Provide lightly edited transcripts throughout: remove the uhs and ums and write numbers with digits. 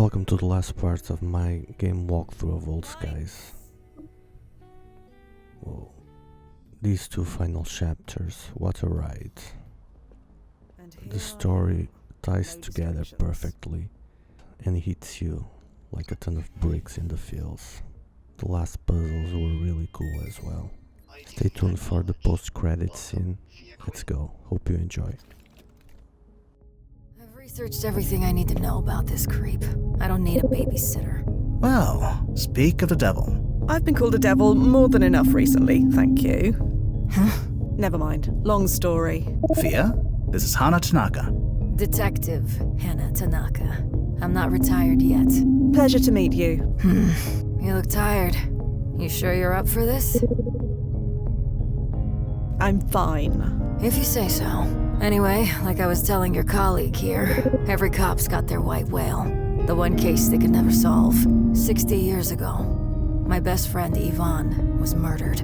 Welcome to the last part of my game walkthrough of Old Skies. Whoa. These two final chapters, what a ride. The story ties together perfectly and hits you like a ton of bricks in the feels. The last puzzles were really cool as well. Stay tuned for the post-credit scene. Let's go. Hope you enjoy. I've researched everything I need to know about this creep. I don't need a babysitter. Well, speak of the devil. I've been called a devil more than enough recently, thank you. Huh? Never mind. Long story. Fia, this is Hana Tanaka. Detective Hannah Tanaka. I'm not retired yet. Pleasure to meet you. You look tired. You sure you're up for this? I'm fine. If you say so. Anyway, like I was telling your colleague here, every cop's got their white whale. The one case they could never solve. 60 years ago, my best friend Yvonne was murdered.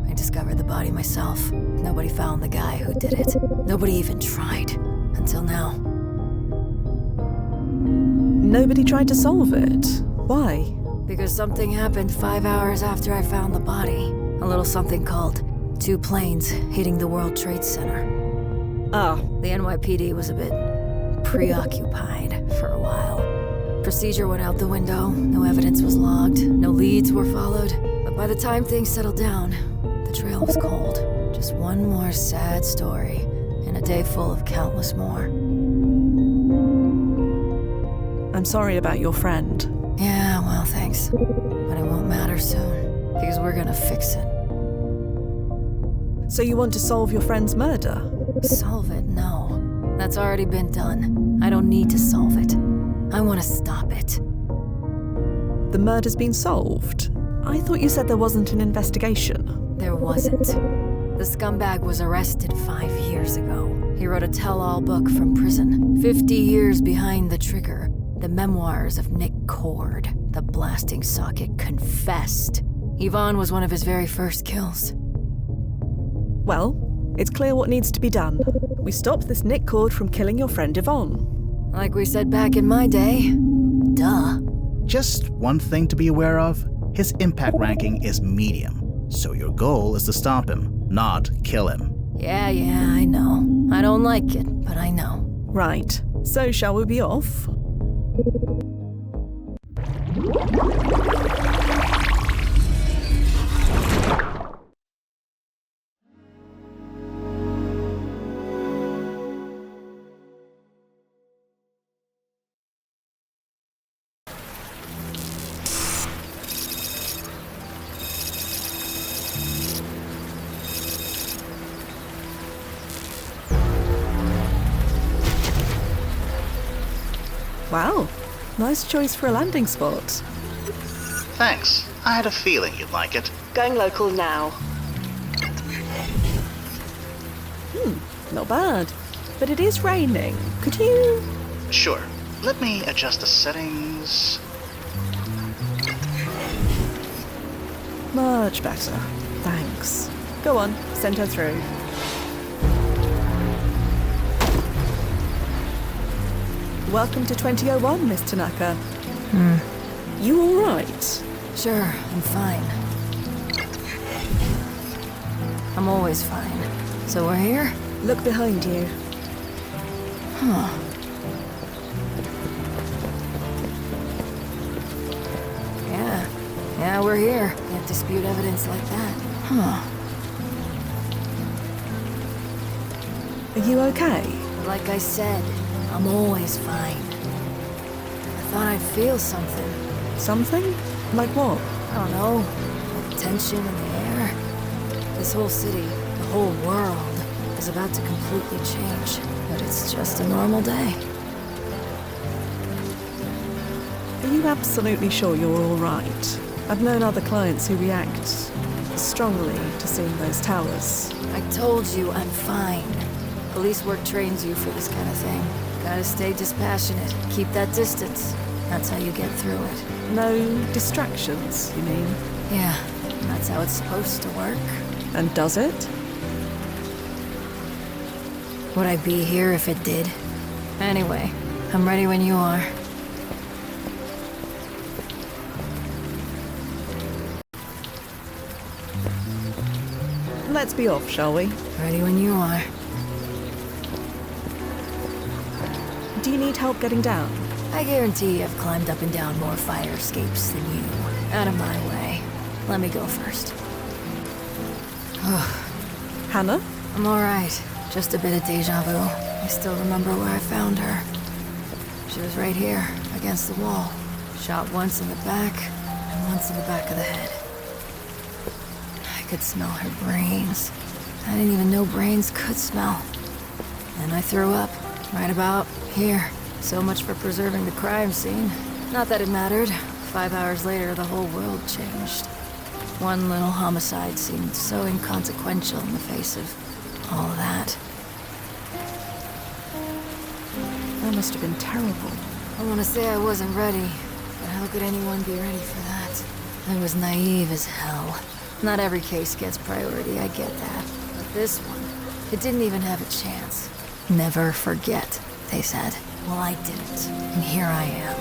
I discovered the body myself. Nobody found the guy who did it. Nobody even tried. Until now. Nobody tried to solve it. Why? Because something happened 5 hours after I found the body. A little something called 2 planes hitting the World Trade Center. Ah, The NYPD was a bit preoccupied for a while. Procedure went out the window, no evidence was logged, no leads were followed. But by the time things settled down, the trail was cold. Just one more sad story, and a day full of countless more. I'm sorry about your friend. Yeah, well, thanks. But it won't matter soon, because we're gonna fix it. So you want to solve your friend's murder? Solve it? No. That's already been done. I don't need to solve it. I want to stop it. The murder's been solved? I thought you said there wasn't an investigation. There wasn't. The scumbag was arrested 5 years ago. He wrote a tell-all book from prison. 50 years behind the trigger. The memoirs of Nick Cord, the blasting socket, confessed. Yvonne was one of his very first kills. Well, it's clear what needs to be done. We stop this Nick Cord from killing your friend Yvonne. Like we said back in my day. Duh. Just one thing to be aware of, his impact ranking is medium, so your goal is to stop him, not kill him. Yeah, I know. I don't like it, but I know. Right. So shall we be off? Wow, nice choice for a landing spot. Thanks. I had a feeling you'd like it. Going local now. Not bad. But it is raining. Could you... Sure. Let me adjust the settings. Much better. Thanks. Go on, send her through. Welcome to 2001, Miss Tanaka. You all right? Sure, I'm fine. I'm always fine. So we're here? Look behind you. Huh. Yeah, we're here. Can't dispute evidence like that. Huh. Are you okay? Like I said, I'm always fine. I thought I'd feel something. Something? Like what? I don't know. Like tension in the air. This whole city, the whole world, is about to completely change. But it's just a normal day. Are you absolutely sure you're all right? I've known other clients who react strongly to seeing those towers. I told you I'm fine. Police work trains you for this kind of thing. Gotta stay dispassionate. Keep that distance. That's how you get through it. No distractions, you mean? Yeah, that's how it's supposed to work. And does it? Would I be here if it did? Anyway, I'm ready when you are. Let's be off, shall we? Ready when you are. Do you need help getting down? I guarantee I've climbed up and down more fire escapes than you. Out of my way. Let me go first. Hannah? I'm alright. Just a bit of deja vu. I still remember where I found her. She was right here, against the wall. Shot once in the back, and once in the back of the head. I could smell her brains. I didn't even know brains could smell. And I threw up, right about here. So much for preserving the crime scene. Not that it mattered. 5 hours later, the whole world changed. One little homicide seemed so inconsequential in the face of all of that. That must have been terrible. I want to say I wasn't ready, but how could anyone be ready for that? I was naive as hell. Not every case gets priority, I get that. But this one, it didn't even have a chance. Never forget, they said. Well, I didn't, and here I am.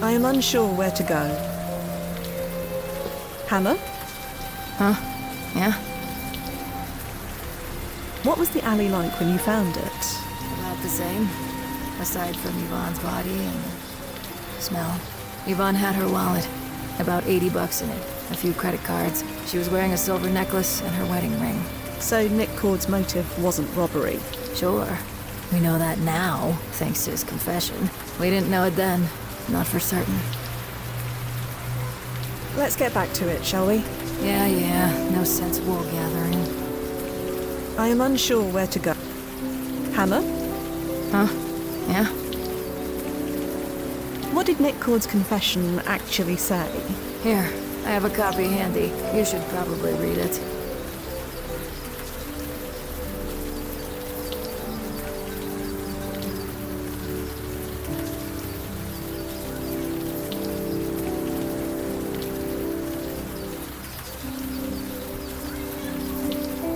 I am unsure where to go. Hannah? Huh? Yeah? What was the alley like when you found it? About the same. Aside from Yvonne's body and the smell. Yvonne had her wallet. About $80 in it. A few credit cards. She was wearing a silver necklace and her wedding ring. So Nick Cord's motive wasn't robbery? Sure. We know that now, thanks to his confession. We didn't know it then. Not for certain. Let's get back to it, shall we? Yeah. No sense wool gathering. I am unsure where to go. Hannah? Huh? Yeah? What did Nick Cord's confession actually say? Here, I have a copy handy. You should probably read it.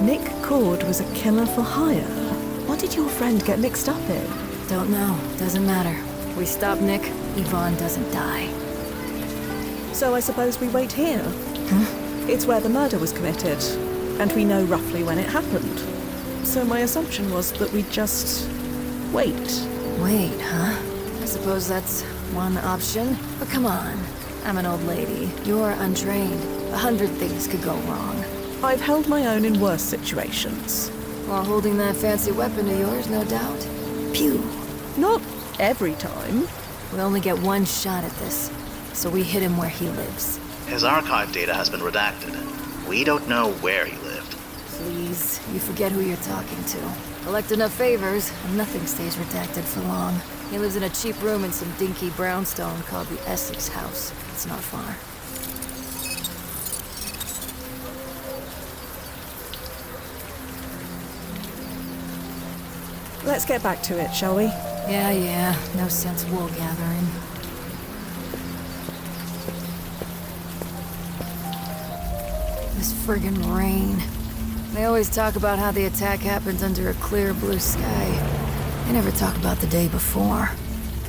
Nick Cord was a killer for hire. What did your friend get mixed up in? Don't know. Doesn't matter. We stop Nick, Yvonne doesn't die. So I suppose we wait here? Huh? It's where the murder was committed, and we know roughly when it happened. So my assumption was that we'd just wait. Wait, huh? I suppose that's one option. But come on. I'm an old lady. You're untrained. 100 things could go wrong. I've held my own in worse situations. While holding that fancy weapon of yours, no doubt. Pew! Not every time. We only get one shot at this, so we hit him where he lives. His archive data has been redacted. We don't know where he lived. Please, you forget who you're talking to. Collect enough favors, and nothing stays redacted for long. He lives in a cheap room in some dinky brownstone called the Essex House. It's not far. Let's get back to it, shall we? Yeah. No sense wool gathering. This friggin' rain. They always talk about how the attack happened under a clear blue sky. They never talk about the day before.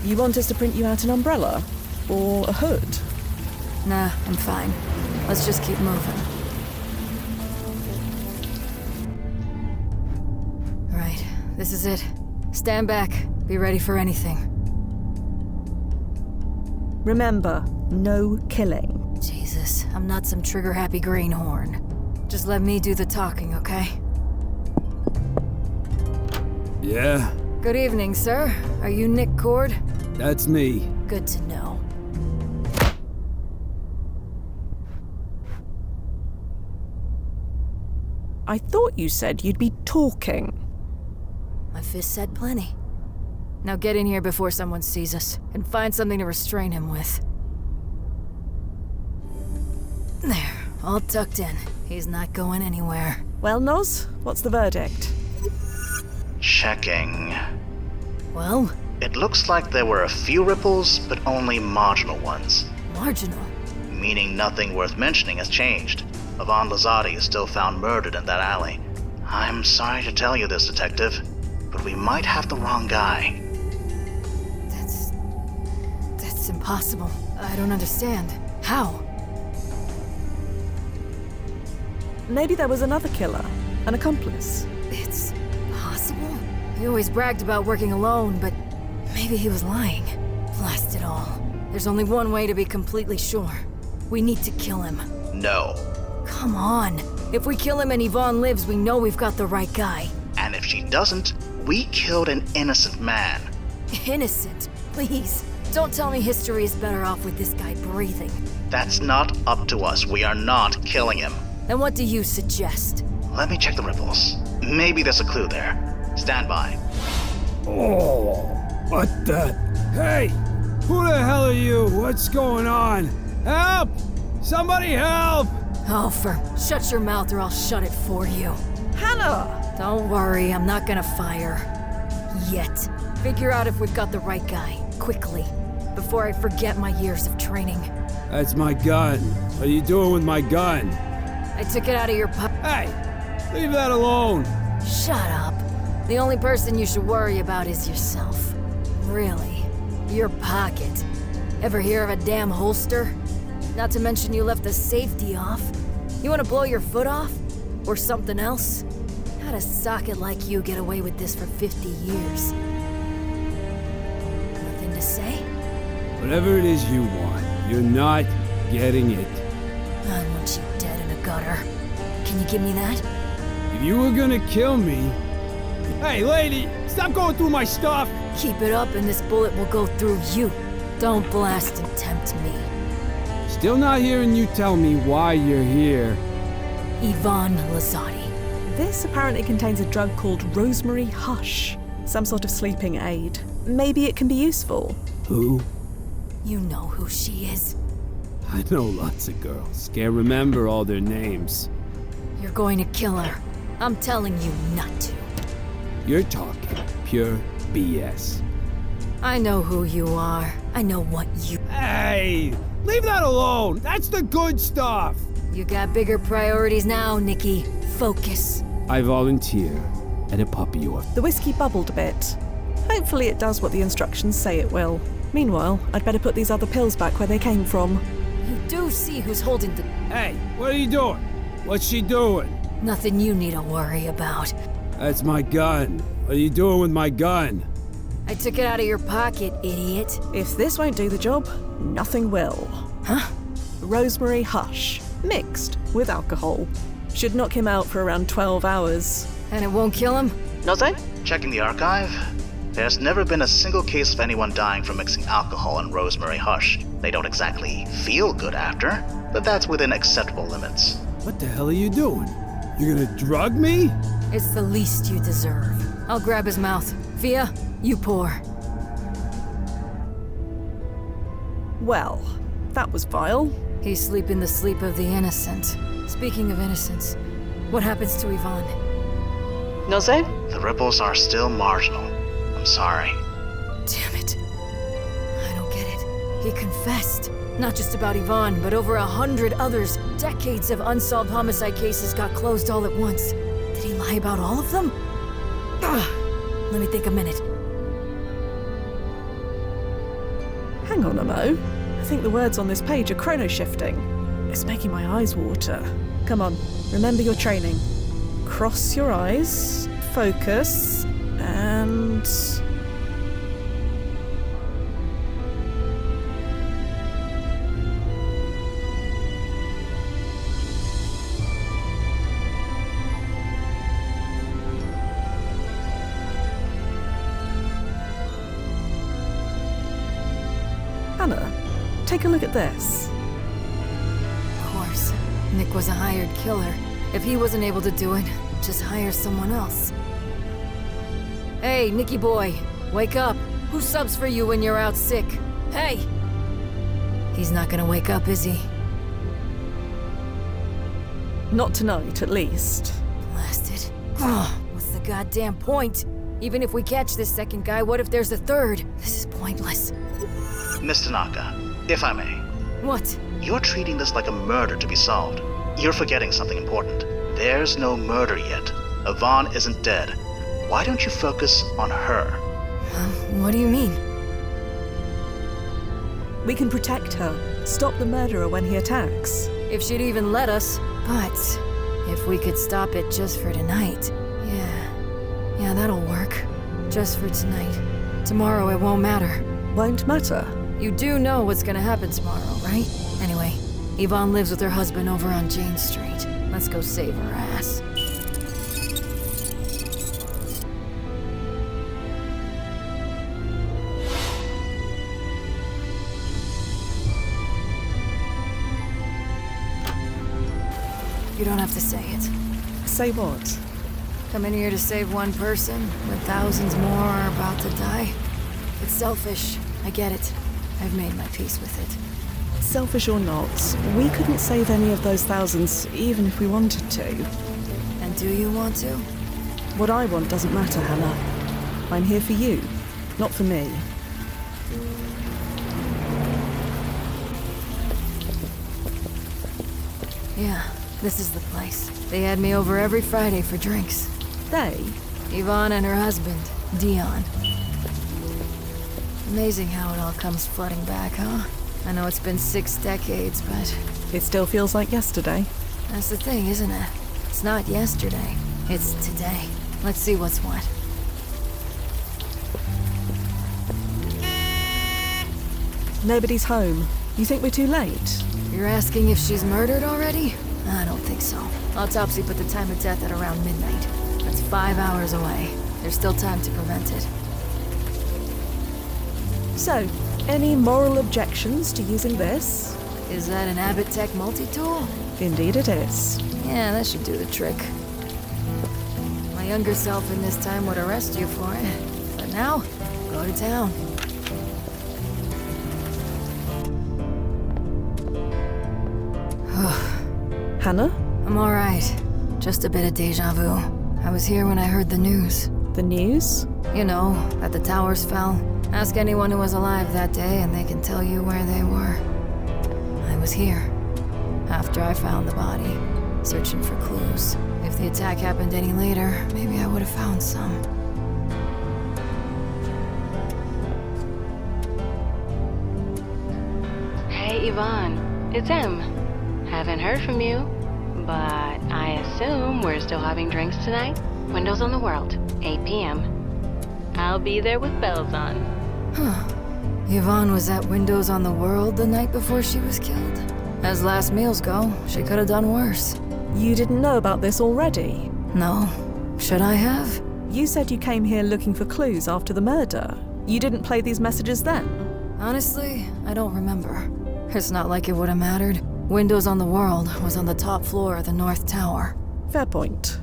You want us to print you out an umbrella? Or a hood? Nah, I'm fine. Let's just keep moving. Right, this is it. Stand back. Be ready for anything. Remember, no killing. Jesus, I'm not some trigger-happy greenhorn. Just let me do the talking, okay? Yeah, Good evening, sir. Are you Nick Cord? that's me. Good to know. I thought you said you'd be talking. My fist said plenty. Now get in here before someone sees us, and find something to restrain him with. There, all tucked in. He's not going anywhere. Well, Noz, what's the verdict? Checking. Well, It looks like there were a few ripples, but only marginal ones. marginal. Meaning nothing worth mentioning has changed. Yvonne Lazati is still found murdered in that alley. I'm sorry to tell you this, Detective, but we might have the wrong guy. That's impossible. I don't understand. How? Maybe there was another killer, an accomplice. It's possible? He always bragged about working alone, but maybe he was lying. Blast it all. There's only one way to be completely sure. We need to kill him. No. Come on. If we kill him and Yvonne lives, we know we've got the right guy. And if she doesn't, we killed an innocent man. Innocent? Please. Don't tell me history is better off with this guy breathing. That's not up to us. We are not killing him. Then what do you suggest? Let me check the ripples. Maybe there's a clue there. Stand by. Oh, what the? Hey, who the hell are you? What's going on? Help! Somebody help! Alfred, shut your mouth or I'll shut it for you. Hannah! Don't worry, I'm not gonna fire. Yet. Figure out if we've got the right guy, quickly, before I forget my years of training. That's my gun. What are you doing with my gun? I took it out of your Hey, leave that alone. Shut up. The only person you should worry about is yourself. Really. Your pocket. Ever hear of a damn holster? Not to mention you left the safety off. You wanna blow your foot off? Or something else? How'd a socket like you get away with this for 50 years? Nothing to say? Whatever it is you want, you're not getting it. I want you dead in a gutter. Can you give me that? If you were gonna kill me... Hey, lady, stop going through my stuff! Keep it up and this bullet will go through you. Don't blast and tempt me. Still not hearing you tell me why you're here. Yvonne Lazati. This apparently contains a drug called Rosemary Hush. Some sort of sleeping aid. Maybe it can be useful. Who? You know who she is. I know lots of girls. Can't remember all their names. You're going to kill her. I'm telling you not to. You're talking pure BS. I know who you are. I know what you... Hey! Leave that alone! That's the good stuff! You got bigger priorities now, Nikki. Focus. I volunteer at a puppy orphan. The whiskey bubbled a bit. Hopefully it does what the instructions say it will. Meanwhile, I'd better put these other pills back where they came from. You do see who's holding the... Hey, what are you doing? What's she doing? Nothing you need to worry about. That's my gun. What are you doing with my gun? I took it out of your pocket, idiot. If this won't do the job, nothing will. Huh? Rosemary Hush, mixed with alcohol. Should knock him out for around 12 hours. And it won't kill him? No, sir? Checking the archive, there's never been a single case of anyone dying from mixing alcohol and Rosemary Hush. They don't exactly feel good after, but that's within acceptable limits. What the hell are you doing? You're gonna drug me? It's the least you deserve. I'll grab his mouth. Fia, you pour. Well, that was vile. He's sleeping the sleep of the innocent. Speaking of innocence, what happens to Yvonne? No, sir? The ripples are still marginal. I'm sorry. Damn it. I don't get it. He confessed. Not just about Yvonne, but over 100 others. Decades of unsolved homicide cases got closed all at once. Did he lie about all of them? Ugh. Let me think a minute. Hang on a mo. I think the words on this page are chrono-shifting. It's making my eyes water. Come on, remember your training. Cross your eyes, focus, and... Hannah, take a look at this. Of course. Nick was a hired killer. If he wasn't able to do it, just hire someone else. Hey, Nicky boy, wake up. Who subs for you when you're out sick? Hey! He's not gonna wake up, is he? Not tonight, at least. Blasted. Ugh, what's the goddamn point? Even if we catch this second guy, what if there's a third? This is pointless. Miss Tanaka, if I may. What? You're treating this like a murder to be solved. You're forgetting something important. There's no murder yet. Yvonne isn't dead. Why don't you focus on her? What do you mean? We can protect her, stop the murderer when he attacks. If she'd even let us. But if we could stop it just for tonight. Yeah, that'll work. Just for tonight. Tomorrow it won't matter. Won't matter? You do know what's gonna happen tomorrow, right? Anyway, Yvonne lives with her husband over on Jane Street. Let's go save her ass. You don't have to say it. Say what? Coming here to save one person when thousands more are about to die. It's selfish. I get it. I've made my peace with it. Selfish or not, we couldn't save any of those thousands, even if we wanted to. And do you want to? What I want doesn't matter, Hannah. I'm here for you, not for me. Yeah, this is the place. They had me over every Friday for drinks. They? Yvonne and her husband, Dion. Amazing how it all comes flooding back, huh? I know it's been 6 decades, but... It still feels like yesterday. That's the thing, isn't it? It's not yesterday. It's today. Let's see what's what. Nobody's home. You think we're too late? You're asking if she's murdered already? I don't think so. Autopsy put the time of death at around midnight. That's 5 hours away. There's still time to prevent it. So, any moral objections to using this? Is that an Abbott Tech multi-tool? Indeed it is. Yeah, that should do the trick. My younger self in this time would arrest you for it. But now, go to town. Hannah? I'm alright. Just a bit of deja vu. I was here when I heard the news. The news? You know, that the towers fell. Ask anyone who was alive that day and they can tell you where they were. I was here. After I found the body. Searching for clues. If the attack happened any later, maybe I would have found some. Hey Yvonne, it's Em. Haven't heard from you, but I assume we're still having drinks tonight? Windows on the World, 8 p.m. I'll be there with bells on. Huh. Yvonne was at Windows on the World the night before she was killed. As last meals go, she could have done worse. You didn't know about this already? No. Should I have? You said you came here looking for clues after the murder. You didn't play these messages then? Honestly, I don't remember. It's not like it would have mattered. Windows on the World was on the top floor of the North Tower. Fair point.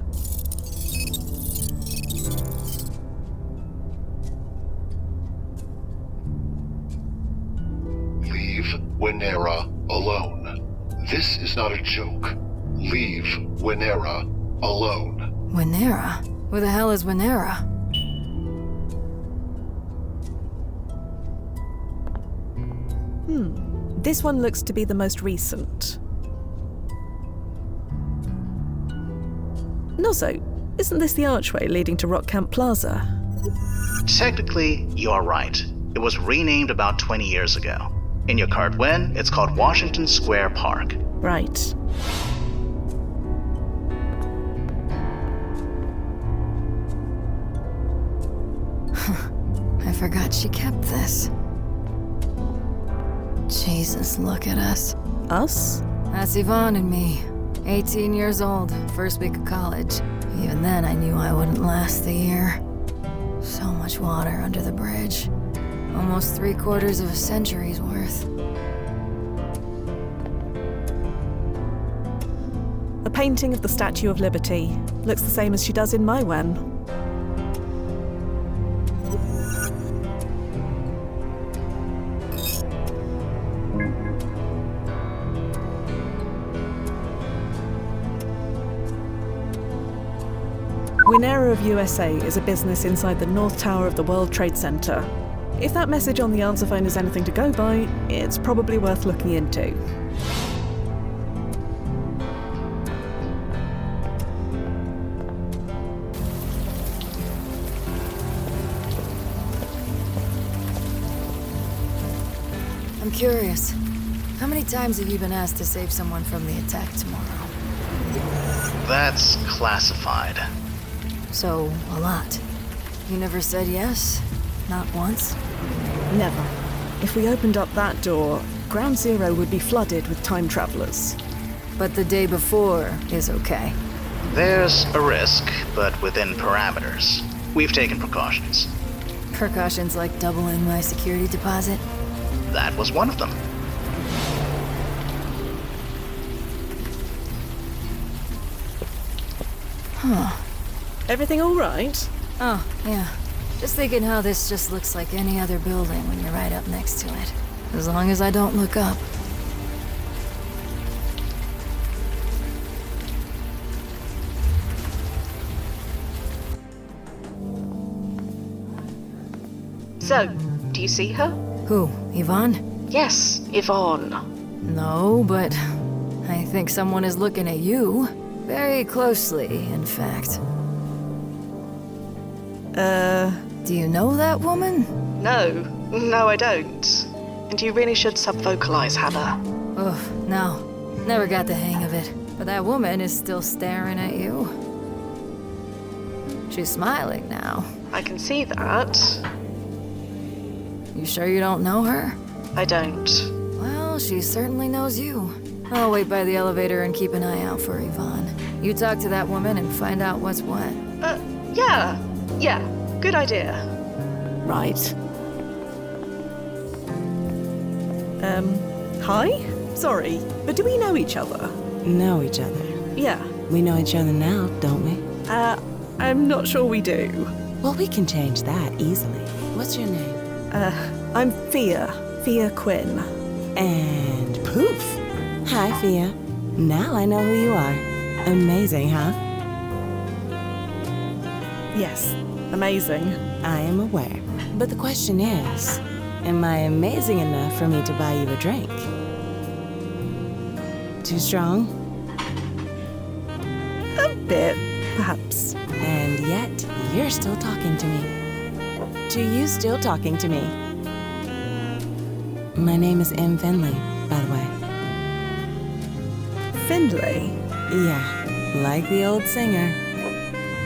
Leave Winera alone. This is not a joke. Leave Winera alone. Winera? Who the hell is Winera? This one looks to be the most recent. Nozzo, isn't this the archway leading to Rock Camp Plaza? Technically, you're right. It was renamed about 20 years ago. In your card win, it's called Washington Square Park. Right. I forgot she kept this. Jesus, look at us. Us? That's Yvonne and me. 18 years old, first week of college. Even then, I knew I wouldn't last the year. So much water under the bridge. Almost 3/4 of a century's worth. A painting of the Statue of Liberty. Looks the same as she does in my wen. Winera of USA is a business inside the North Tower of the World Trade Center. If that message on the answer phone is anything to go by, it's probably worth looking into. I'm curious. How many times have you been asked to save someone from the attack tomorrow? That's classified. So, a lot. You never said yes? Not once? Never. If we opened up that door, Ground Zero would be flooded with time travelers. But the day before is okay. There's a risk, but within parameters. We've taken precautions. Precautions like doubling my security deposit? That was one of them. Huh. Everything all right? Oh, yeah. Just thinking how this just looks like any other building when you're right up next to it. As long as I don't look up. So, do you see her? Who, Yvonne? Yes, Yvonne. No, but I think someone is looking at you. Very closely, in fact. Do you know that woman? No, I don't. And you really should sub-vocalize, Hannah. Oof, no. Never got the hang of it. But that woman is still staring at you. She's smiling now. I can see that. You sure you don't know her? I don't. Well, she certainly knows you. I'll wait by the elevator and keep an eye out for Yvonne. You talk to that woman and find out what's what. Yeah, good idea. Right. Hi? Sorry, but do we know each other? Know each other? Yeah. We know each other now, don't we? I'm not sure we do. Well, we can change that easily. What's your name? I'm Fia Quinn. And poof! Hi, Fia. Now I know who you are. Amazing, huh? Yes, amazing. I am aware. But the question is, am I amazing enough for me to buy you a drink? Too strong? A bit, perhaps. And yet, you're still talking to me. To you still talking to me. My name is M. Finley, by the way. Findlay? Yeah, like the old singer.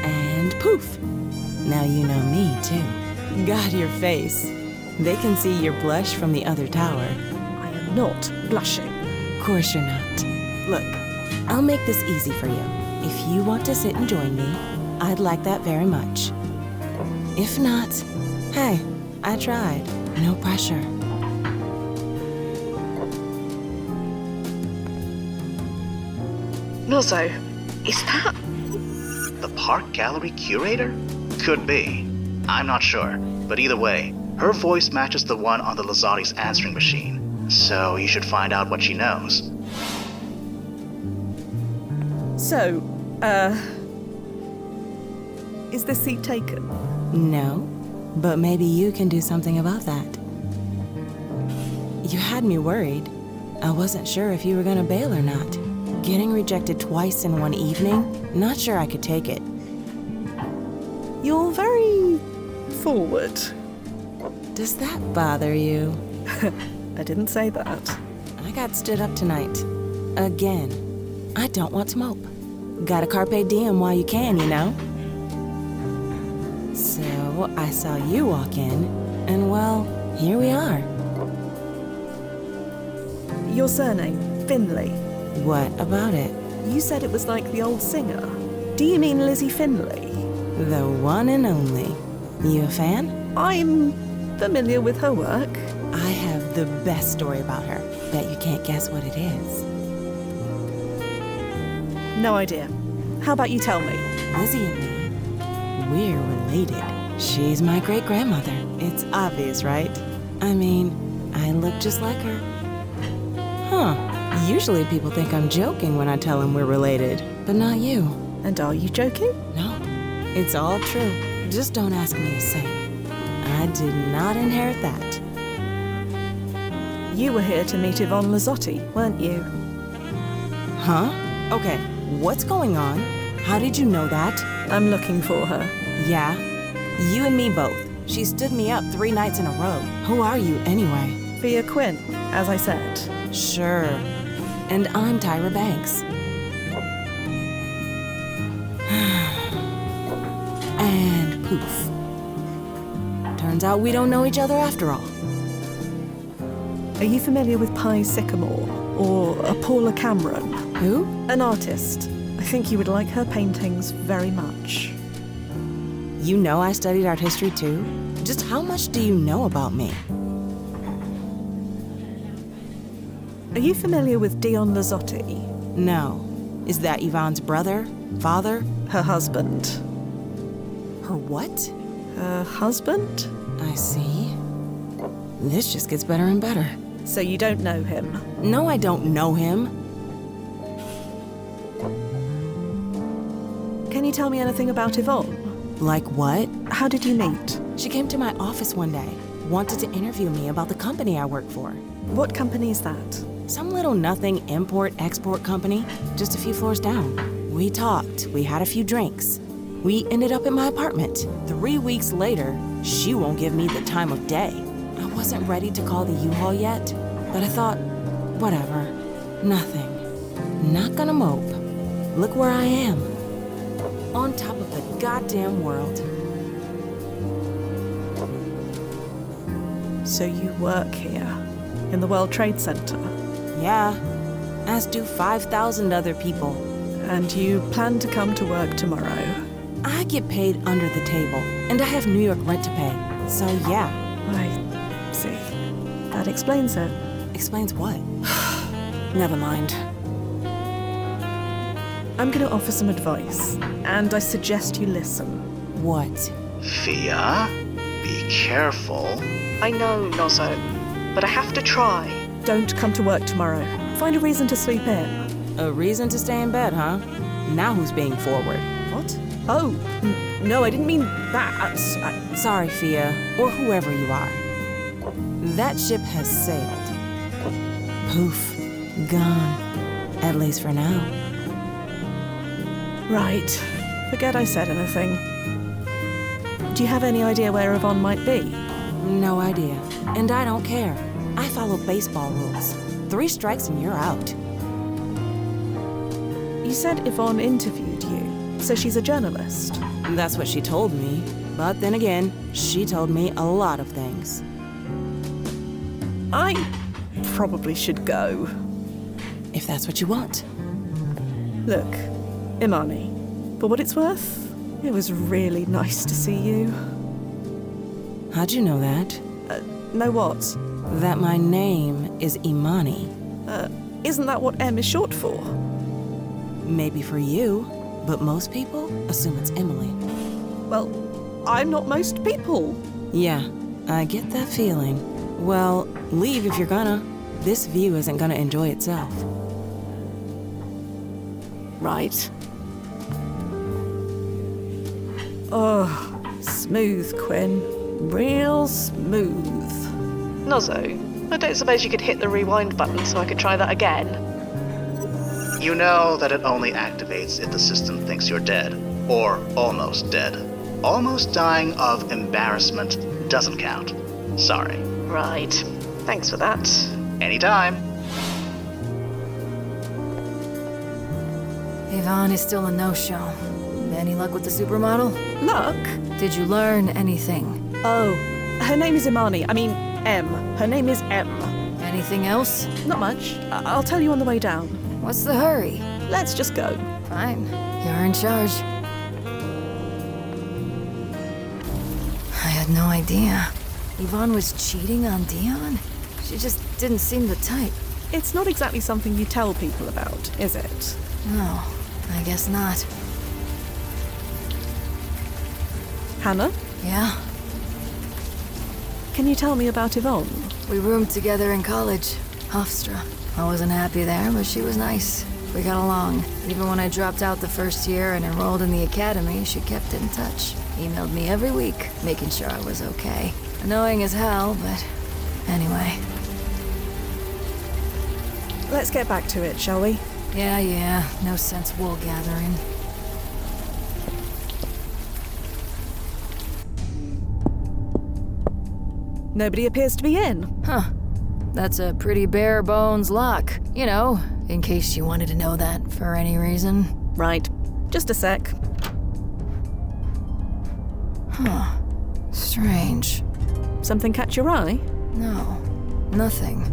And poof! Now you know me, too. God, your face. They can see your blush from the other tower. I am not blushing. Of course you're not. Look, I'll make this easy for you. If you want to sit and join me, I'd like that very much. If not, hey, I tried. No pressure. Nozzo, is that... The park gallery curator? Could be. I'm not sure, but either way, her voice matches the one on the Lazati's answering machine, so you should find out what she knows. So, is the seat taken? No, but maybe you can do something about that. You had me worried. I wasn't sure if you were gonna bail or not. Getting rejected twice in one evening? Not sure I could take it. You're very forward. Does that bother you? I didn't say that. I got stood up tonight. Again. I don't want to mope. Gotta carpe diem while you can, you know? So, I saw you walk in, and well, here we are. Your surname, Finley. What about it? You said it was like the old singer. Do you mean Lizzie Finley? The one and only. You a fan? I'm familiar with her work. I have the best story about her. Bet you can't guess what it is. No idea. How about you tell me? Lizzie and me, we're related. She's my great-grandmother. It's obvious, right? I mean, I look just like her. Huh. Usually people think I'm joking when I tell them we're related, but not you. And are you joking? No, it's all true. Just don't ask me to say. I did not inherit that. You were here to meet Yvonne Lazati, weren't you? Huh? Okay, what's going on? How did you know that? I'm looking for her. Yeah? You and me both. She stood me up 3 nights in a row. Who are you, anyway? Fia Quinn, as I said. Sure. And I'm Tyra Banks. And poof. Turns out we don't know each other after all. Are you familiar with Pye Sycamore or Paula Cameron? Who? An artist. I think you would like her paintings very much. You know I studied art history too? Just how much do you know about me? Are you familiar with Dion Lazzotti? No. Is that Yvonne's brother? Father? Her husband. Her what? Her husband? I see. This just gets better and better. So you don't know him? No, I don't know him. Can you tell me anything about Yvonne? Like what? How did you meet? She came to my office one day, wanted to interview me about the company I work for. What company is that? Some little nothing import-export company, just a few floors down. We talked, we had a few drinks. We ended up in my apartment. 3 weeks later, she won't give me the time of day. I wasn't ready to call the U-Haul yet, but I thought, whatever, nothing. Not gonna mope. Look where I am. On top of the goddamn world. So you work here, in the World Trade Center? Yeah, as do 5,000 other people. And you plan to come to work tomorrow? I get paid under the table, and I have New York rent to pay. So yeah. I see. That explains it. Explains what? Never mind. I'm going to offer some advice, and I suggest you listen. What? Fia, be careful. I know, Nozzo, but I have to try. Don't come to work tomorrow. Find a reason to sleep in. A reason to stay in bed, huh? Now who's being forward? What? Oh, no, I didn't mean that. Sorry, Fia, or whoever you are. That ship has sailed. Poof. Gone. At least for now. Right. Forget I said anything. Do you have any idea where Yvonne might be? No idea. And I don't care. I follow baseball rules. 3 strikes and you're out. You said Yvonne interviewed you, so she's a journalist. That's what she told me. But then again, she told me a lot of things. I probably should go. If that's what you want. Look, Imani, for what it's worth, it was really nice to see you. How'd you know that? Know what? That my name is Imani. Isn't that what M is short for? Maybe for you, but most people assume it's Emily. Well, I'm not most people. Yeah, I get that feeling. Well, leave if you're gonna. This view isn't gonna enjoy itself. Right. Oh, smooth, Quinn. Real smooth. Nozzo, I don't suppose you could hit the rewind button so I could try that again? You know that it only activates if the system thinks you're dead, or almost dead. Almost dying of embarrassment doesn't count. Sorry. Right. Thanks for that. Anytime. Yvonne is still a no-show. Any luck with the supermodel? Luck? Did you learn anything? Oh, her name is Imani. I mean, M. Her name is M. Anything else? Not much. I'll tell you on the way down. What's the hurry? Let's just go. Fine. You're in charge. I had no idea. Yvonne was cheating on Dion? She just didn't seem the type. It's not exactly something you tell people about, is it? No, I guess not. Hannah? Yeah? Can you tell me about Yvonne? We roomed together in college. Hofstra. I wasn't happy there, but she was nice. We got along. Even when I dropped out the first year and enrolled in the academy, she kept in touch. Emailed me every week, making sure I was okay. Annoying as hell, but anyway. Let's get back to it, shall we? Yeah. No sense wool gathering. Nobody appears to be in. Huh. That's a pretty bare bones lock. You know, in case you wanted to know that for any reason. Right. Just a sec. Huh. Strange. Something catch your eye? No, nothing.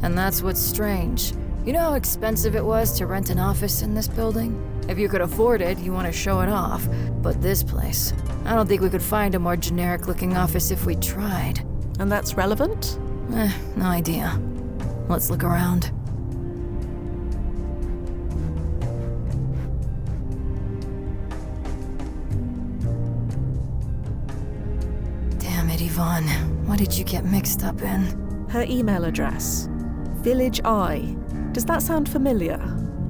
And that's what's strange. You know how expensive it was to rent an office in this building? If you could afford it, you want to show it off. But this place, I don't think we could find a more generic-looking office if we tried. And that's relevant? No idea. Let's look around. Damn it, Yvonne. What did you get mixed up in? Her email address. Village Eye. Does that sound familiar?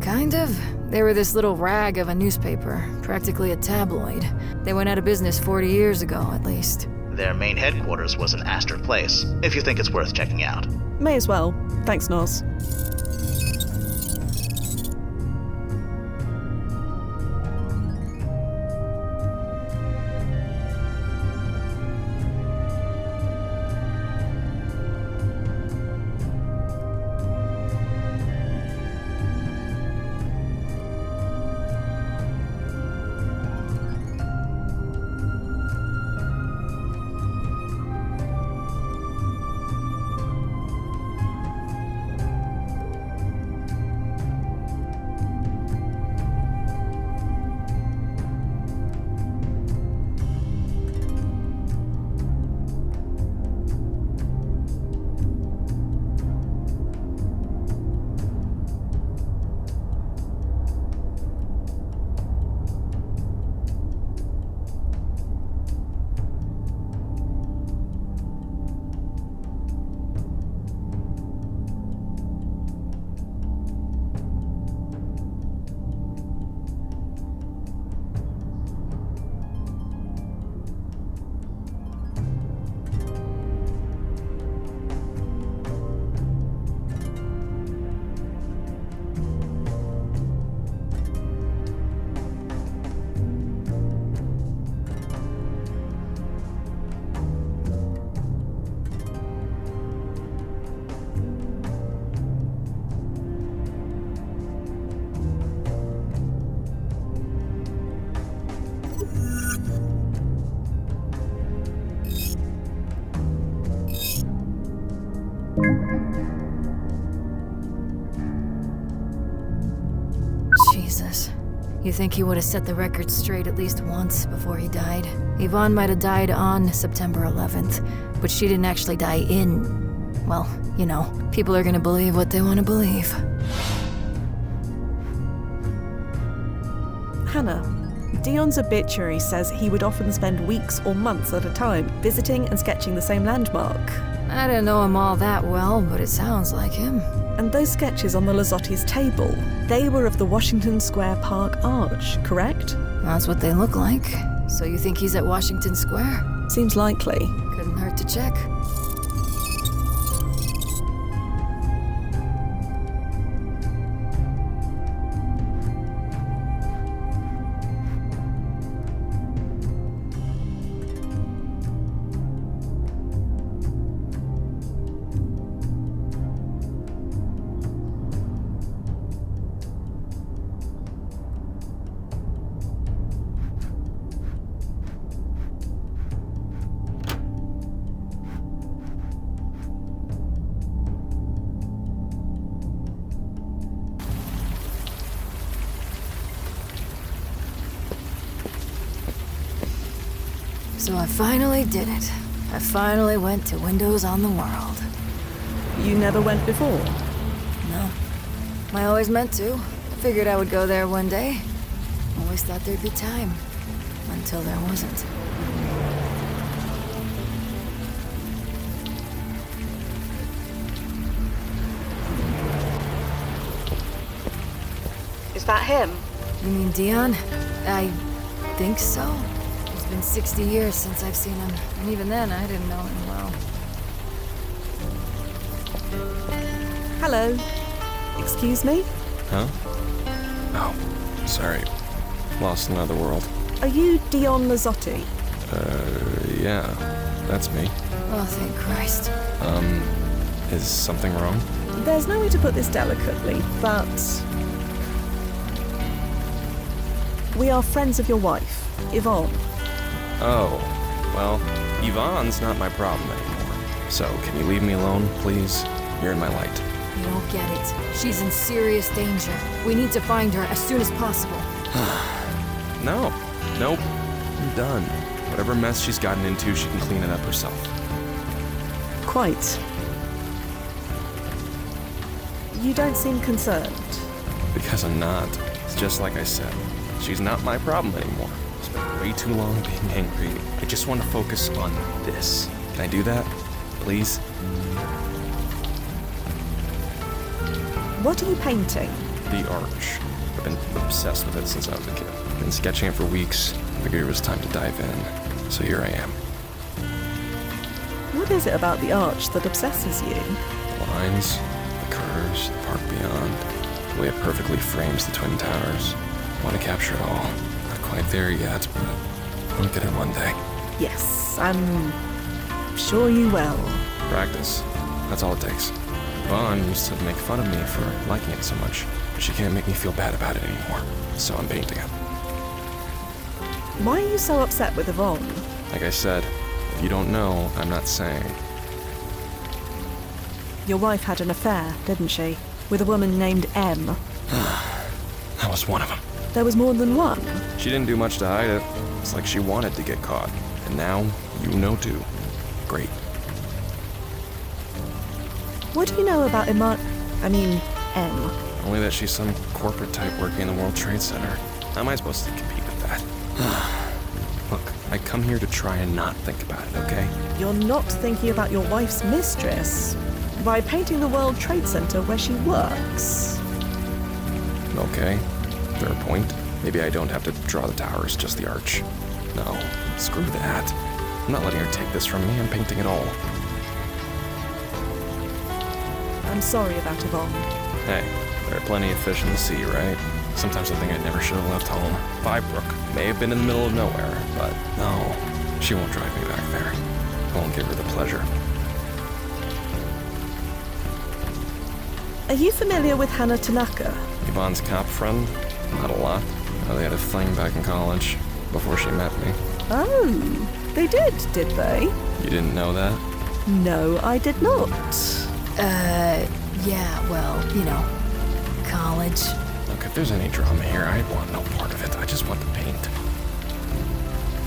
Kind of. They were this little rag of a newspaper, practically a tabloid. They went out of business 40 years ago, at least. Their main headquarters was in Astor Place, if you think it's worth checking out. May as well. Thanks, Noz. Jesus. You think he would have set the record straight at least once before he died? Yvonne might have died on September 11th, but she didn't actually die in... Well, you know, people are gonna believe what they want to believe. Hannah, Dion's obituary says he would often spend weeks or months at a time visiting and sketching the same landmark. I didn't know him all that well, but it sounds like him. And those sketches on the Lazotti's table, they were of the Washington Square Park Arch, correct? That's what they look like. So you think he's at Washington Square? Seems likely. Couldn't hurt to check. So I finally did it. I finally went to Windows on the World. You never went before? No. I always meant to. Figured I would go there one day. Always thought there'd be time. Until there wasn't. Is that him? You mean Dion? I think so. It's been 60 years since I've seen him, and even then I didn't know him well. Hello. Excuse me? Huh? Oh, sorry. Lost in another world. Are you Dion Lazzotti? Yeah, that's me. Oh, thank Christ. Is something wrong? There's no way to put this delicately, but we are friends of your wife, Yvonne. Oh, well, Yvonne's not my problem anymore. So, can you leave me alone, please? You're in my light. You don't get it. She's in serious danger. We need to find her as soon as possible. No. Nope. I'm done. Whatever mess she's gotten into, she can clean it up herself. Quite. You don't seem concerned. Because I'm not. It's just like I said. She's not my problem anymore. I spent way too long being angry. I just want to focus on this. Can I do that? Please? What are you painting? The arch. I've been obsessed with it since I was a kid. Been sketching it for weeks. Figured it was time to dive in. So here I am. What is it about the arch that obsesses you? The lines, the curves, the park beyond, the way it perfectly frames the Twin Towers. I want to capture it all. Not quite there yet, but I'll get it one day. Yes, I'm sure you will. Practice. That's all it takes. Vaughn used to make fun of me for liking it so much, but she can't make me feel bad about it anymore, so I'm painting it. Why are you so upset with Yvonne? Like I said, if you don't know, I'm not saying. Your wife had an affair, didn't she? With a woman named M. That was one of them. There was more than one? She didn't do much to hide it. It's like she wanted to get caught. And now, you know too. Great. What do you know about M? Only that she's some corporate type working in the World Trade Center. How am I supposed to compete with that? Look, I come here to try and not think about it, okay? You're not thinking about your wife's mistress by painting the World Trade Center where she works. Okay, fair point. Maybe I don't have to draw the towers, just the arch. No, screw that. I'm not letting her take this from me. I'm painting it all. I'm sorry about Yvonne. Hey, there are plenty of fish in the sea, right? Sometimes I think I never should have left home. Firebrook may have been in the middle of nowhere, but no, she won't drive me back there. I won't give her the pleasure. Are you familiar with Hannah Tanaka? Yvonne's cop friend? Not a lot. They had a thing back in college, before she met me. Oh, they did they? You didn't know that? No, I did not. Yeah, well, you know, college. Look, if there's any drama here, I want no part of it. I just want the paint.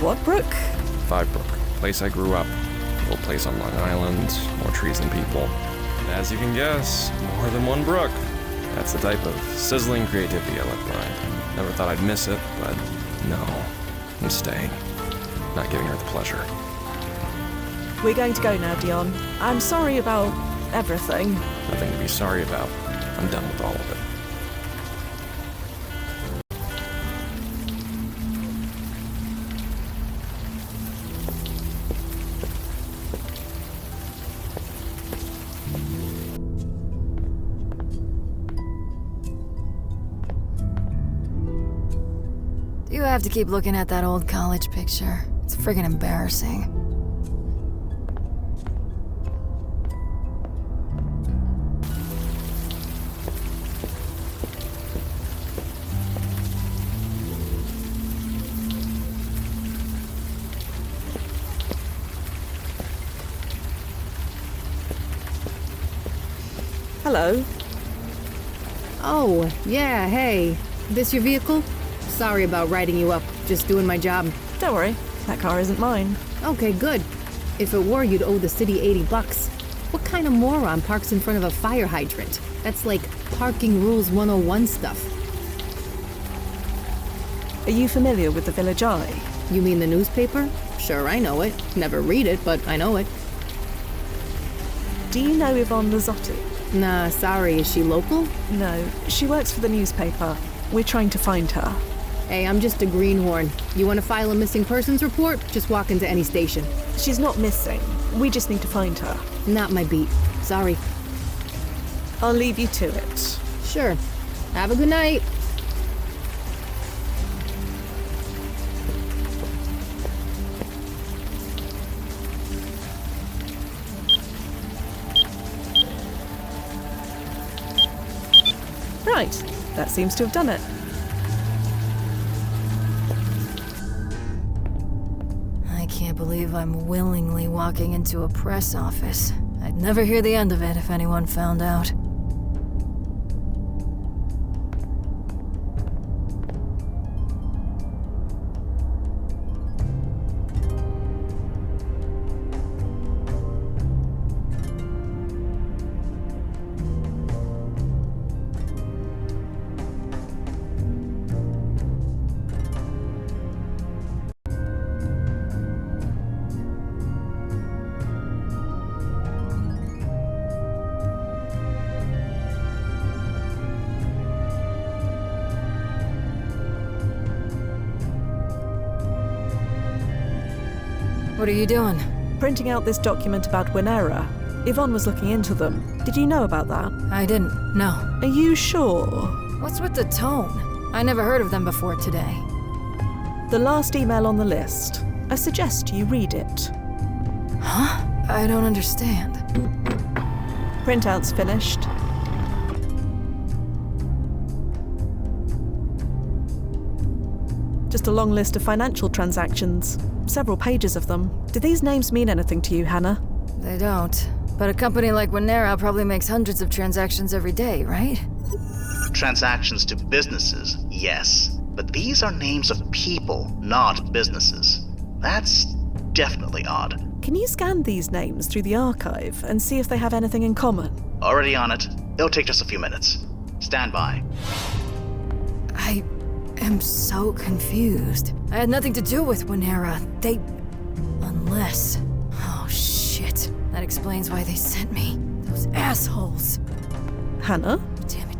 What brook? Firebrook, place I grew up. Little place on Long Island, more trees than people. And as you can guess, more than one brook. That's the type of sizzling creativity I let grind. Never thought I'd miss it, but no. I'm staying. Not giving her the pleasure. We're going to go now, Dion. I'm sorry about everything. Nothing to be sorry about. I'm done with all of it. Do you have to keep looking at that old college picture? It's friggin' embarrassing. Hello. Oh, yeah, hey. This your vehicle? Sorry about riding you up. Just doing my job. Don't worry, that car isn't mine. Okay, good. If it were, you'd owe the city $80. What kind of moron parks in front of a fire hydrant? That's like parking rules 101 stuff. Are you familiar with the Village Eye? You mean the newspaper? Sure, I know it. Never read it, but I know it. Do you know Yvonne Lazzotti? Nah, sorry. Is she local? No, she works for the newspaper. We're trying to find her. Hey, I'm just a greenhorn. You want to file a missing persons report? Just walk into any station. She's not missing. We just need to find her. Not my beat. Sorry. I'll leave you to it. Sure. Have a good night. Right, that seems to have done it. I can't believe I'm willingly walking into a press office. I'd never hear the end of it if anyone found out. What are you doing? Printing out this document about Winnera. Yvonne was looking into them. Did you know about that? I didn't, no. Are you sure? What's with the tone? I never heard of them before today. The last email on the list. I suggest you read it. Huh? I don't understand. Printout's finished. Just a long list of financial transactions. Several pages of them. Do these names mean anything to you, Hannah? They don't. But a company like Winnera probably makes hundreds of transactions every day, right? Transactions to businesses, yes. But these are names of people, not businesses. That's definitely odd. Can you scan these names through the archive and see if they have anything in common? Already on it. It'll take just a few minutes. Stand by. I am so confused. I had nothing to do with Winnera. Unless... Oh, shit. That explains why they sent me. Those assholes. Hannah? Damn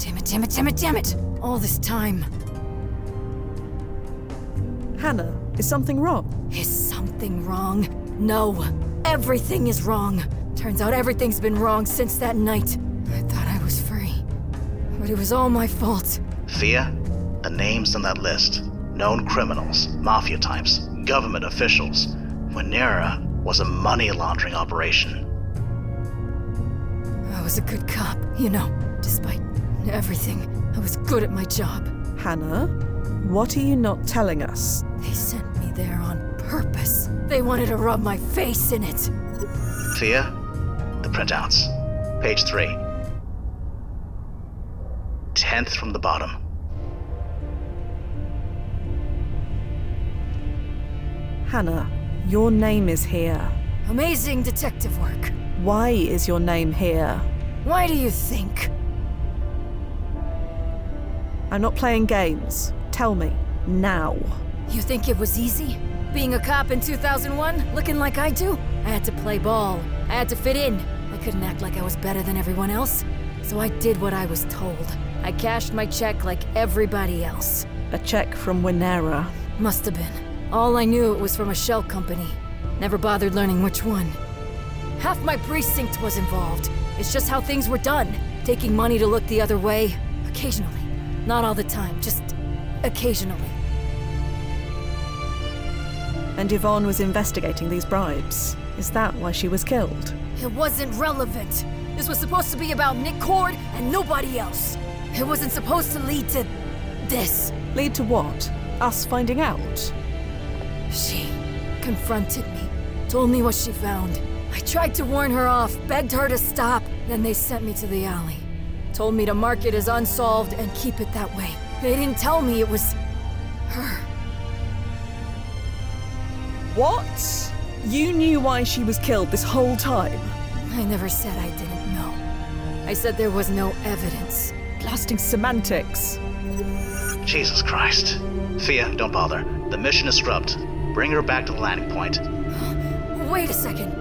it! All this time. Hannah, is something wrong? Is something wrong? No. Everything is wrong. Turns out everything's been wrong since that night. I thought I was free. But it was all my fault. Fia, the names on that list. Known criminals, mafia types, government officials. Winnera was a money laundering operation. I was a good cop, you know. Despite everything, I was good at my job. Hannah, what are you not telling us? They sent me there on purpose. They wanted to rub my face in it. Fia, the printouts. Page 3. 10th from the bottom. Hannah, your name is here. Amazing detective work. Why is your name here? Why do you think? I'm not playing games. Tell me, now. You think it was easy? Being a cop in 2001, looking like I do? I had to play ball. I had to fit in. I couldn't act like I was better than everyone else. So I did what I was told. I cashed my check like everybody else. A check from Winnera. Must have been. All I knew it was from a shell company. Never bothered learning which one. Half my precinct was involved. It's just how things were done. Taking money to look the other way. Occasionally. Not all the time, just occasionally. And Yvonne was investigating these bribes. Is that why she was killed? It wasn't relevant. This was supposed to be about Nick Cord and nobody else. It wasn't supposed to lead to this. Lead to what? Us finding out? She confronted me, told me what she found. I tried to warn her off, begged her to stop. Then they sent me to the alley. Told me to mark it as unsolved and keep it that way. They didn't tell me it was her. What? You knew why she was killed this whole time? I never said I didn't know. I said there was no evidence. Blasting semantics. Jesus Christ. Fia, don't bother. The mission is scrubbed. Bring her back to the landing point. Wait a second.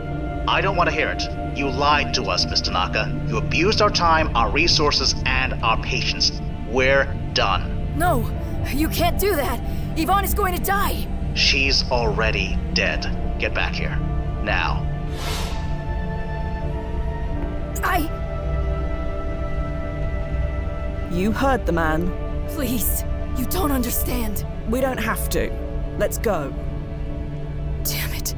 I don't want to hear it. You lied to us, Miss Tanaka. You abused our time, our resources, and our patience. We're done. No, you can't do that. Yvonne is going to die. She's already dead. Get back here. Now. You heard the man. Please, you don't understand. We don't have to. Let's go. Damn it.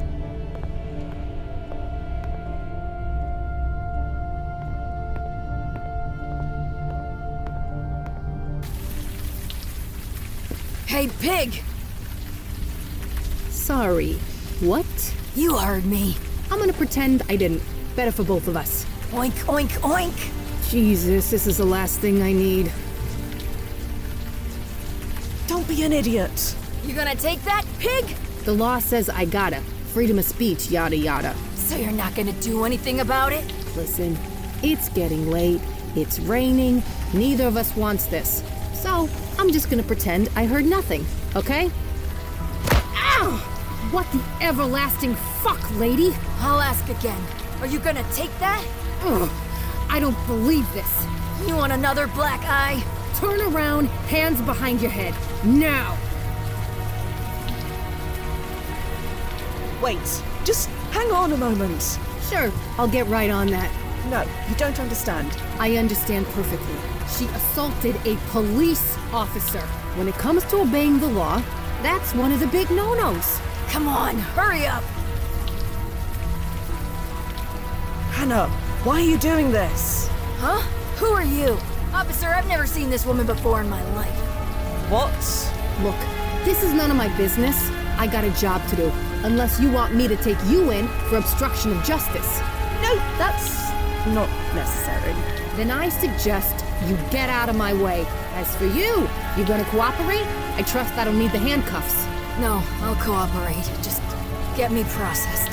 Hey, pig! Sorry. What? You heard me. I'm gonna pretend I didn't. Better for both of us. Oink, oink, oink! Jesus, this is the last thing I need. Don't be an idiot. You gonna take that, pig? The law says I gotta. Freedom of speech, yada yada. So you're not gonna do anything about it? Listen, it's getting late, it's raining, neither of us wants this. So, I'm just gonna pretend I heard nothing, okay? Ow! What the everlasting fuck, lady? I'll ask again. Are you gonna take that? Ugh, I don't believe this. You want another black eye? Turn around, hands behind your head, now! Wait, just hang on a moment. Sure, I'll get right on that. No, you don't understand. I understand perfectly. She assaulted a police officer. When it comes to obeying the law, that's one of the big no-nos. Come on, hurry up! Hannah, why are you doing this? Huh? Who are you? Officer, I've never seen this woman before in my life. What? Look, this is none of my business. I got a job to do. Unless you want me to take you in for obstruction of justice. No, that's not necessary. Then I suggest you get out of my way. As for you gonna cooperate? I trust I don't need the handcuffs. No, I'll cooperate. Just get me processed.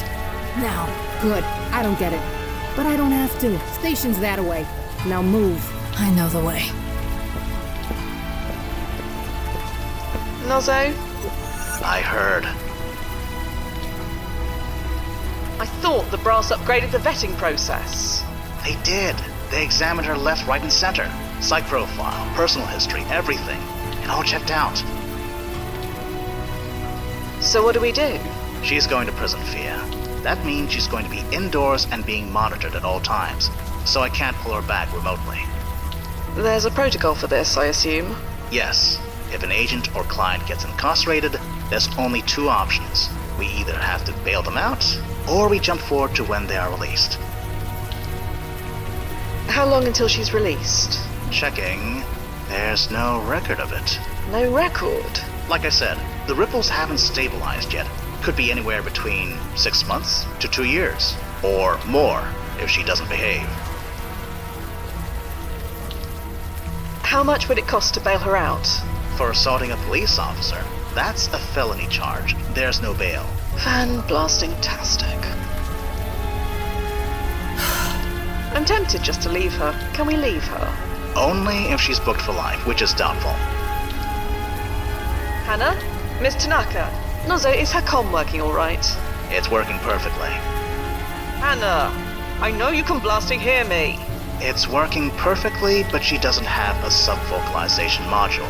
Now. Good. I don't get it. But I don't have to. Station's that way. Now move. I know the way. Nozzo, I heard. I thought the brass upgraded the vetting process. They did. They examined her left, right, and center. Psych profile, personal history, everything. It all checked out. So what do we do? She's going to prison, Fia. That means she's going to be indoors and being monitored at all times. So I can't pull her back remotely. There's a protocol for this, I assume? Yes. If an agent or client gets incarcerated, there's only two options. We either have to bail them out, or we jump forward to when they are released. How long until she's released? Checking. There's no record of it. No record? Like I said, the ripples haven't stabilized yet. Could be anywhere between 6 months to 2 years, or more if she doesn't behave. How much would it cost to bail her out? For assaulting a police officer, that's a felony charge. There's no bail. Fan-blasting-tastic. I'm tempted just to leave her. Can we leave her? Only if she's booked for life, which is doubtful. Hannah? Miss Tanaka? Nozzo, is her comm working alright? It's working perfectly. Hannah! I know you can blasting hear me! It's working perfectly, but she doesn't have a sub-vocalization module.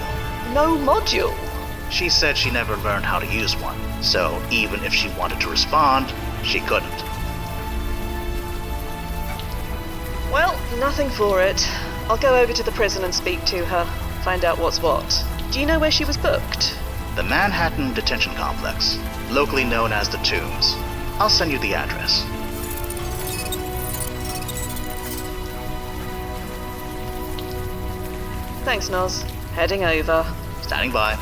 No module? She said she never learned how to use one, so even if she wanted to respond, she couldn't. Well, nothing for it. I'll go over to the prison and speak to her, find out what's what. Do you know where she was booked? The Manhattan Detention Complex, locally known as the Tombs. I'll send you the address. Thanks, Noz. Heading over. Standing by.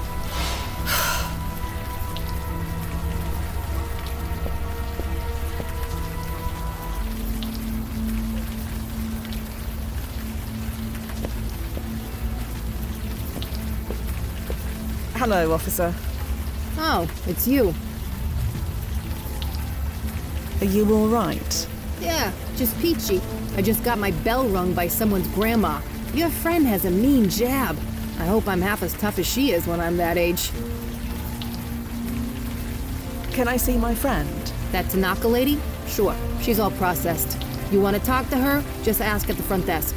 Hello, officer. Oh, it's you. Are you all right? Yeah, just peachy. I just got my bell rung by someone's grandma. Your friend has a mean jab. I hope I'm half as tough as she is when I'm that age. Can I see my friend? That Tanaka lady? Sure, she's all processed. You want to talk to her? Just ask at the front desk.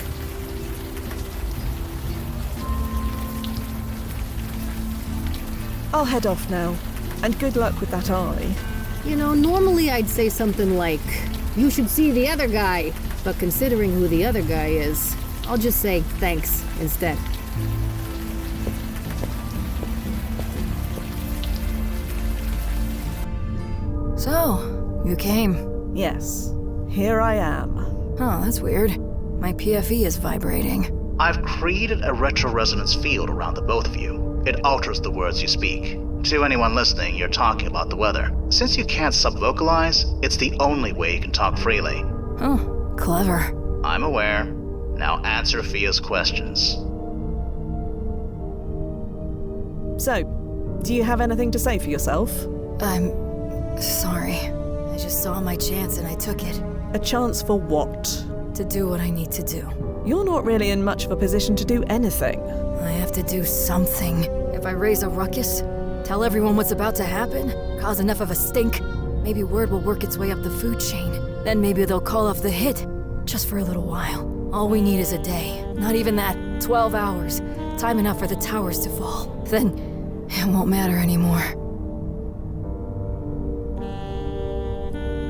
I'll head off now. And good luck with that eye. You know, normally I'd say something like, you should see the other guy. But considering who the other guy is, I'll just say thanks instead. So, you came. Yes, here I am. Oh, that's weird. My PFE is vibrating. I've created a retro-resonance field around the both of you. it alters the words you speak. To anyone listening, you're talking about the weather. Since you can't sub-vocalize, it's the only way you can talk freely. Oh, clever. I'm aware. Now answer Fia's questions. So, do you have anything to say for yourself? I'm sorry. I just saw my chance and I took it. A chance for what? To do what I need to do. You're not really in much of a position to do anything. I have to do something. If I raise a ruckus, tell everyone what's about to happen, cause enough of a stink, maybe word will work its way up the food chain. Then maybe they'll call off the hit, just for a little while. All we need is a day. Not even that. 12 hours. Time enough for the towers to fall. Then, it won't matter anymore.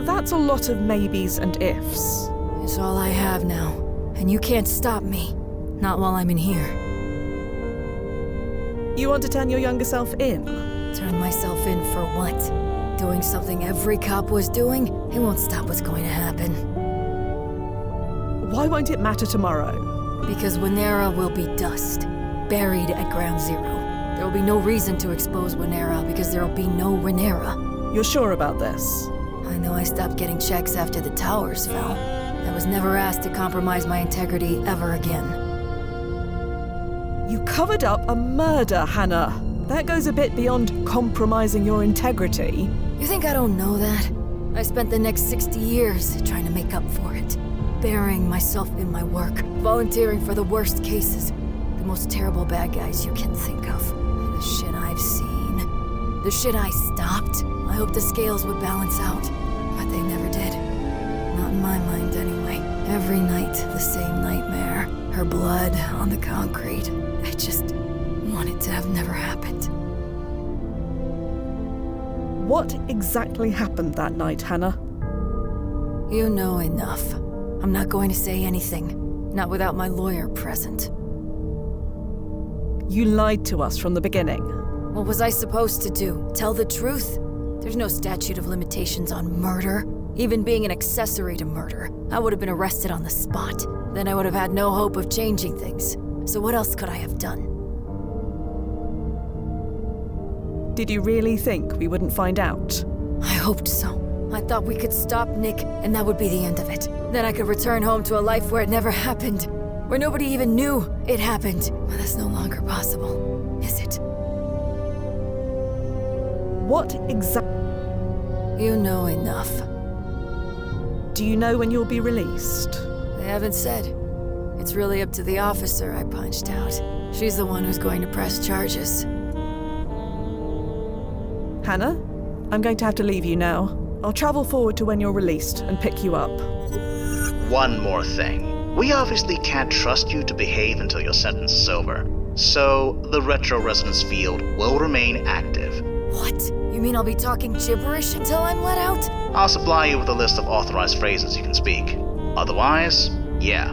That's a lot of maybes and ifs. It's all I have now. And you can't stop me. Not while I'm in here. You want to turn your younger self in? Turn myself in for what? Doing something every cop was doing? It won't stop what's going to happen. Why won't it matter tomorrow? Because Winera will be dust. Buried at Ground Zero. There will be no reason to expose Winera because there will be no Winera. You're sure about this? I know I stopped getting checks after the towers fell. I was never asked to compromise my integrity ever again. You covered up a murder, Hannah. That goes a bit beyond compromising your integrity. You think I don't know that? I spent the next 60 years trying to make up for it. Burying myself in my work, volunteering for the worst cases, the most terrible bad guys you can think of. The shit I've seen, the shit I stopped. I hoped the scales would balance out, but they never did. Not in my mind, anyway. Every night, the same nightmare. Her blood on the concrete. I just want it to have never happened. What exactly happened that night, Hannah? You know enough. I'm not going to say anything. Not without my lawyer present. You lied to us from the beginning. What was I supposed to do? Tell the truth? There's no statute of limitations on murder. Even being an accessory to murder, I would have been arrested on the spot. Then I would have had no hope of changing things. So what else could I have done? Did you really think we wouldn't find out? I hoped so. I thought we could stop Nick, and that would be the end of it. Then I could return home to a life where it never happened. Where nobody even knew it happened. But that's no longer possible, is it? What exactly? You know enough. Do you know when you'll be released? They haven't said. It's really up to the officer I punched out. She's the one who's going to press charges. Hannah, I'm going to have to leave you now. I'll travel forward to when you're released and pick you up. One more thing. We obviously can't trust you to behave until your sentence is over. So, the retro resonance field will remain active. What? You mean I'll be talking gibberish until I'm let out? I'll supply you with a list of authorized phrases you can speak. Otherwise, yeah.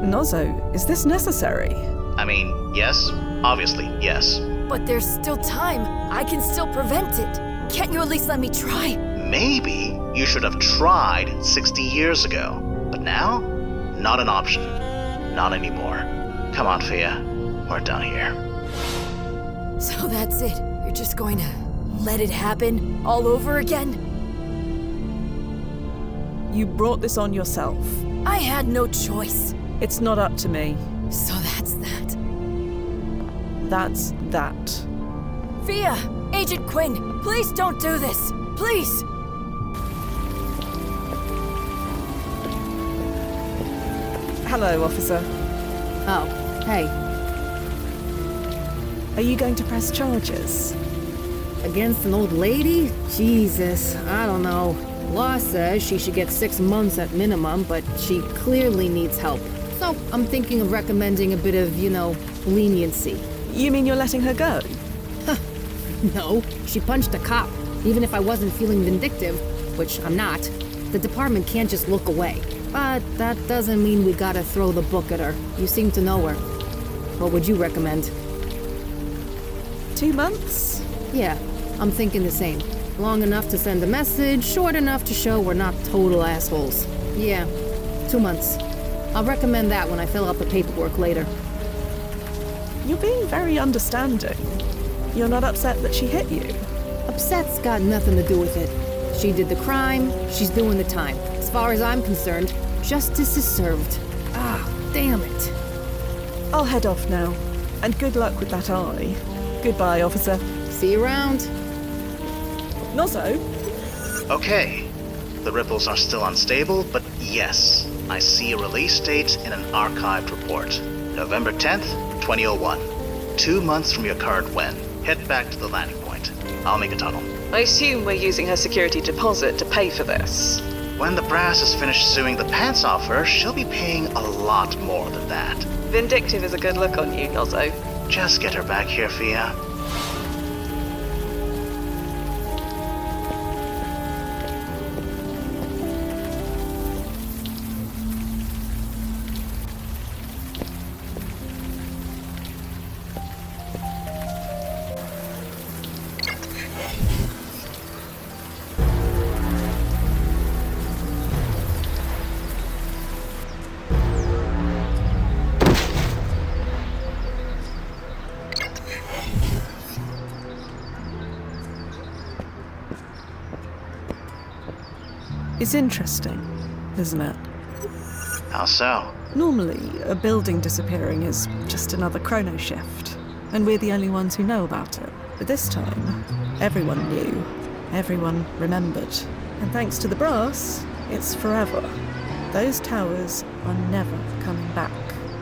Nozzo, is this necessary? I mean, yes. Obviously, yes. But there's still time. I can still prevent it. Can't you at least let me try? Maybe you should have tried 60 years ago. But now, not an option. Not anymore. Come on, Fia. We're done here. So that's it. You're just going to let it happen all over again? You brought this on yourself. I had no choice. It's not up to me. So that's that. That's that. Fia! Agent Quinn! Please don't do this! Please! Hello, officer. Oh, hey. Are you going to press charges? Against an old lady? Jesus, I don't know. Law says she should get 6 months at minimum, but she clearly needs help. So I'm thinking of recommending a bit of, leniency. You mean you're letting her go? No, she punched a cop. Even if I wasn't feeling vindictive, which I'm not, the department can't just look away. But that doesn't mean we gotta throw the book at her. You seem to know her. What would you recommend? 2 months? Yeah, I'm thinking the same. Long enough to send a message, short enough to show we're not total assholes. Yeah, 2 months. I'll recommend that when I fill out the paperwork later. You're being very understanding. You're not upset that she hit you? Upset's got nothing to do with it. She did the crime, she's doing the time. As far as I'm concerned, justice is served. Ah, damn it. I'll head off now. And good luck with that eye. Goodbye, officer. See you around. Nozzo? Okay. The ripples are still unstable, but yes, I see a release date in an archived report. November 10th, 2001. 2 months from your current win. Head back to the landing point. I'll make a tunnel. I assume we're using her security deposit to pay for this. When the brass is finished suing the pants off her, she'll be paying a lot more than that. Vindictive is a good look on you, Nozzo. Just get her back here, Fia. It's interesting, isn't it? How so? Normally, a building disappearing is just another chrono shift, and we're the only ones who know about it. But this time, everyone knew, everyone remembered. And thanks to the brass, it's forever. Those towers are never coming back.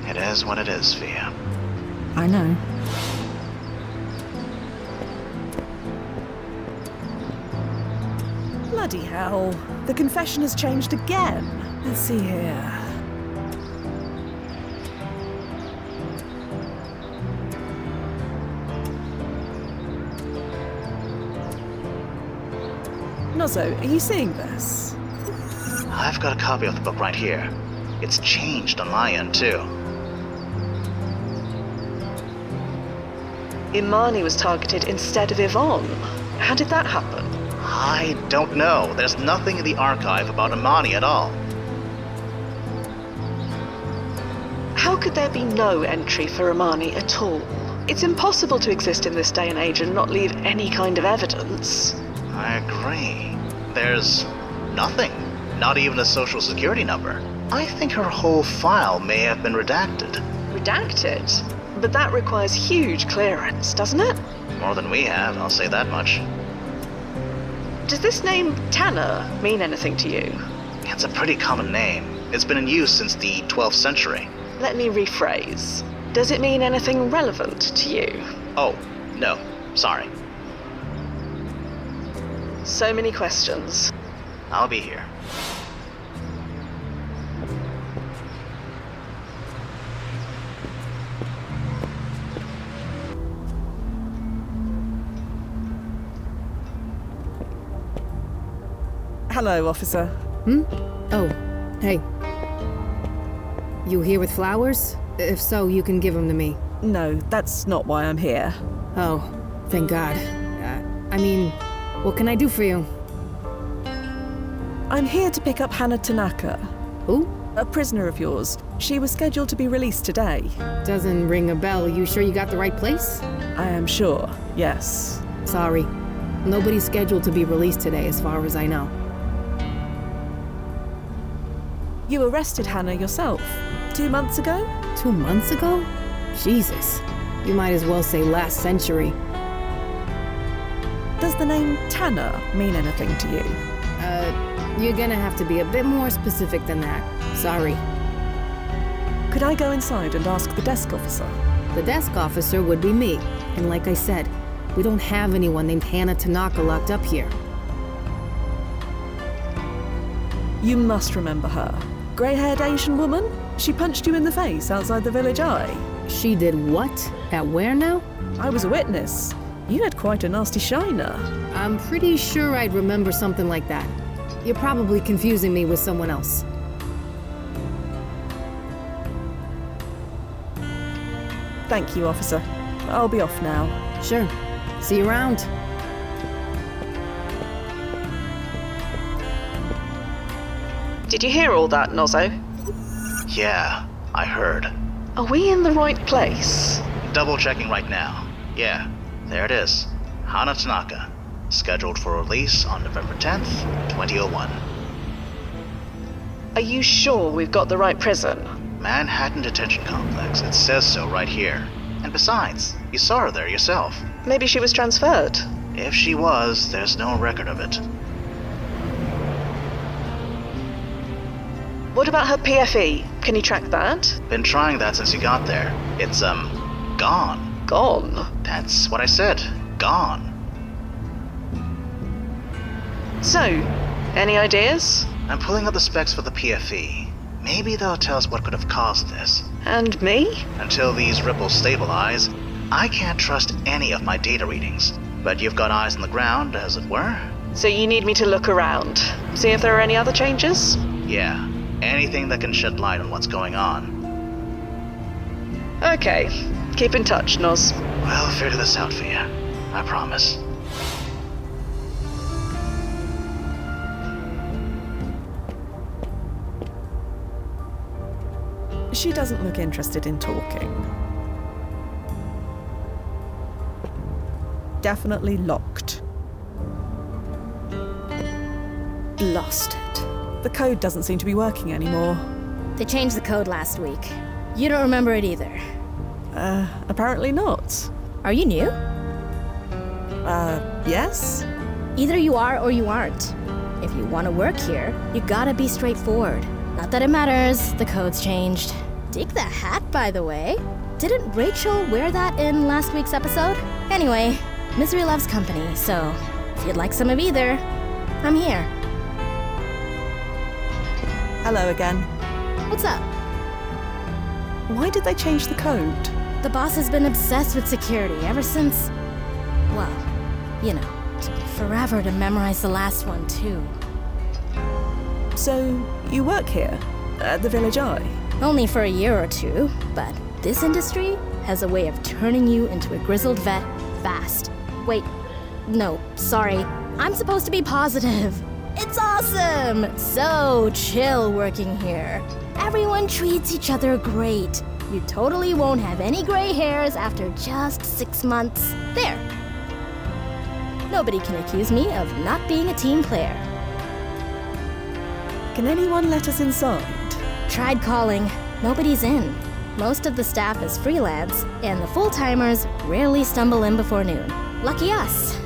It is what it is, Fia. I know. Bloody hell. The confession has changed again. Let's see here. Nozzo, are you seeing this? I've got a copy of the book right here. It's changed on my end, too. Imani was targeted instead of Yvonne. How did that happen? I don't know. There's nothing in the archive about Imani at all. How could there be no entry for Imani at all? It's impossible to exist in this day and age and not leave any kind of evidence. I agree. There's nothing. Not even a social security number. I think her whole file may have been redacted. Redacted? But that requires huge clearance, doesn't it? More than we have, I'll say that much. Does this name Tanner mean anything to you? It's a pretty common name. It's been in use since the 12th century. Let me rephrase. Does it mean anything relevant to you? Oh, no. Sorry. So many questions. I'll be here. Hello, officer. Oh, hey. You here with flowers? If so, you can give them to me. No, that's not why I'm here. Oh, thank God. I mean, what can I do for you? I'm here to pick up Hannah Tanaka. Who? A prisoner of yours. She was scheduled to be released today. Doesn't ring a bell. You sure you got the right place? I am sure, yes. Sorry. Nobody's scheduled to be released today, as far as I know. You arrested Hannah yourself 2 months ago? 2 months ago? Jesus. You might as well say last century. Does the name Tanner mean anything to you? You're gonna have to be a bit more specific than that. Sorry. Could I go inside and ask the desk officer? The desk officer would be me. And like I said, we don't have anyone named Hannah Tanaka locked up here. You must remember her. Grey-haired Asian woman? She punched you in the face outside the village eye. She did what? At where now? I was a witness. You had quite a nasty shiner. I'm pretty sure I'd remember something like that. You're probably confusing me with someone else. Thank you, officer. I'll be off now. Sure. See you around. Did you hear all that, Nozzo? Yeah, I heard. Are we in the right place? Double checking right now. Yeah, There it is. Hana Tanaka. Scheduled for release on November 10th, 2001. Are you sure we've got the right prison? Manhattan Detention Complex. It says so right here. And besides, you saw her there yourself. Maybe she was transferred. If she was, there's no record of it. What about her PFE? Can you track that? Been trying that since you got there. It's, gone. Gone? That's what I said. Gone. So, any ideas? I'm pulling up the specs for the PFE. Maybe they'll tell us what could have caused this. And me? Until these ripples stabilize, I can't trust any of my data readings. But you've got eyes on the ground, as it were. So you need me to look around, see if there are any other changes? Yeah, anything that can shed light on what's going on. Okay, keep in touch, Noz. We'll figure this out for you. I promise. She doesn't look interested in talking. Definitely locked. Lost it. The code doesn't seem to be working anymore. They changed the code last week. You don't remember it either. Apparently not. Are you new? Yes? Either you are or you aren't. If you want to work here, you gotta be straightforward. Not that it matters, the code's changed. Dig the hat, by the way. Didn't Rachel wear that in last week's episode? Anyway, misery loves company, so if you'd like some of either, I'm here. Hello again. What's up? Why did they change the code? The boss has been obsessed with security ever since... well, you know, took forever to memorize the last one, too. So, you work here? At the Village Eye? Only for a year or two, but this industry has a way of turning you into a grizzled vet fast. Wait, no, sorry. I'm supposed to be positive. It's awesome! So chill working here. Everyone treats each other great. You totally won't have any gray hairs after just 6 months. There. Nobody can accuse me of not being a team player. Can anyone let us inside? Tried calling. Nobody's in. Most of the staff is freelance, and the full-timers rarely stumble in before noon. Lucky us.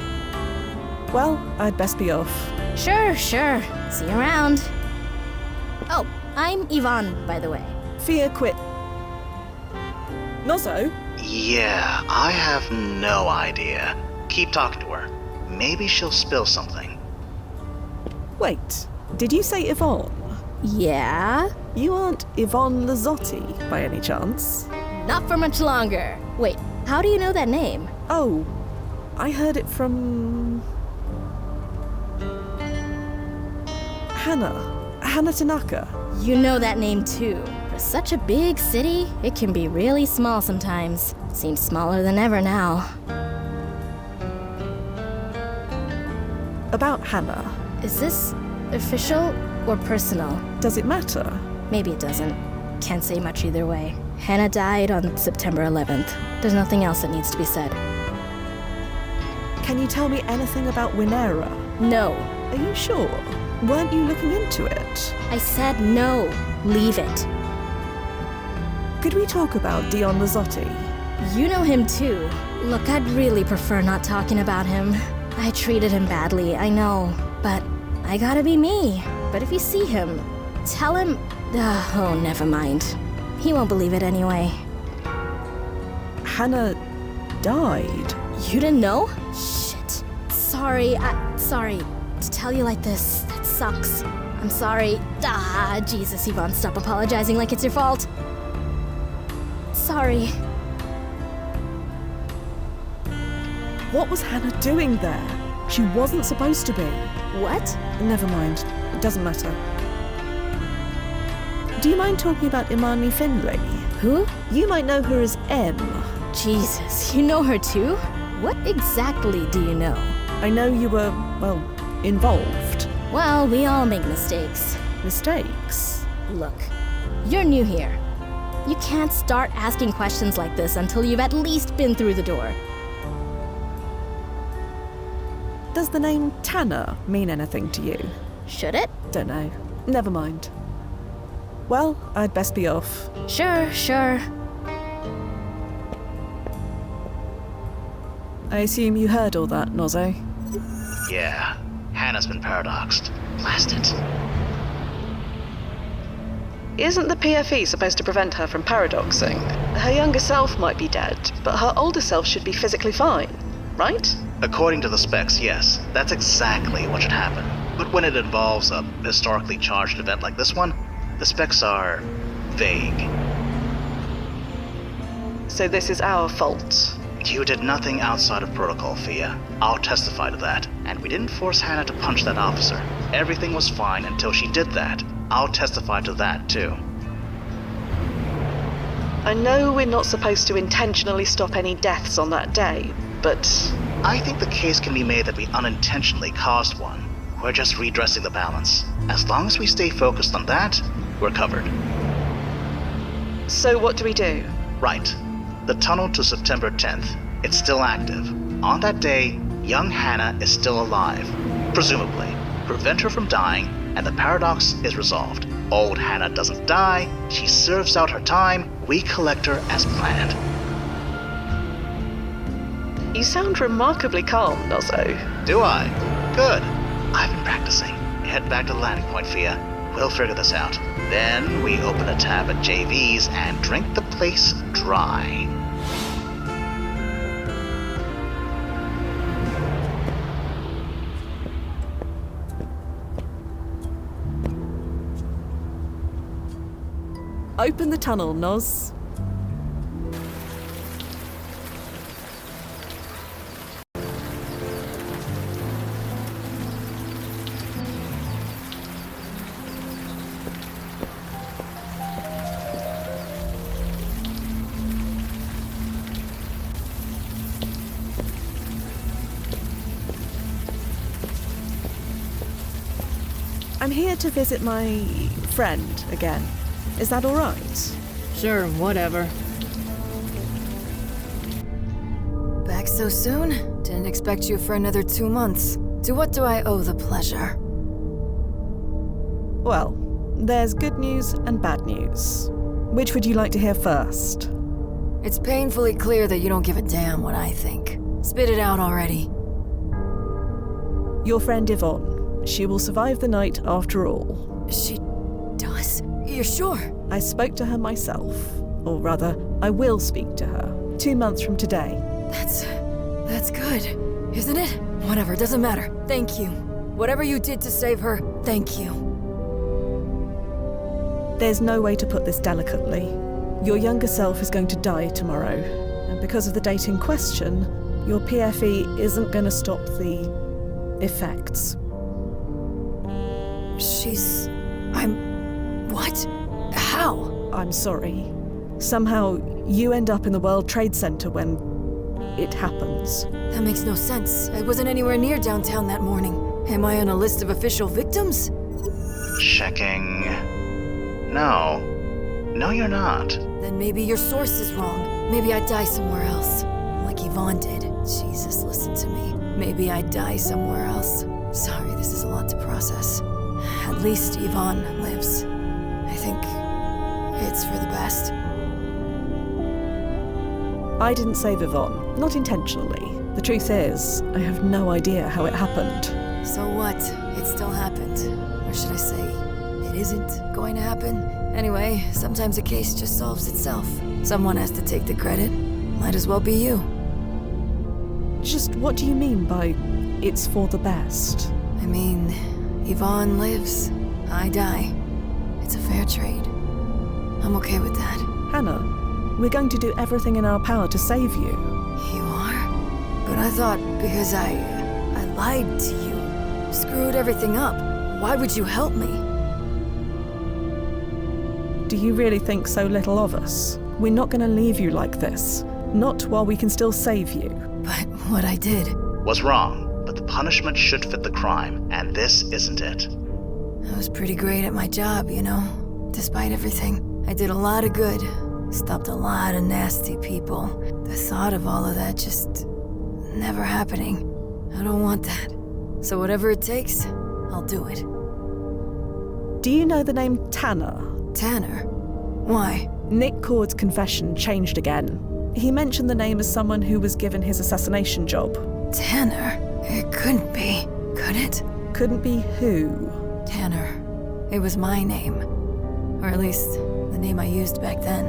Well, I'd best be off. Sure. See you around. Oh, I'm Yvonne, by the way. Fia Quinn. Nozzo? Yeah, I have no idea. Keep talking to her. Maybe she'll spill something. Wait, did you say Yvonne? Yeah? You aren't Yvonne Lazzotti, by any chance? Not for much longer. Wait, how do you know that name? Oh, I heard it from... Hana Tanaka. You know that name too. For such a big city, it can be really small sometimes. Seems smaller than ever now. About Hana. Is this official or personal? Does it matter? Maybe it doesn't. Can't say much either way. Hannah died on September 11th. There's nothing else that needs to be said. Can you tell me anything about Winera? No. Are you sure? Weren't you looking into it? I said no. Leave it. Could we talk about Dion Lazzotti? You know him too. Look, I'd really prefer not talking about him. I treated him badly, I know. But I gotta be me. But if you see him, tell him... oh, never mind. He won't believe it anyway. Hannah died. You didn't know? Shit. Sorry, sorry. To tell you like this, that sucks. I'm sorry. Jesus, Yvonne, stop apologizing like it's your fault. Sorry. What was Hannah doing there? She wasn't supposed to be. What? Never mind. It doesn't matter. Do you mind talking about Imani Finley? Who? You might know her as M. Jesus, you know her too? What exactly do you know? I know you were, well, involved. Well, we all make mistakes. Mistakes? Look, you're new here. You can't start asking questions like this until you've at least been through the door. Does the name Tanner mean anything to you? Should it? Don't know. Never mind. Well, I'd best be off. Sure. I assume you heard all that, Nozzo? Yeah, Hannah's been paradoxed. Blast it. Isn't the PFE supposed to prevent her from paradoxing? Her younger self might be dead, but her older self should be physically fine, right? According to the specs, yes, that's exactly what should happen. But when it involves a historically charged event like this one, the specs are vague. So this is our fault. You did nothing outside of protocol, Fia. I'll testify to that. And we didn't force Hannah to punch that officer. Everything was fine until she did that. I'll testify to that, too. I know we're not supposed to intentionally stop any deaths on that day, but... I think the case can be made that we unintentionally caused one. We're just redressing the balance. As long as we stay focused on that, we're covered. So what do we do? Right. The tunnel to September 10th. It's still active. On that day, young Hannah is still alive. Presumably. Prevent her from dying, and the paradox is resolved. Old Hannah doesn't die, she serves out her time, we collect her as planned. You sound remarkably calm, Nozzo. Do I? Good. I've been practicing. Head back to the landing point, Fia. We'll figure this out. Then we open a tab at JV's and drink the place dry. Open the tunnel, Noz. I'm here to visit my friend again. Is that all right? Sure, whatever. Back so soon? Didn't expect you for another 2 months. To what do I owe the pleasure? Well, there's good news and bad news. Which would you like to hear first? It's painfully clear that you don't give a damn what I think. Spit it out already. Your friend Yvonne. She will survive the night after all. She does? You're sure? I spoke to her myself. Or rather, I will speak to her. 2 months from today. That's good, isn't it? Whatever, doesn't matter. Thank you. Whatever you did to save her, thank you. There's no way to put this delicately. Your younger self is going to die tomorrow. And because of the date in question, your PFE isn't going to stop the effects. What? How? I'm sorry. Somehow, you end up in the World Trade Center when it happens. That makes no sense. I wasn't anywhere near downtown that morning. Am I on a list of official victims? Checking. No. No, you're not. Then maybe your source is wrong. Maybe I'd die somewhere else. Like Yvonne did. Jesus, listen to me. Maybe I'd die somewhere else. Sorry, this is a lot to process. At least Yvonne lives. I think it's for the best. I didn't save Yvonne, not intentionally. The truth is, I have no idea how it happened. So what? It still happened. Or should I say, it isn't going to happen? Anyway, sometimes a case just solves itself. Someone has to take the credit. Might as well be you. Just what do you mean by, it's for the best? I mean, Yvonne lives. I die. It's a fair trade. I'm okay with that. Hannah, we're going to do everything in our power to save you. You are? But I thought because I lied to you, screwed everything up, why would you help me? Do you really think so little of us? We're not going to leave you like this. Not while we can still save you. But what I did was wrong, but the punishment should fit the crime, and this isn't it. I was pretty great at my job, you know. Despite everything, I did a lot of good. Stopped a lot of nasty people. The thought of all of that just never happening. I don't want that. So whatever it takes, I'll do it. Do you know the name Tanner? Tanner? Why? Nick Cord's confession changed again. He mentioned the name as someone who was given his assassination job. Tanner? It couldn't be, could it? Couldn't be who? Tanner. It was my name. Or at least, the name I used back then.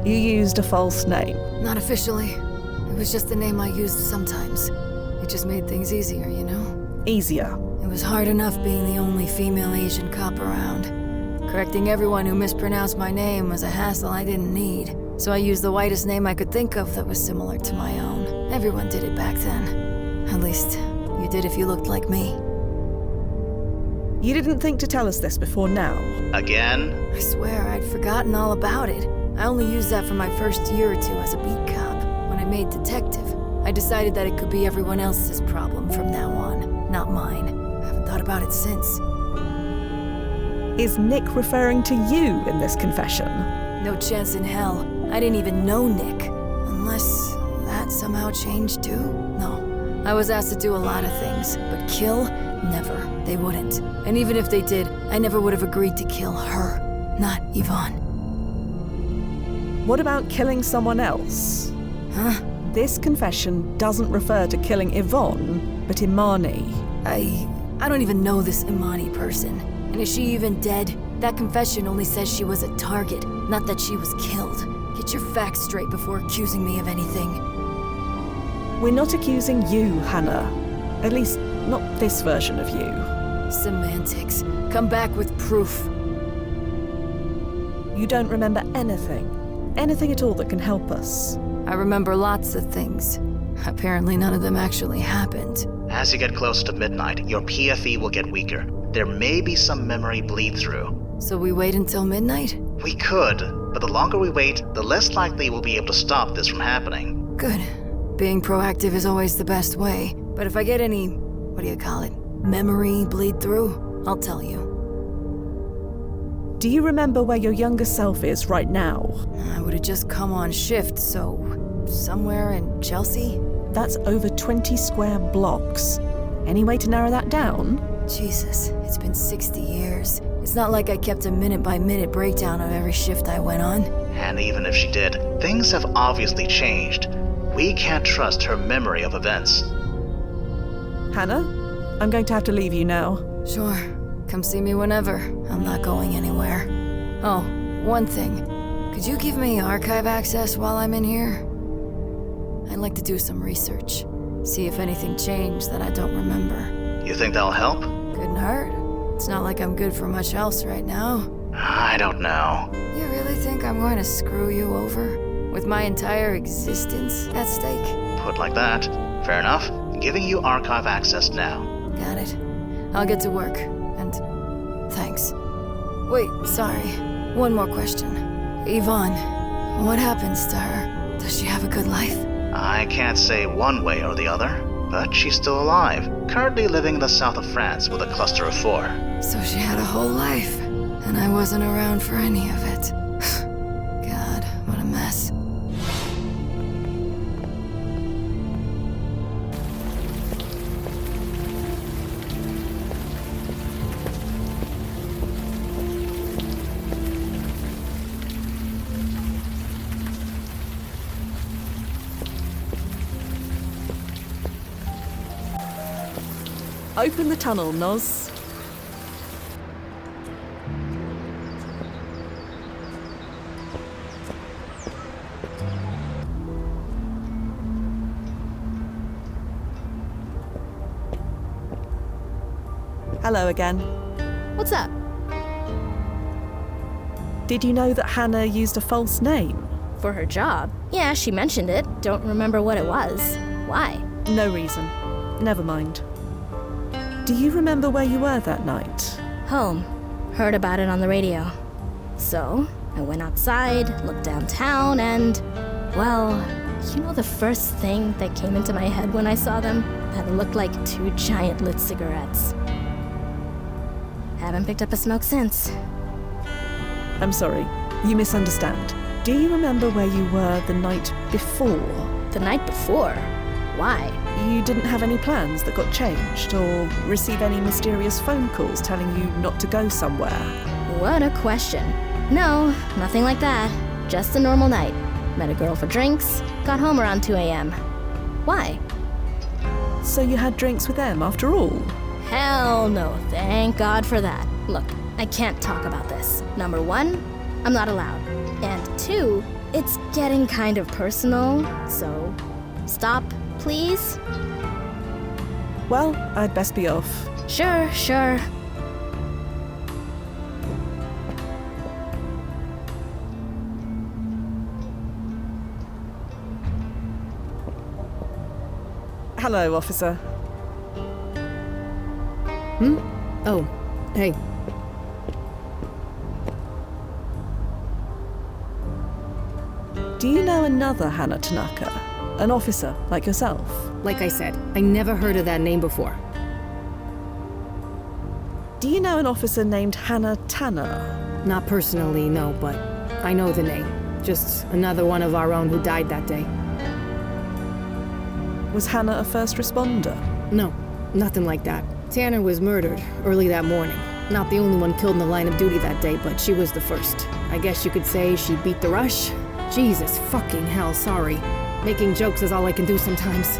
You used a false name? Not officially. It was just the name I used sometimes. It just made things easier, you know? Easier? It was hard enough being the only female Asian cop around. Correcting everyone who mispronounced my name was a hassle I didn't need. So I used the whitest name I could think of that was similar to my own. Everyone did it back then. At least, you did if you looked like me. You didn't think to tell us this before now? Again? I swear I'd forgotten all about it. I only used that for my first year or two as a beat cop. When I made detective, I decided that it could be everyone else's problem from now on, not mine. I haven't thought about it since. Is Nick referring to you in this confession? No chance in hell. I didn't even know Nick. Unless that somehow changed too? No. I was asked to do a lot of things, but kill? Never. They wouldn't. And even if they did, I never would have agreed to kill her. Not Yvonne. What about killing someone else? Huh? This confession doesn't refer to killing Yvonne, but Imani. I don't even know this Imani person. And is she even dead? That confession only says she was a target, not that she was killed. Get your facts straight before accusing me of anything. We're not accusing you, Hannah. At least, not this version of you. Semantics. Come back with proof. You don't remember anything. Anything at all that can help us. I remember lots of things. Apparently none of them actually happened. As you get closer to midnight, your PFE will get weaker. There may be some memory bleed through. So we wait until midnight? We could, but the longer we wait, the less likely we'll be able to stop this from happening. Good. Being proactive is always the best way. But if I get any, what do you call it, memory bleed through, I'll tell you. Do you remember where your younger self is right now? I would have just come on shift, so somewhere in Chelsea? That's over 20 square blocks. Any way to narrow that down? Jesus, it's been 60 years. It's not like I kept a minute-by-minute breakdown of every shift I went on. And even if she did, things have obviously changed. We can't trust her memory of events. Hannah, I'm going to have to leave you now. Sure. Come see me whenever. I'm not going anywhere. Oh, one thing. Could you give me archive access while I'm in here? I'd like to do some research. See if anything changed that I don't remember. You think that'll help? Couldn't hurt. It's not like I'm good for much else right now. I don't know. You really think I'm going to screw you over? With my entire existence at stake? Put like that. Fair enough. Giving you archive access now. Got it. I'll get to work. And thanks. Wait, sorry. One more question. Yvonne, what happens to her? Does she have a good life? I can't say one way or the other, but she's still alive. Currently living in the south of France with a cluster of 4. So she had a whole life, and I wasn't around for any of it. God, what a mess. Open the tunnel, Noz. Hello again. What's up? Did you know that Hannah used a false name? For her job? Yeah, she mentioned it. Don't remember what it was. Why? No reason. Never mind. Do you remember where you were that night? Home. Heard about it on the radio. So, I went outside, looked downtown, and... well, you know the first thing that came into my head when I saw them? That it looked like 2 giant lit cigarettes. Haven't picked up a smoke since. I'm sorry, you misunderstand. Do you remember where you were the night before? The night before? Why? You didn't have any plans that got changed, or receive any mysterious phone calls telling you not to go somewhere? What a question. No, nothing like that. Just a normal night. Met a girl for drinks, got home around 2 a.m. Why? So you had drinks with them after all? Hell no, thank God for that. Look, I can't talk about this. Number 1, I'm not allowed. And 2, it's getting kind of personal, so stop, please? Well, I'd best be off. Sure. Hello, officer. Oh, hey. Do you know another Hannah Tanaka? An officer like yourself? Like I said, I never heard of that name before. Do you know an officer named Hannah Tanner? Not personally, no, but I know the name. Just another one of our own who died that day. Was Hannah a first responder? No, nothing like that. Tanner was murdered early that morning. Not the only one killed in the line of duty that day, but she was the first. I guess you could say she beat the rush. Jesus fucking hell, sorry. Making jokes is all I can do sometimes.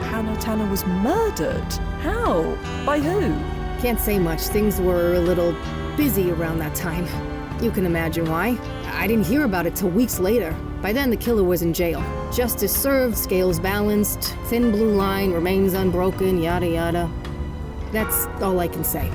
Hannah Tanner was murdered? How? By who? Can't say much. Things were a little busy around that time. You can imagine why. I didn't hear about it till weeks later. By then, the killer was in jail. Justice served, scales balanced, thin blue line remains unbroken, yada yada. That's all I can say.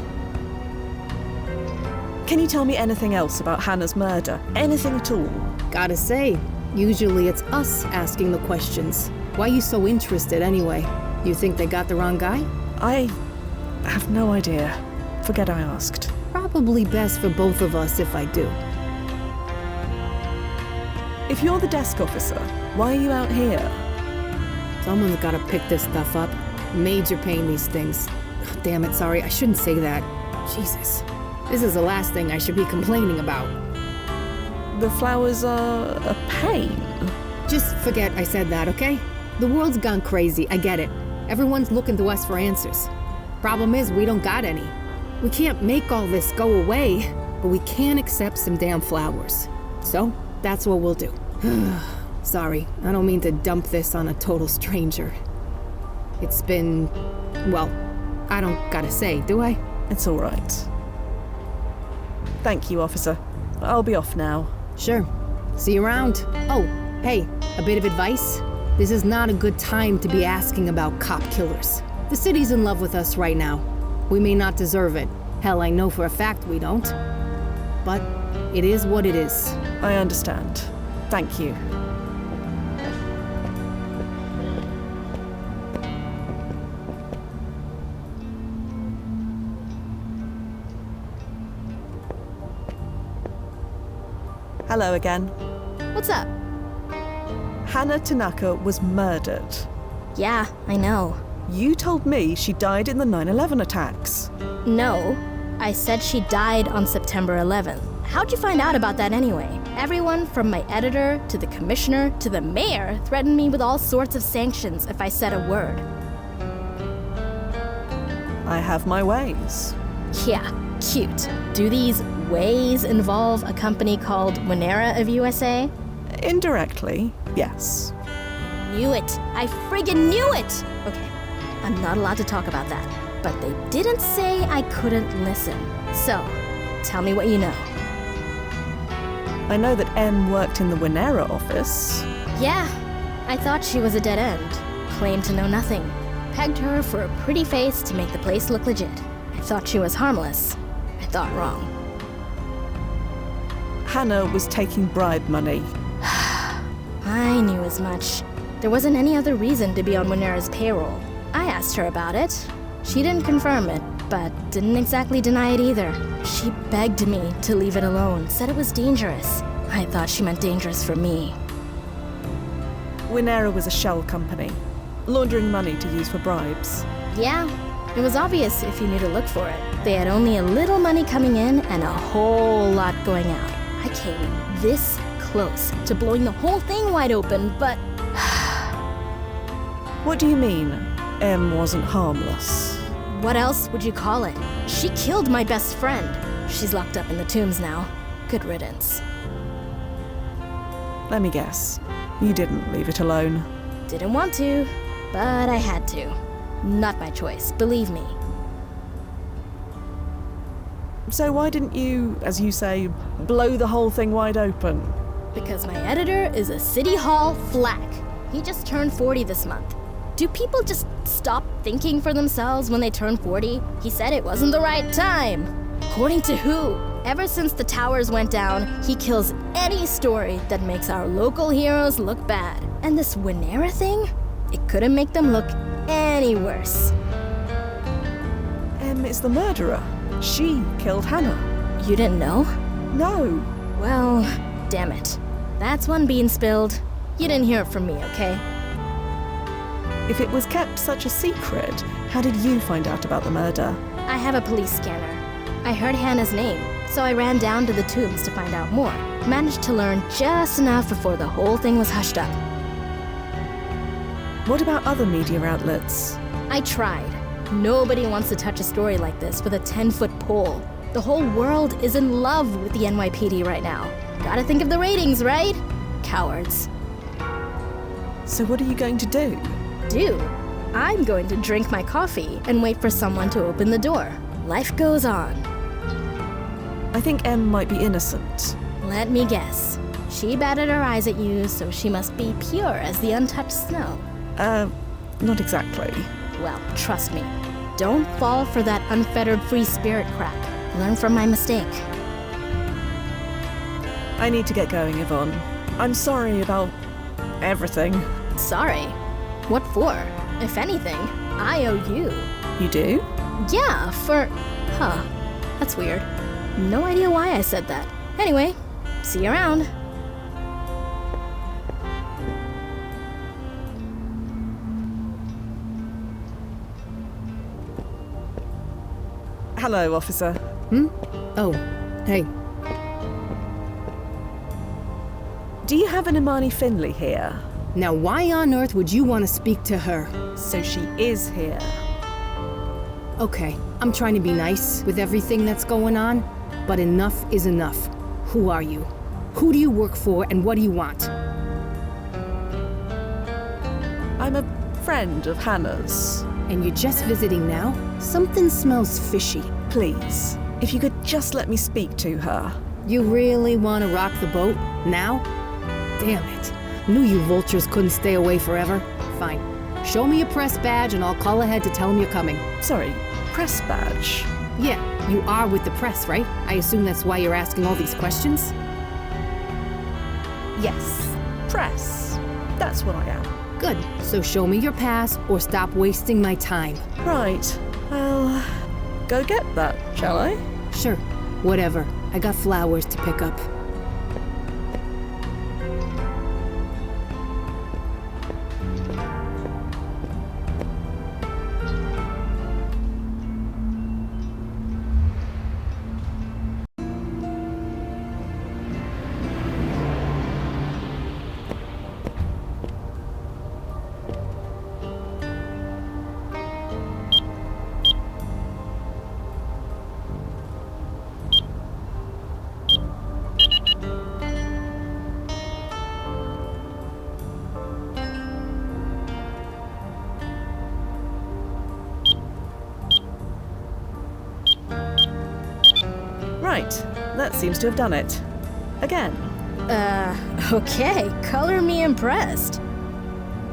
Can you tell me anything else about Hannah's murder? Anything at all? Gotta say, usually it's us asking the questions. Why you so interested anyway? You think they got the wrong guy? I have no idea. Forget I asked. Probably best for both of us if I do. If you're the desk officer, why are you out here? Someone's gotta pick this stuff up. Major pain, these things. Oh, damn it, sorry, I shouldn't say that. Jesus. This is the last thing I should be complaining about. The flowers are a pain. Just forget I said that, okay? The world's gone crazy, I get it. Everyone's looking to us for answers. Problem is, we don't got any. We can't make all this go away, but we can accept some damn flowers. So, that's what we'll do. Sorry, I don't mean to dump this on a total stranger. It's been... well, I don't gotta say, do I? It's all right. Thank you, officer. I'll be off now. Sure. See you around. Oh, hey, a bit of advice? This is not a good time to be asking about cop killers. The city's in love with us right now. We may not deserve it. Hell, I know for a fact we don't. But it is what it is. I understand. Thank you. Hello again. What's up? Hannah Tanaka was murdered. Yeah, I know. You told me she died in the 9/11 attacks. No, I said she died on September 11th. How'd you find out about that anyway? Everyone from my editor to the commissioner to the mayor threatened me with all sorts of sanctions if I said a word. I have my ways. Yeah, cute. Do these ways involve a company called Winera of USA? Indirectly, yes. Knew it. I friggin' knew it! Okay, I'm not allowed to talk about that. But they didn't say I couldn't listen. So, tell me what you know. I know that M worked in the Winera office. Yeah, I thought she was a dead end. Claimed to know nothing. Pegged her for a pretty face to make the place look legit. I thought she was harmless. I thought wrong. Hannah was taking bribe money. I knew as much. There wasn't any other reason to be on Winera's payroll. I asked her about it. She didn't confirm it, but didn't exactly deny it either. She begged me to leave it alone, said it was dangerous. I thought she meant dangerous for me. Winera was a shell company, laundering money to use for bribes. Yeah, it was obvious if you knew to look for it. They had only a little money coming in and a whole lot going out. I came this close to blowing the whole thing wide open, but... What do you mean, Em wasn't harmless? What else would you call it? She killed my best friend. She's locked up in the tombs now. Good riddance. Let me guess. You didn't leave it alone. Didn't want to, but I had to. Not my choice, believe me. So why didn't you, as you say, blow the whole thing wide open? Because my editor is a City Hall flack. He just turned 40 this month. Do people just stop thinking for themselves when they turn 40? He said it wasn't the right time. According to who? Ever since the towers went down, he kills any story that makes our local heroes look bad. And this Winera thing? It couldn't make them look any worse. Em is the murderer. She killed Hannah. You didn't know? No. Well, damn it. That's one bean spilled. You didn't hear it from me, okay? If it was kept such a secret, how did you find out about the murder? I have a police scanner. I heard Hannah's name, so I ran down to the tombs to find out more. Managed to learn just enough before the whole thing was hushed up. What about other media outlets? I tried. Nobody wants to touch a story like this with a 10-foot pole. The whole world is in love with the NYPD right now. Gotta think of the ratings, right? Cowards. So what are you going to do? I'm going to drink my coffee and wait for someone to open the door. Life goes on. I think Em might be innocent. Let me guess. She batted her eyes at you, so she must be pure as the untouched snow. Not exactly. Well, trust me. Don't fall for that unfettered free spirit crap. Learn from my mistake. I need to get going, Yvonne. I'm sorry about everything. Sorry? What for? If anything, I owe you. You do? Yeah, that's weird. No idea why I said that. Anyway, see you around. Hello, officer. Oh, hey. Do you have an Imani Finley here? Now why on earth would you want to speak to her? So she is here. Okay, I'm trying to be nice with everything that's going on, but enough is enough. Who are you? Who do you work for and what do you want? I'm a friend of Hannah's. And you're just visiting now? Something smells fishy. Please, if you could just let me speak to her. You really want to rock the boat? Now? Damn it. Knew you vultures couldn't stay away forever. Fine. Show me a press badge and I'll call ahead to tell them you're coming. Sorry, press badge? Yeah, you are with the press, right? I assume that's why you're asking all these questions? Yes, press. That's what I am. Good. So show me your pass or stop wasting my time. Right. Well, go get that, shall I? Sure. Whatever. I got flowers to pick up. Right, that seems to have done it. Again. Okay, color me impressed.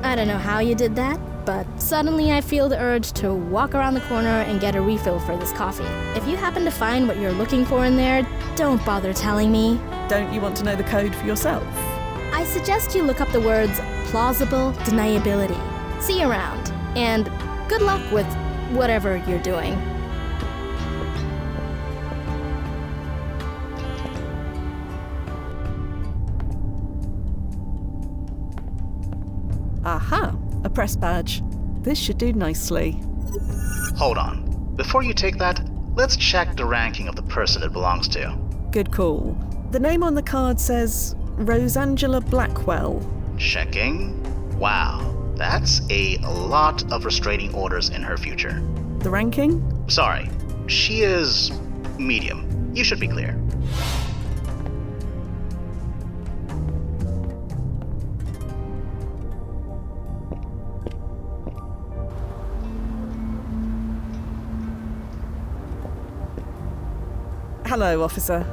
I don't know how you did that, but suddenly I feel the urge to walk around the corner and get a refill for this coffee. If you happen to find what you're looking for in there, don't bother telling me. Don't you want to know the code for yourself? I suggest you look up the words plausible deniability. See you around, and good luck with whatever you're doing. Aha, a press badge. This should do nicely. Hold on. Before you take that, let's check the ranking of the person it belongs to. Good call. The name on the card says Rosangela Blackwell. Checking. Wow. That's a lot of restraining orders in her future. The ranking? Sorry, she is medium. You should be clear. Hello, officer.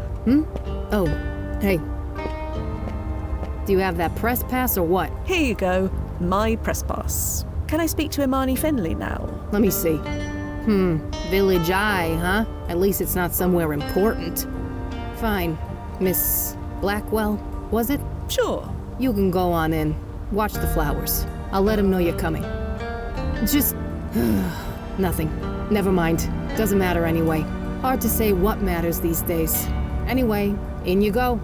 Oh, hey. Do you have that press pass or what? Here you go. My press pass. Can I speak to Imani Finley now? Let me see. Village Eye, huh? At least it's not somewhere important. Fine. Miss Blackwell, was it? Sure. You can go on in. Watch the flowers. I'll let him know you're coming. Just... nothing. Never mind. Doesn't matter anyway. Hard to say what matters these days. Anyway, in you go.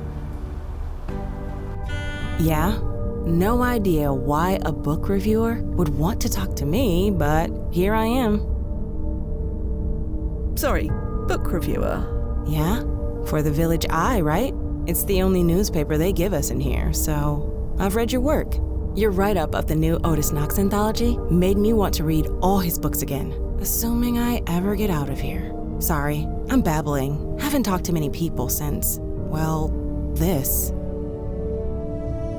Yeah? No idea why a book reviewer would want to talk to me, but here I am. Sorry, book reviewer. Yeah? For the Village Eye, right? It's the only newspaper they give us in here, so I've read your work. Your write-up of the new Otis Knox anthology made me want to read all his books again, assuming I ever get out of here. Sorry, I'm babbling. Haven't talked to many people since, well, this.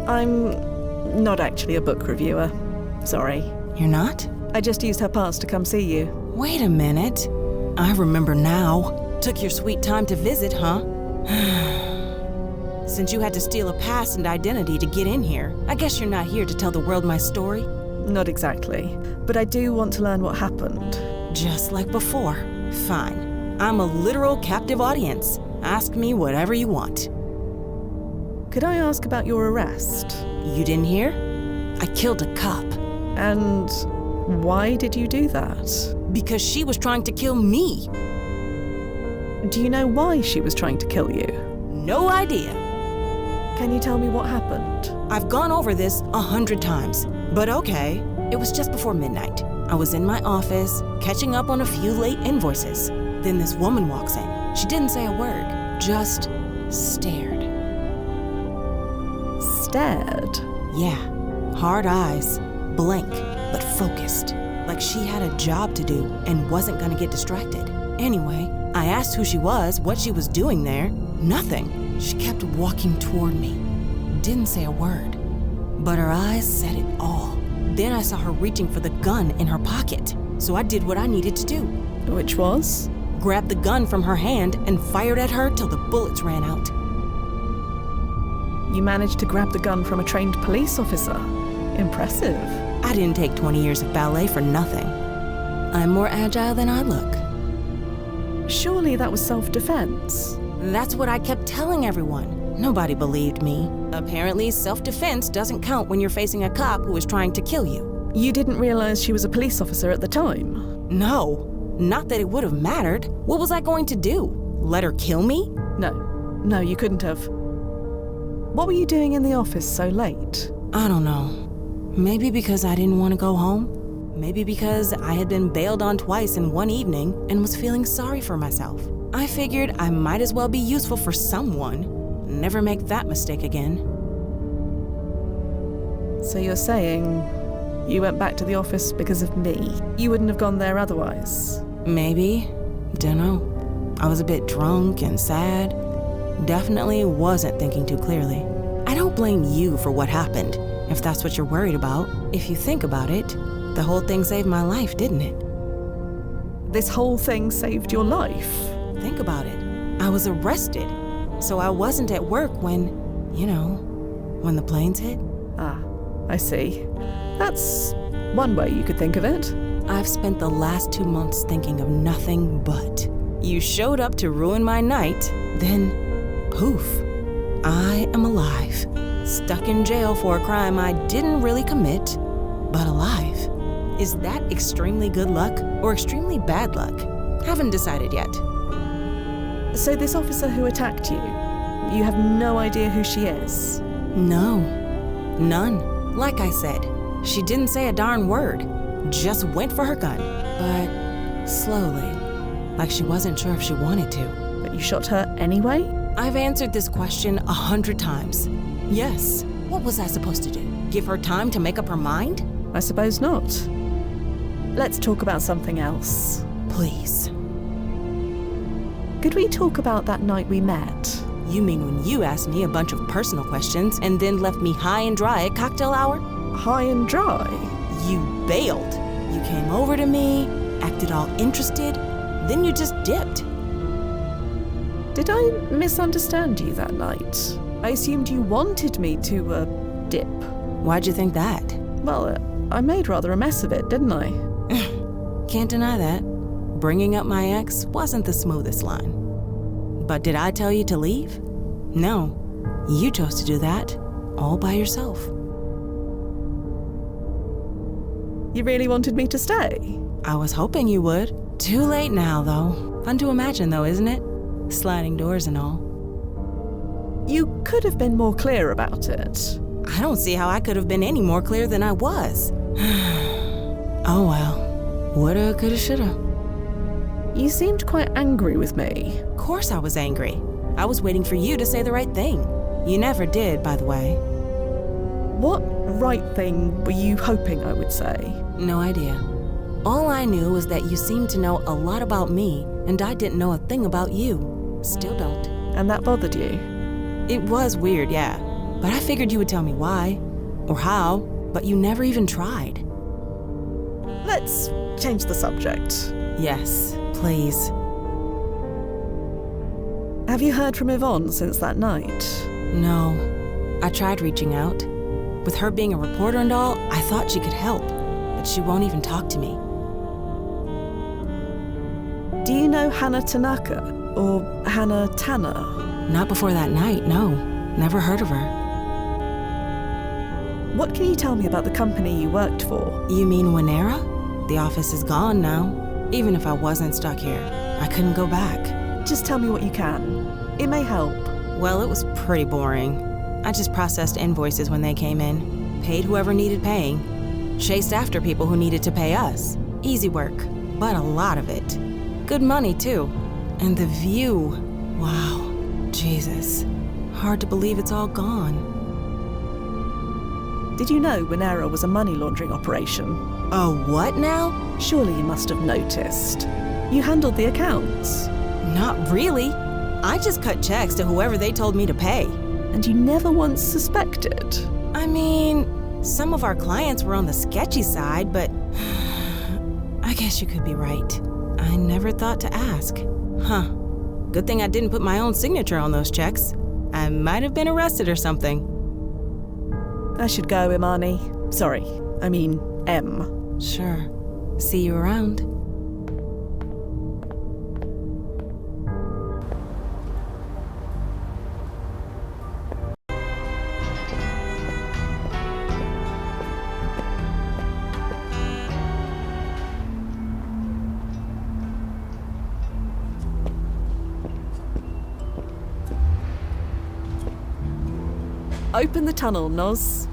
I'm not actually a book reviewer. Sorry. You're not? I just used her pass to come see you. Wait a minute. I remember now. Took your sweet time to visit, huh? Since you had to steal a pass and identity to get in here, I guess you're not here to tell the world my story? Not exactly, but I do want to learn what happened. Just like before. Fine. I'm a literal captive audience. Ask me whatever you want. Could I ask about your arrest? You didn't hear? I killed a cop. And why did you do that? Because she was trying to kill me. Do you know why she was trying to kill you? No idea. Can you tell me what happened? I've gone over this 100 times, but okay. It was just before midnight. I was in my office, catching up on a few late invoices. Then this woman walks in. She didn't say a word, just stared. Stared? Yeah. Hard eyes, blank, but focused. Like she had a job to do and wasn't gonna get distracted. Anyway, I asked who she was, what she was doing there. Nothing. She kept walking toward me. Didn't say a word. But her eyes said it all. Then I saw her reaching for the gun in her pocket. So I did what I needed to do. Which was? Grabbed the gun from her hand and fired at her till the bullets ran out. You managed to grab the gun from a trained police officer. Impressive. I didn't take 20 years of ballet for nothing. I'm more agile than I look. Surely that was self-defense. That's what I kept telling everyone. Nobody believed me. Apparently, self-defense doesn't count when you're facing a cop who is trying to kill you. You didn't realize she was a police officer at the time? No. Not that it would have mattered. What was I going to do? Let her kill me? No, you couldn't have. What were you doing in the office so late? I don't know. Maybe because I didn't want to go home. Maybe because I had been bailed on twice in one evening and was feeling sorry for myself. I figured I might as well be useful for someone. Never make that mistake again. So you're saying you went back to the office because of me? You wouldn't have gone there otherwise? Maybe. Dunno. I was a bit drunk and sad. Definitely wasn't thinking too clearly. I don't blame you for what happened, if that's what you're worried about. If you think about it, the whole thing saved my life, didn't it? This whole thing saved your life? Think about it. I was arrested, so I wasn't at work when, when the planes hit. Ah, I see. That's one way you could think of it. I've spent the last 2 months thinking of nothing but. You showed up to ruin my night, then poof, I am alive. Stuck in jail for a crime I didn't really commit, but alive. Is that extremely good luck or extremely bad luck? Haven't decided yet. So this officer who attacked you, you have no idea who she is? No, none. Like I said, she didn't say a darn word. Just went for her gun, but slowly, like she wasn't sure if she wanted to. But you shot her anyway? I've answered this question 100 times. Yes. What was I supposed to do? Give her time to make up her mind? I suppose not. Let's talk about something else. Please. Could we talk about that night we met? You mean when you asked me a bunch of personal questions and then left me high and dry at cocktail hour? High and dry? You bailed. You came over to me, acted all interested, then you just dipped. Did I misunderstand you that night? I assumed you wanted me to, dip. Why'd you think that? Well, I made rather a mess of it, didn't I? Can't deny that. Bringing up my ex wasn't the smoothest line. But did I tell you to leave? No. You chose to do that, all by yourself. You really wanted me to stay? I was hoping you would. Too late now, though. Fun to imagine, though, isn't it? Sliding doors and all. You could have been more clear about it. I don't see how I could have been any more clear than I was. Oh well. Woulda, coulda, shoulda. You seemed quite angry with me. Of course I was angry. I was waiting for you to say the right thing. You never did, by the way. What right thing were you hoping I would say? No idea. All I knew was that you seemed to know a lot about me, and I didn't know a thing about you. Still don't. And that bothered you? It was weird, yeah. But I figured you would tell me why, or how, but you never even tried. Let's change the subject. Yes, please. Have you heard from Yvonne since that night? No. I tried reaching out. With her being a reporter and all, I thought she could help, but she won't even talk to me. Do you know Hannah Tanaka? Or Hannah Tanner? Not before that night, no. Never heard of her. What can you tell me about the company you worked for? You mean Winera? The office is gone now. Even if I wasn't stuck here, I couldn't go back. Just tell me what you can. It may help. Well, it was pretty boring. I just processed invoices when they came in, paid whoever needed paying, chased after people who needed to pay us. Easy work, but a lot of it. Good money, too. And the view. Wow. Jesus. Hard to believe it's all gone. Did you know Winera was a money laundering operation? Oh, what now? Surely you must have noticed. You handled the accounts. Not really. I just cut checks to whoever they told me to pay. And you never once suspected? I mean, some of our clients were on the sketchy side, but I guess you could be right. I never thought to ask. Huh. Good thing I didn't put my own signature on those checks. I might have been arrested or something. I should go, Imani. Sorry, I mean M. Sure. See you around. Open the tunnel, Noz.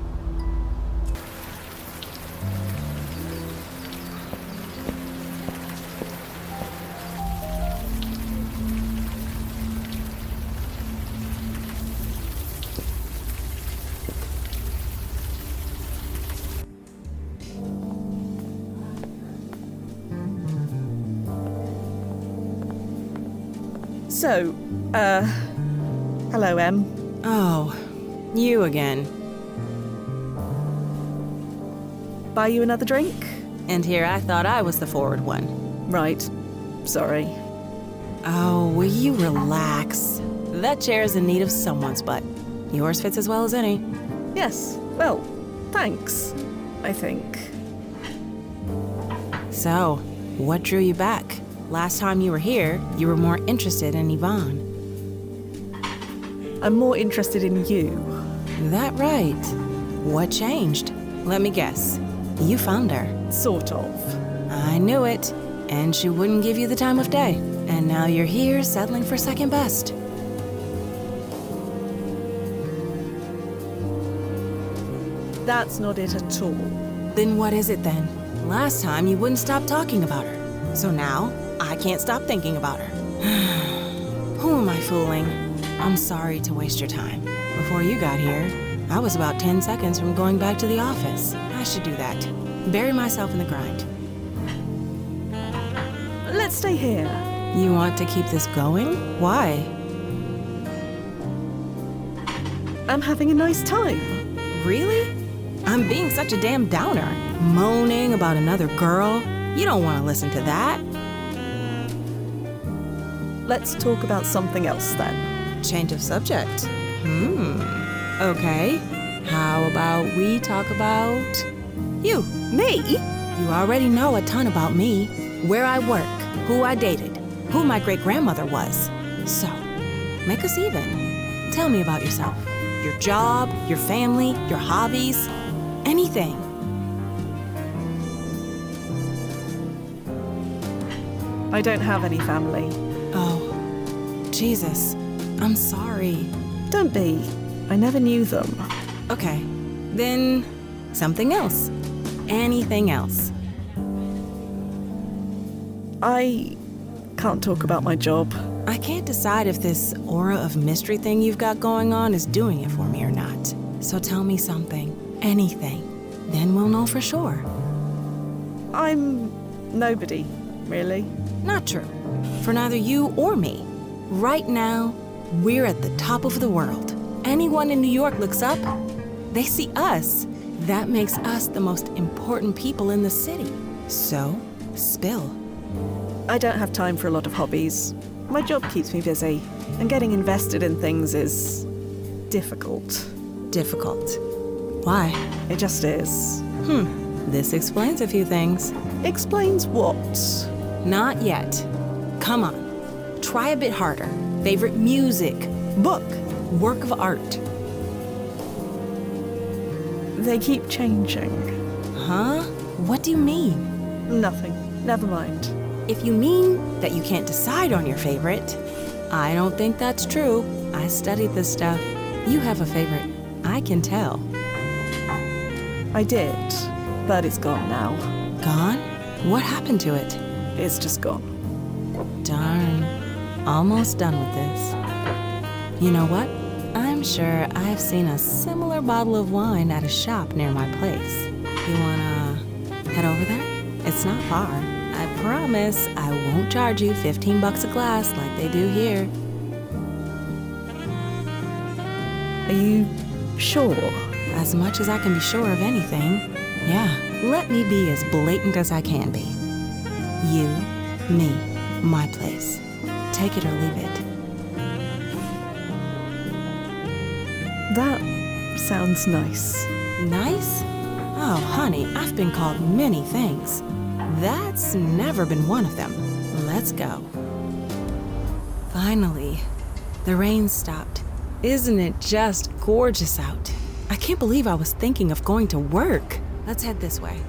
So, hello, Em. Oh, you again. Buy you another drink? And here I thought I was the forward one. Right. Sorry. Oh, will you relax? That chair is in need of someone's butt. Yours fits as well as any. Yes. Well, thanks, I think. So, what drew you back? Last time you were here, you were more interested in Yvonne. I'm more interested in you. That right. What changed? Let me guess. You found her. Sort of. I knew it. And she wouldn't give you the time of day. And now you're here settling for second best. That's not it at all. Then what is it then? Last time you wouldn't stop talking about her. So now, I can't stop thinking about her. Who am I fooling? I'm sorry to waste your time. Before you got here, I was about 10 seconds from going back to the office. I should do that. bury myself in the grind. Let's stay here. You want to keep this going? Why? I'm having a nice time. Really? I'm being such a damn downer. Moaning about another girl. You don't want to listen to that. Let's talk about something else then. Change of subject. Okay. How about we talk about you? Me? You already know a ton about me. Where I work, who I dated, who my great-grandmother was. So, make us even. Tell me about yourself. Your job, your family, your hobbies, anything. I don't have any family. Oh, Jesus. I'm sorry. Don't be. I never knew them. Okay, then something else. Anything else. I can't talk about my job. I can't decide if this aura of mystery thing you've got going on is doing it for me or not. So tell me something, anything. Then we'll know for sure. I'm nobody, really. Not true. For neither you or me. Right now, we're at the top of the world. Anyone in New York looks up, they see us. That makes us the most important people in the city. So, spill. I don't have time for a lot of hobbies. My job keeps me busy, and getting invested in things is difficult. Difficult. Why? It just is. This explains a few things. Explains what? Not yet. Come on. Try a bit harder. Favorite music, book, work of art. They keep changing. Huh? What do you mean? Nothing. Never mind. If you mean that you can't decide on your favorite, I don't think that's true. I studied this stuff. You have a favorite. I can tell. I did, but it's gone now. Gone? What happened to it? It's just gone. Darn. Almost done with this. You know what? I'm sure I've seen a similar bottle of wine at a shop near my place. You wanna head over there? It's not far. I promise I won't charge you $15 a glass like they do here. Are you sure? As much as I can be sure of anything. Yeah, let me be as blatant as I can be. You, me, my place. Take it or leave it. That sounds nice. Nice? Oh, honey, I've been called many things. That's never been one of them. Let's go. Finally, the rain stopped. Isn't it just gorgeous out? I can't believe I was thinking of going to work. Let's head this way.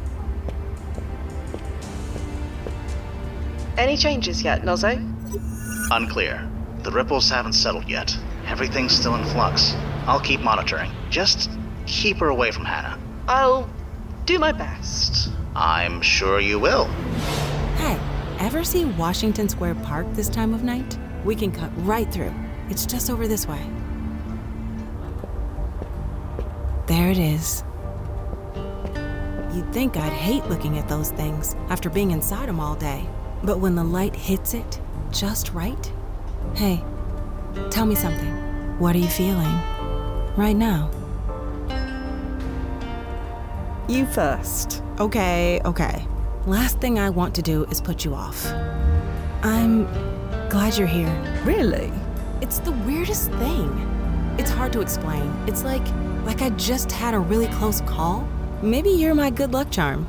Any changes yet, Nozzo? Unclear. The ripples haven't settled yet. Everything's still in flux. I'll keep monitoring. Just keep her away from Hannah. I'll do my best. I'm sure you will. Hey, ever see Washington Square Park this time of night? We can cut right through. It's just over this way. There it is. You'd think I'd hate looking at those things after being inside them all day. But when the light hits it just right... Hey, tell me something. What are you feeling right now? You first. Okay. Last thing I want to do is put you off. I'm glad you're here. Really? It's the weirdest thing. It's hard to explain. It's like I just had a really close call. Maybe you're my good luck charm.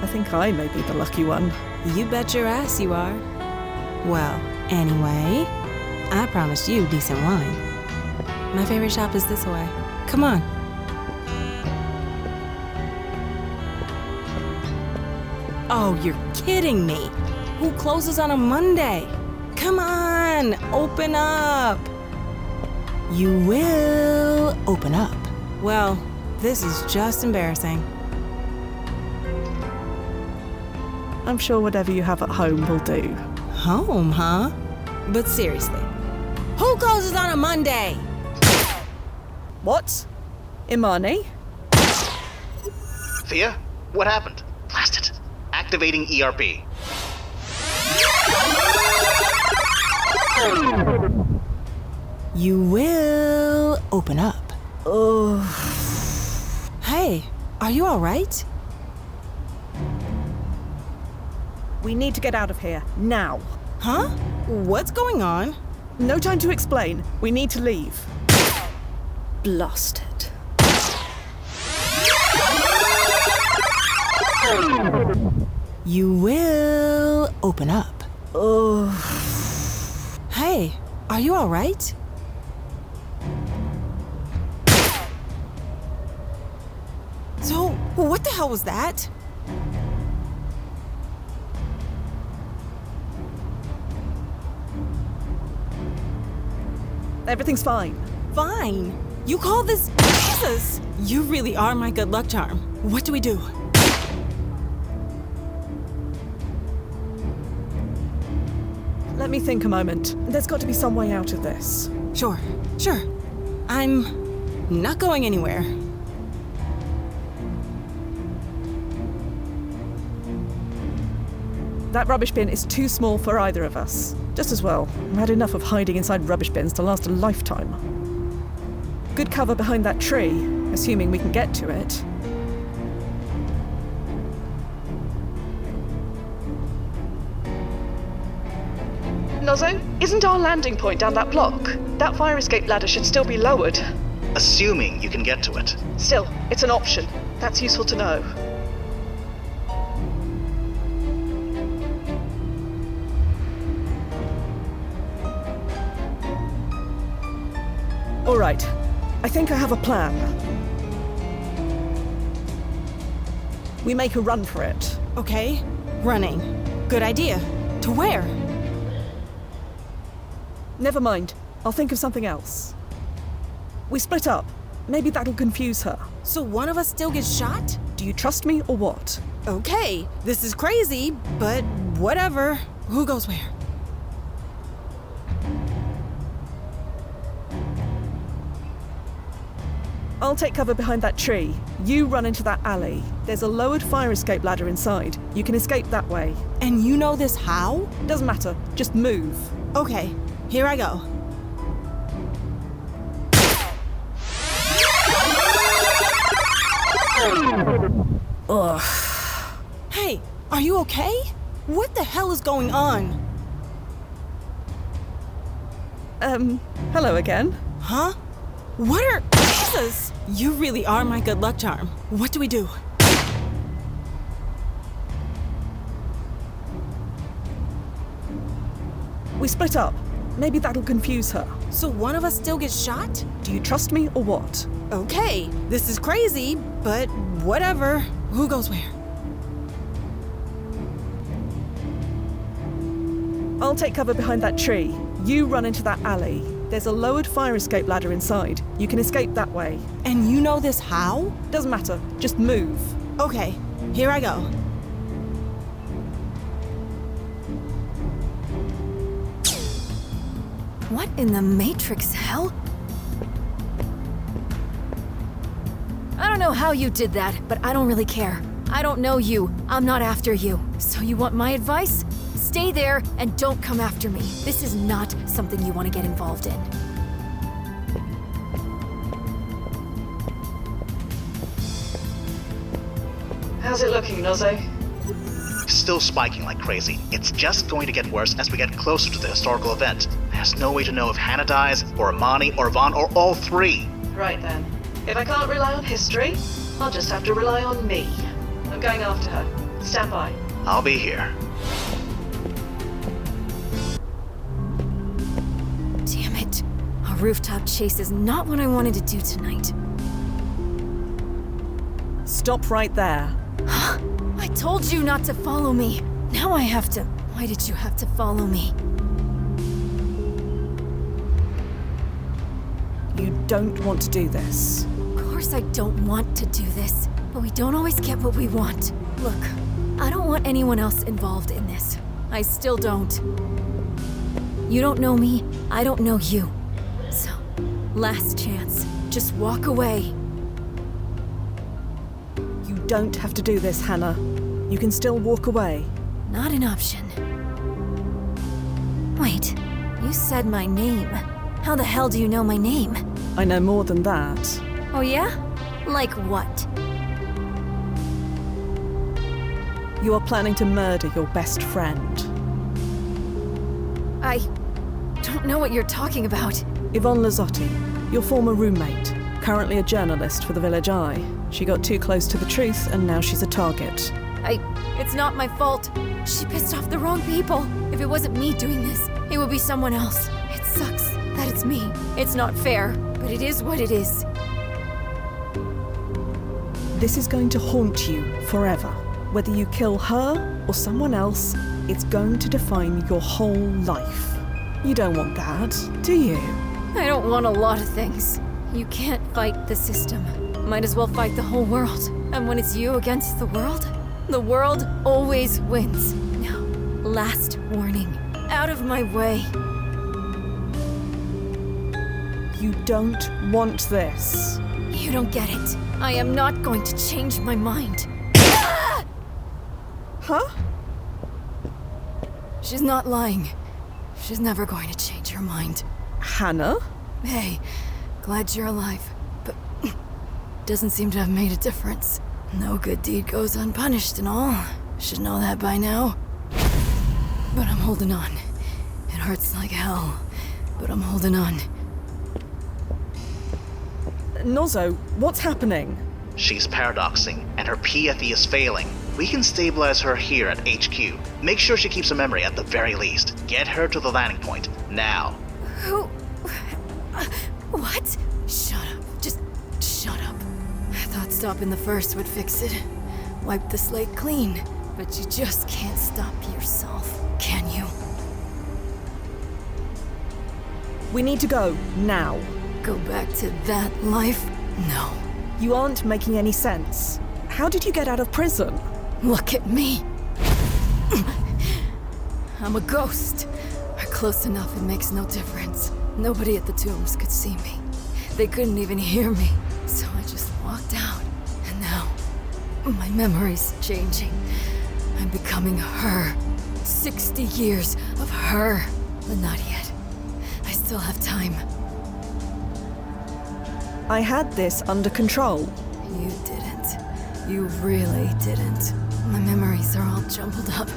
I think I may be the lucky one. You bet your ass you are. Well, anyway, I promised you decent wine. My favorite shop is this way. Come on. Oh, you're kidding me. Who closes on a Monday? Come on, open up. You will open up. Well, this is just embarrassing. I'm sure whatever you have at home will do. Home, huh? But seriously, who closes on a Monday? What? Imani? Fia? What happened? Blast it. Activating ERP. You will open up. Oh. Hey, are you all right? We need to get out of here, now. Huh? What's going on? No time to explain. We need to leave. Blasted. You will open up. Oh. Hey, are you all right? So, what the hell was that? Everything's fine. Fine. You call this Jesus? You really are my good luck charm. What do we do? Let me think a moment. There's got to be some way out of this. Sure. I'm not going anywhere. That rubbish bin is too small for either of us. Just as well. I've had enough of hiding inside rubbish bins to last a lifetime. Good cover behind that tree, assuming we can get to it. Nozzo, isn't our landing point down that block? That fire escape ladder should still be lowered. Assuming you can get to it. Still, it's an option. That's useful to know. All right. I think I have a plan. We make a run for it. Okay, running. Good idea. To where? Never mind. I'll think of something else. We split up. Maybe that'll confuse her. So one of us still gets shot? Do you trust me or what? Okay, this is crazy, but whatever. Who goes where? I'll take cover behind that tree. You run into that alley. There's a lowered fire escape ladder inside. You can escape that way. And you know this how? Doesn't matter. Just move. Okay, here I go. Ugh. Hey, are you okay? What the hell is going on? Hello again. Huh? What are... Jesus! You really are my good luck charm. What do we do? We split up. Maybe that'll confuse her. So one of us still gets shot? Do you trust me or what? Okay, this is crazy, but whatever. Who goes where? I'll take cover behind that tree. You run into that alley. There's a lowered fire escape ladder inside. You can escape that way. And you know this how? Doesn't matter. Just move. Okay, here I go. What in the Matrix hell? I don't know how you did that, but I don't really care. I don't know you. I'm not after you. So you want my advice? Stay there and don't come after me. This is not something you want to get involved in. How's it looking, Nozzo? Still spiking like crazy. It's just going to get worse as we get closer to the historical event. There's no way to know if Hannah dies, or Amani, or Vaughn, or all three. Right then. If I can't rely on history, I'll just have to rely on me. I'm going after her. Stand by. I'll be here. Damn it. A rooftop chase is not what I wanted to do tonight. Stop right there. I told you not to follow me. Now I have to. Why did you have to follow me? You don't want to do this. Of course I don't want to do this, but we don't always get what we want. Look, I don't want anyone else involved in this. I still don't. You don't know me, I don't know you. So, last chance. Just walk away. You don't have to do this, Hannah. You can still walk away. Not an option. Wait, you said my name. How the hell do you know my name? I know more than that. Oh yeah? Like what? You are planning to murder your best friend. I don't know what you're talking about. Yvonne Lazzotti, your former roommate, currently a journalist for the Village Eye. She got too close to the truth and now she's a target. It's not my fault. She pissed off the wrong people. If it wasn't me doing this, it would be someone else. It sucks that it's me. It's not fair, but it is what it is. This is going to haunt you forever. Whether you kill her or someone else, it's going to define your whole life. You don't want that, do you? I don't want a lot of things. You can't fight the system. Might as well fight the whole world. And when it's you against the world always wins. Now, last warning. Out of my way. You don't want this. You don't get it. I am not going to change my mind. Huh? She's not lying. She's never going to change her mind. Hannah? Hey, glad you're alive, but doesn't seem to have made a difference. No good deed goes unpunished and all. Should know that by now. But I'm holding on. It hurts like hell, but I'm holding on. Nozzo, what's happening? She's paradoxing, and her PFE is failing. We can stabilize her here at HQ. Make sure she keeps her memory at the very least. Get her to the landing point, now. Who? What? Shut up. Just shut up. I thought stopping the first would fix it. Wipe the slate clean. But you just can't stop yourself, can you? We need to go, now. Go back to that life? No. You aren't making any sense. How did you get out of prison? Look at me. I'm a ghost. Or close enough, it makes no difference. Nobody at the tombs could see me. They couldn't even hear me. So I just walked out. And now, my memory's changing. I'm becoming her. 60 years of her. But not yet. I still have time. I had this under control. You didn't. You really didn't. My memories are all jumbled up,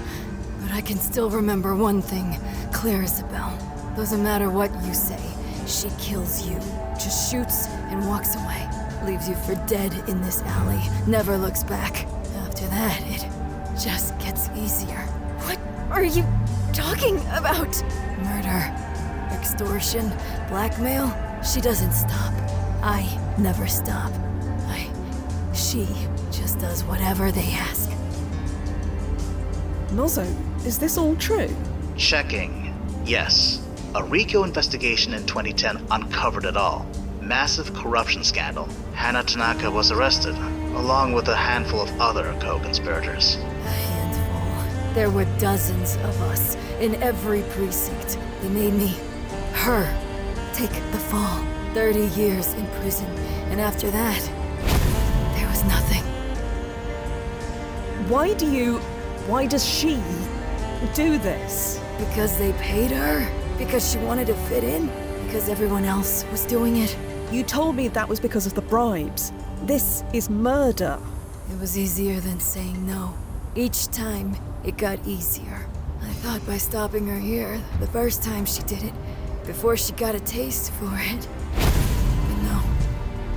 but I can still remember one thing, clear as a bell. Doesn't matter what you say, she kills you. Just shoots and walks away. Leaves you for dead in this alley, never looks back. After that, it just gets easier. What are you talking about? Murder, extortion, blackmail? She doesn't stop. I never stop. She just does whatever they ask. Nozzo, is this all true? Checking. Yes. A RICO investigation in 2010 uncovered it all. Massive corruption scandal. Hannah Tanaka was arrested, along with a handful of other co-conspirators. A handful. There were dozens of us in every precinct. They made me, her, take the fall. 30 years in prison, and after that, there was nothing. Why does she do this? Because they paid her? Because she wanted to fit in? Because everyone else was doing it? You told me that was because of the bribes. This is murder. It was easier than saying no. Each time, it got easier. I thought by stopping her here, the first time she did it, before she got a taste for it. But no,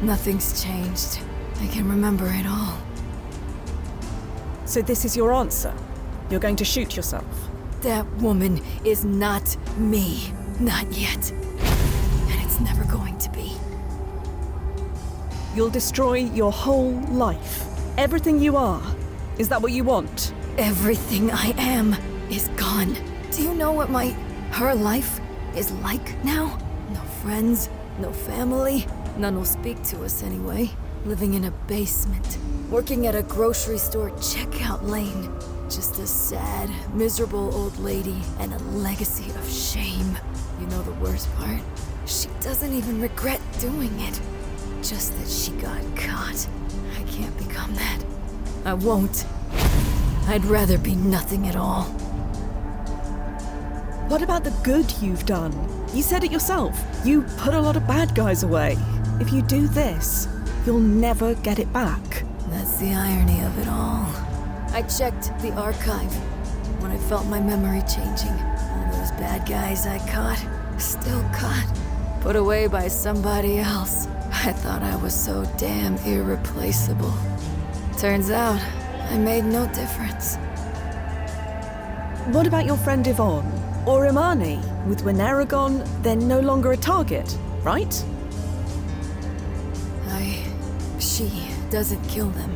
nothing's changed. I can remember it all. So this is your answer? You're going to shoot yourself? That woman is not me. Not yet. And it's never going to be. You'll destroy your whole life. Everything you are. Is that what you want? Everything I am is gone. Do you know what her life is like now? No friends, no family. None will speak to us anyway. Living in a basement. Working at a grocery store checkout lane. Just a sad, miserable old lady and a legacy of shame. You know the worst part? She doesn't even regret doing it. Just that she got caught. I can't become that. I won't. I'd rather be nothing at all. What about the good you've done? You said it yourself. You put a lot of bad guys away. If you do this, you'll never get it back. That's the irony of it all. I checked the archive when I felt my memory changing. All those bad guys I caught, still caught, put away by somebody else. I thought I was so damn irreplaceable. Turns out, I made no difference. What about your friend Yvonne? Or Imani? With Winera gone, they're no longer a target, right? She doesn't kill them.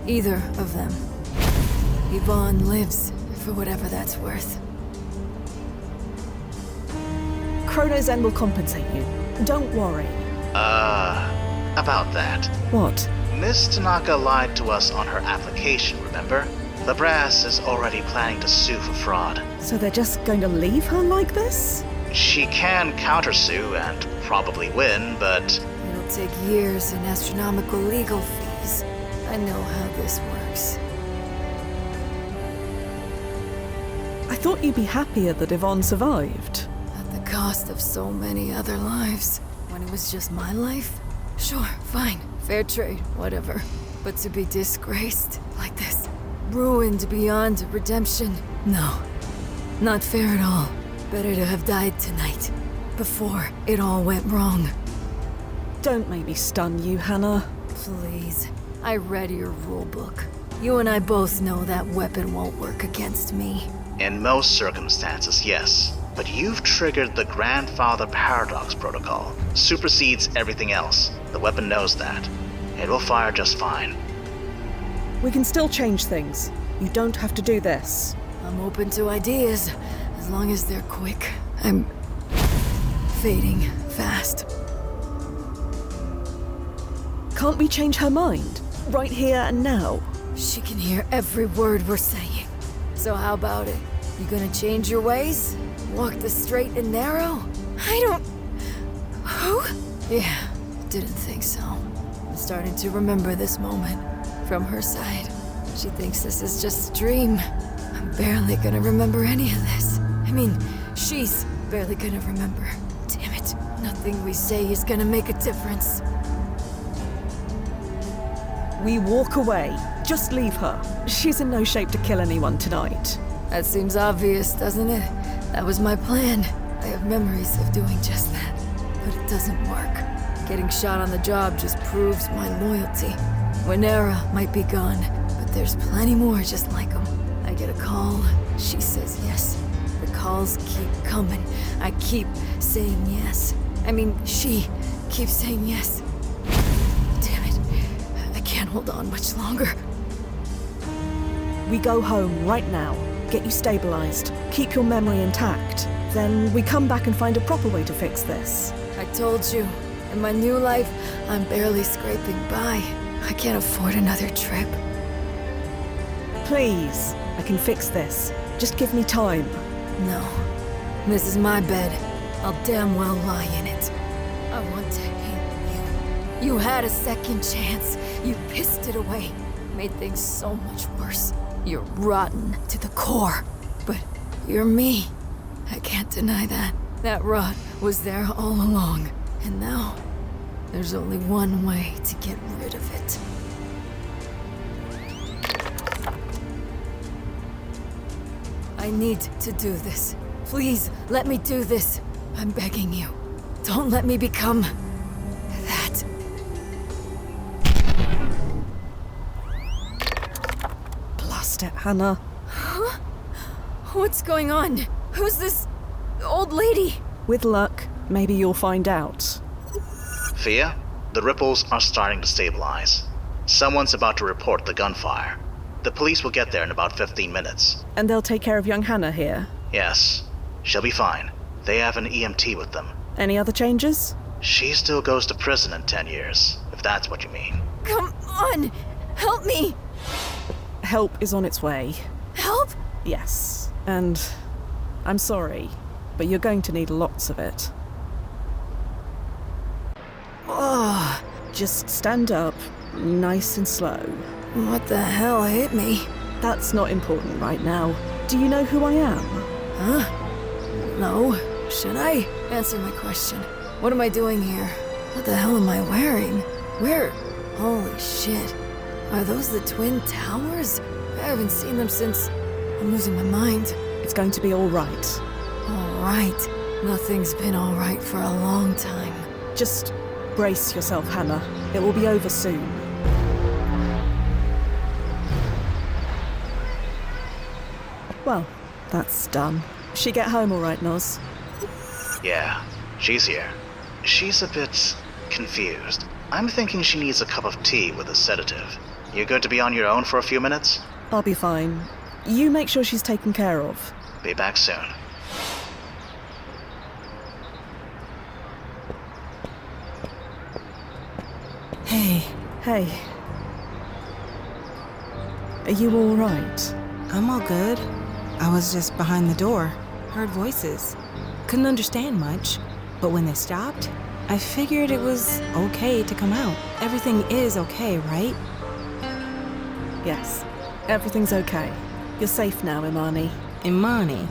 Either of them. Yvonne lives, for whatever that's worth. Chrono's End will compensate you. Don't worry. About that. What? Miss Tanaka lied to us on her application, remember? The brass is already planning to sue for fraud. So they're just going to leave her like this? She can countersue and probably win, but... It'll take years and astronomical legal fees. I know how this works. I thought you'd be happier that Yvonne survived. At the cost of so many other lives. When it was just my life? Sure, fine. Fair trade, whatever. But to be disgraced like this, ruined beyond redemption, no. Not fair at all. Better to have died tonight, before it all went wrong. Don't make me stun you, Hannah. Please. I read your rulebook. You and I both know that weapon won't work against me. In most circumstances, yes. But you've triggered the Grandfather Paradox Protocol. Supersedes everything else. The weapon knows that. It will fire just fine. We can still change things. You don't have to do this. I'm open to ideas, as long as they're quick. I'm fading fast. Can't we change her mind? Right here and now? She can hear every word we're saying. So how about it? You gonna change your ways? Walk the straight and narrow? I don't... Who? Yeah, didn't think so. I'm starting to remember this moment from her side. She thinks this is just a dream. I'm barely gonna remember any of this. I mean, she's barely gonna remember. Damn it. Nothing we say is gonna make a difference. We walk away. Just leave her. She's in no shape to kill anyone tonight. That seems obvious, doesn't it? That was my plan. I have memories of doing just that. But it doesn't work. Getting shot on the job just proves my loyalty. Winera might be gone, but there's plenty more just like him. I get a call. She says yes. The calls keep coming. I keep saying yes. I mean, she keeps saying yes. Damn it. I can't hold on much longer. We go home right now. Get you stabilized. Keep your memory intact. Then we come back and find a proper way to fix this. I told you, in my new life, I'm barely scraping by. I can't afford another trip. Please, I can fix this. Just give me time. No. This is my bed. I'll damn well lie in it. I want to hate you. You had a second chance. You pissed it away. Made things so much worse. You're rotten to the core. But you're me. I can't deny that. That rot was there all along. And now, there's only one way to get rid of it. I need to do this. Please, let me do this. I'm begging you. Don't let me become... that. Blast it, Hannah. Huh? What's going on? Who's this old lady? With luck, maybe you'll find out. Fia, the ripples are starting to stabilize. Someone's about to report the gunfire. The police will get there in about 15 minutes. And they'll take care of young Hannah here? Yes. She'll be fine. They have an EMT with them. Any other changes? She still goes to prison in 10 years, if that's what you mean. Come on! Help me! Help is on its way. Help? Yes. And I'm sorry, but you're going to need lots of it. Oh. Just stand up, nice and slow. What the hell hit me? That's not important right now. Do you know who I am? Huh? No. Should I? Answer my question. What am I doing here? What the hell am I wearing? Where? Holy shit. Are those the Twin Towers? I haven't seen them since... I'm losing my mind. It's going to be all right. All right. Nothing's been all right for a long time. Just brace yourself, Hannah. It will be over soon. Well, that's done. She get home all right, Noz? Yeah, she's here. She's a bit confused. I'm thinking she needs a cup of tea with a sedative. You good to be on your own for a few minutes? I'll be fine. You make sure she's taken care of. Be back soon. Hey. Hey. Are you all right? I'm all good. I was just behind the door. Heard voices. Couldn't understand much. But when they stopped, I figured it was okay to come out. Everything is okay, right? Yes. Everything's okay. You're safe now, Imani. Imani?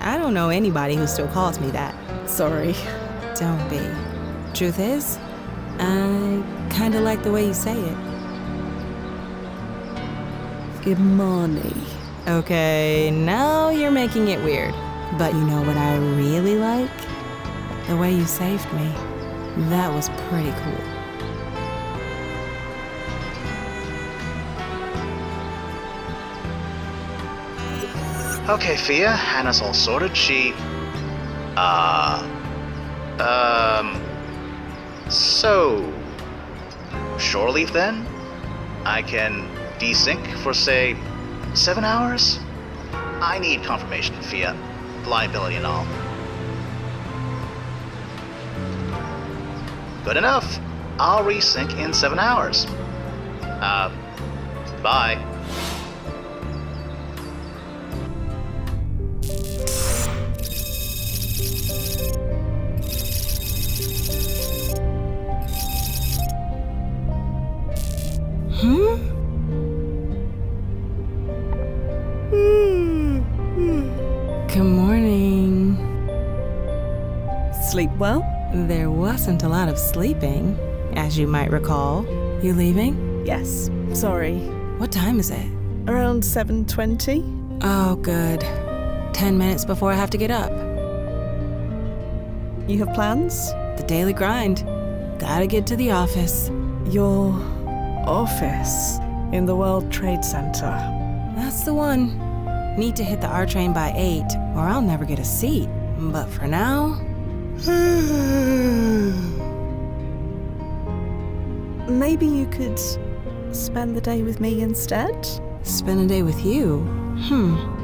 I don't know anybody who still calls me that. Sorry. Don't be. Truth is, I kinda like the way you say it. Imani. Okay, now you're making it weird. But you know what I really like? The way you saved me. That was pretty cool. Okay, Fia, Hannah's all sorted. So... shore leave then? I can desync for, say, 7 hours? I need confirmation, Fia. Liability and all. Good enough. I'll resync in 7 hours. Bye. Good morning. Sleep well? There wasn't a lot of sleeping, as you might recall. You leaving? Yes. Sorry. What time is it? Around 7:20? Oh, good. 10 minutes before I have to get up. You have plans? The daily grind. Gotta get to the office. Your office in the World Trade Center. That's the one. Need to hit the R train by 8, or I'll never get a seat. But for now... Maybe you could spend the day with me instead? Spend a day with you?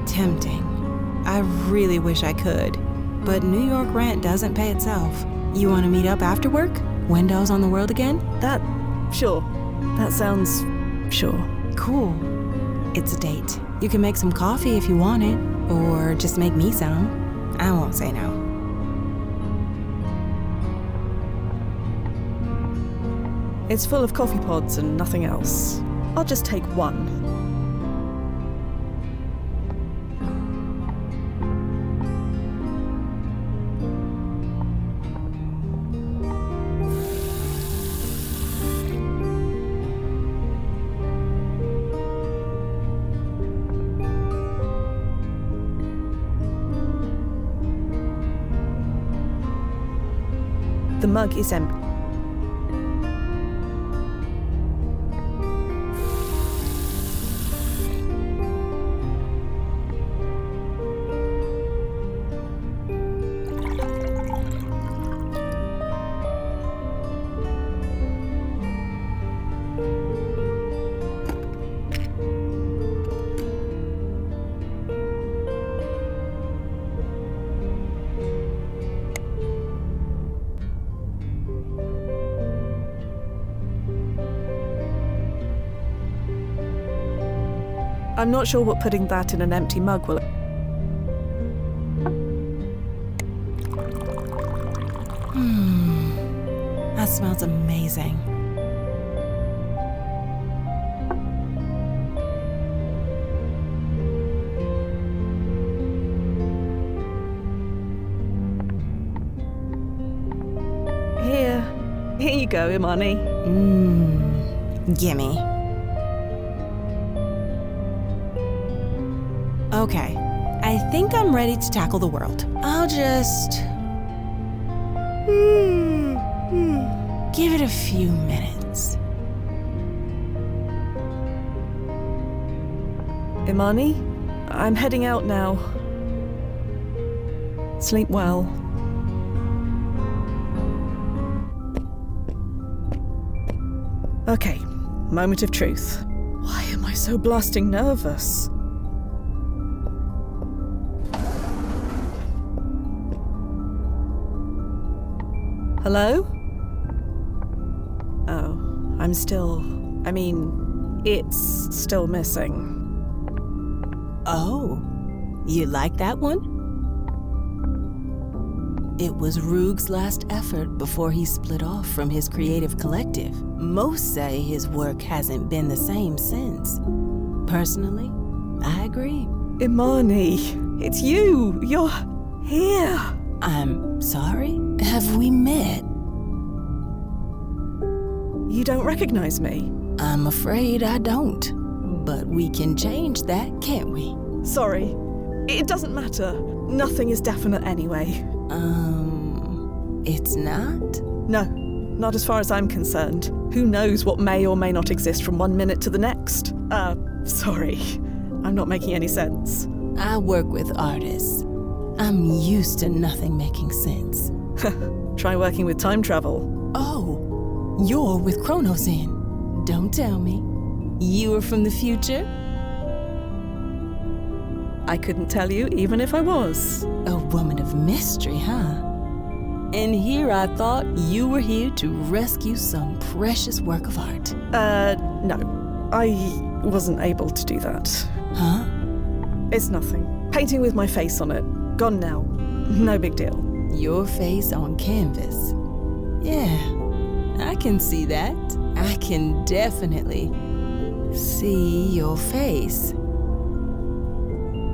Tempting. I really wish I could. But New York rent doesn't pay itself. You want to meet up after work? Windows on the world again? Sure. That sounds... sure. Cool. It's a date. You can make some coffee if you want it, or just make me some. I won't say no. It's full of coffee pods and nothing else. I'll just take one. The mug is empty. I'm not sure what putting that in an empty mug will... That smells amazing. Here you go, Imani. Gimme. Okay, I think I'm ready to tackle the world. I'll just... give it a few minutes. Imani, I'm heading out now. Sleep well. Okay, moment of truth. Why am I so blasting nervous? Hello? Oh, I'm still... it's still missing. Oh, you like that one? It was Roog's last effort before he split off from his creative collective. Most say his work hasn't been the same since. Personally, I agree. Imani, it's you! You're here! I'm sorry? Have we met? You don't recognize me? I'm afraid I don't. But we can change that, can't we? Sorry. It doesn't matter. Nothing is definite anyway. It's not? No, not as far as I'm concerned. Who knows what may or may not exist from 1 minute to the next? Sorry. I'm not making any sense. I work with artists. I'm used to nothing making sense. Try working with time travel. Oh, you're with Chronos in. Don't tell me. You are from the future? I couldn't tell you even if I was. A woman of mystery, huh? And here I thought you were here to rescue some precious work of art. No. I wasn't able to do that. Huh? It's nothing. Painting with my face on it. Gone now. No big deal. Your face on canvas. Yeah, I can see that. I can definitely see your face.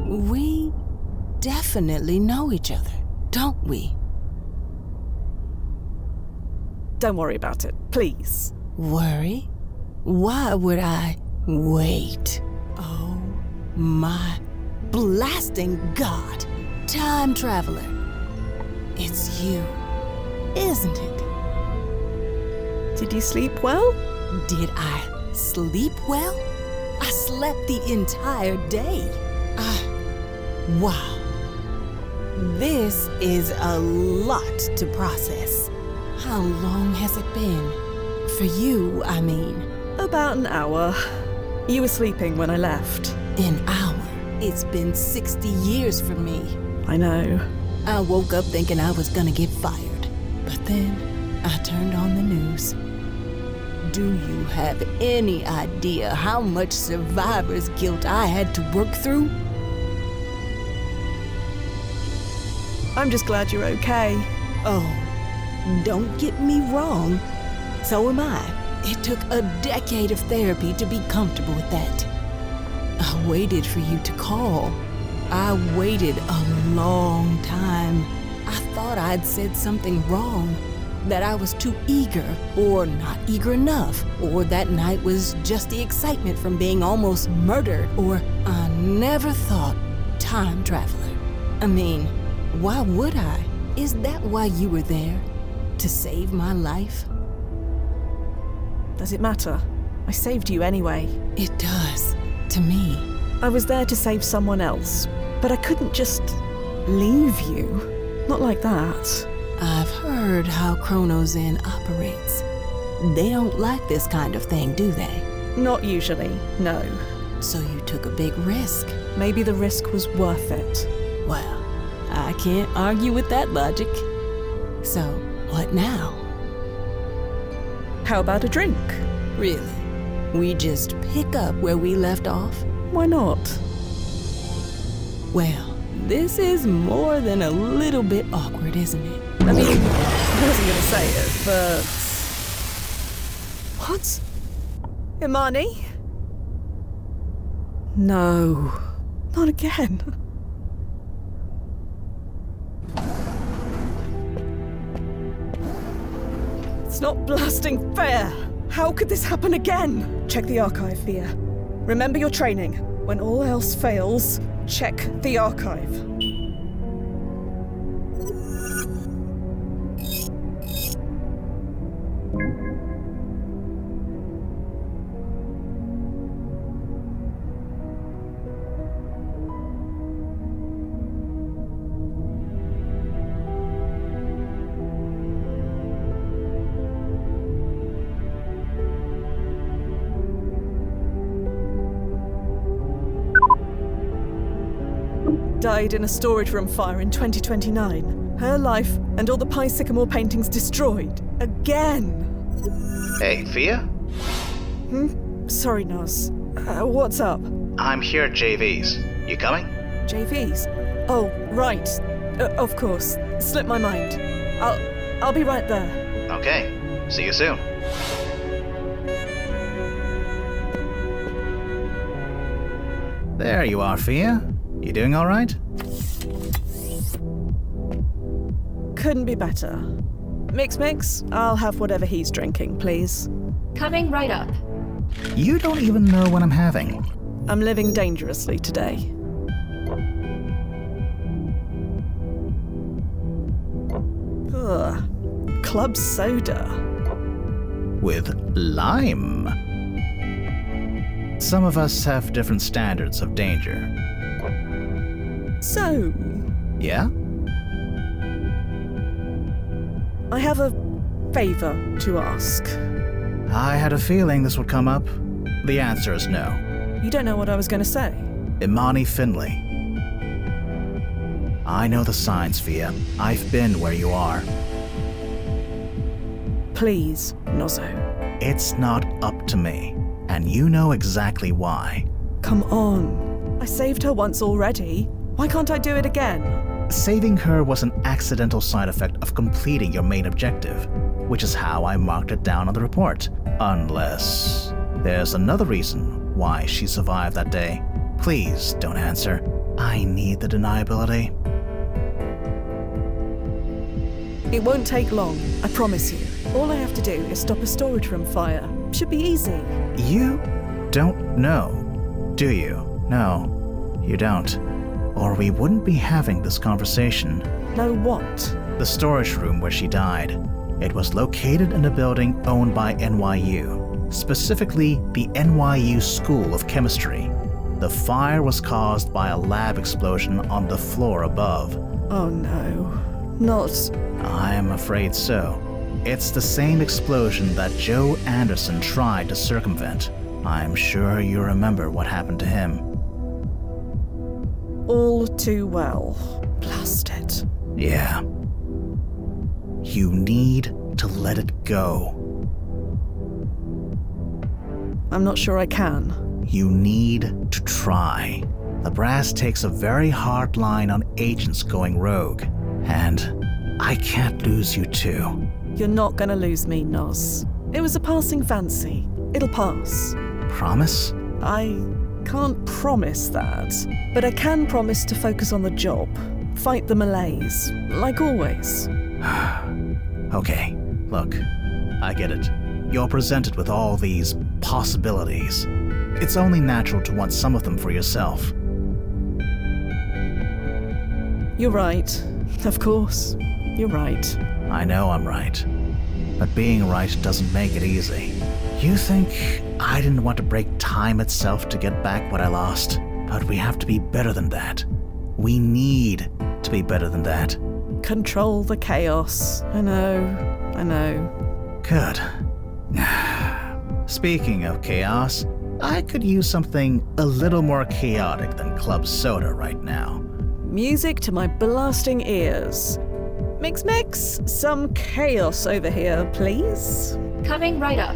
We definitely know each other, don't we? Don't worry about it, please. Worry? Why would I wait? Oh my blasting God! Time traveler. It's you, isn't it? Did you sleep well? Did I sleep well? I slept the entire day. Wow. This is a lot to process. How long has it been? For you, I mean. About an hour. You were sleeping when I left. An hour? It's been 60 years for me. I know. I woke up thinking I was gonna get fired. But then, I turned on the news. Do you have any idea how much survivor's guilt I had to work through? I'm just glad you're okay. Oh, don't get me wrong. So am I. It took a decade of therapy to be comfortable with that. I waited for you to call. I waited a long time. I thought I'd said something wrong. That I was too eager, or not eager enough, or that night was just the excitement from being almost murdered, or I never thought time traveler. I mean, why would I? Is that why you were there? To save my life? Does it matter? I saved you anyway. It does. To me. I was there to save someone else, but I couldn't just leave you. Not like that. I've heard how Chronos Inn operates. They don't like this kind of thing, do they? Not usually, no. So you took a big risk. Maybe the risk was worth it. Well, I can't argue with that logic. So, what now? How about a drink? Really? We just pick up where we left off? Why not? Well, this is more than a little bit awkward, isn't it? I mean, I wasn't gonna say it, but... What? Imani? No. Not again. It's not blasting fair! How could this happen again? Check the archive, Fia. Remember your training. When all else fails, check the archive. Died in a storage room fire in 2029. Her life and all the Pie Sycamore paintings destroyed. Again! Hey, Fia? Sorry, Nos. What's up? I'm here at JV's. You coming? JV's? Oh, right. Of course. Slipped my mind. I'll be right there. Okay. See you soon. There you are, Fia. You doing all right? Couldn't be better. Mix, I'll have whatever he's drinking, please. Coming right up. You don't even know what I'm having. I'm living dangerously today. Ugh. Club soda. With lime. Some of us have different standards of danger. So, Yeah? I have a favor to ask. I had a feeling this would come up. The answer is no. You don't know what I was going to say. Imani Finley. I know the signs, Fia. I've been where you are. Please, Nozzo. It's not up to me, and you know exactly why. Come on. I saved her once already. Why can't I do it again? Saving her was an accidental side effect of completing your main objective, which is how I marked it down on the report. Unless there's another reason why she survived that day. Please don't answer. I need the deniability. It won't take long, I promise you. All I have to do is stop a storage room fire. Should be easy. You don't know, do you? No, you don't. Or we wouldn't be having this conversation. Know what? The storage room where she died. It was located in a building owned by NYU, specifically the NYU School of Chemistry. The fire was caused by a lab explosion on the floor above. Oh no, not... I'm afraid so. It's the same explosion that Joe Anderson tried to circumvent. I'm sure you remember what happened to him. All too well. Blast it. Yeah. You need to let it go. I'm not sure I can. You need to try. The brass takes a very hard line on agents going rogue, and I can't lose you too. You're not gonna lose me, Nos. It was a passing fancy. It'll pass. Promise? I can't promise that, but I can promise to focus on the job. Fight the malaise, like always. Okay, look, I get it. You're presented with all these possibilities. It's only natural to want some of them for yourself. You're right. Of course. You're right. I know I'm right. But being right doesn't make it easy. You think I didn't want to break time itself to get back what I lost? But we have to be better than that. We need to be better than that. Control the chaos. I know. Good. Speaking of chaos, I could use something a little more chaotic than club soda right now. Music to my blasting ears. Mix, some chaos over here, please. Coming right up.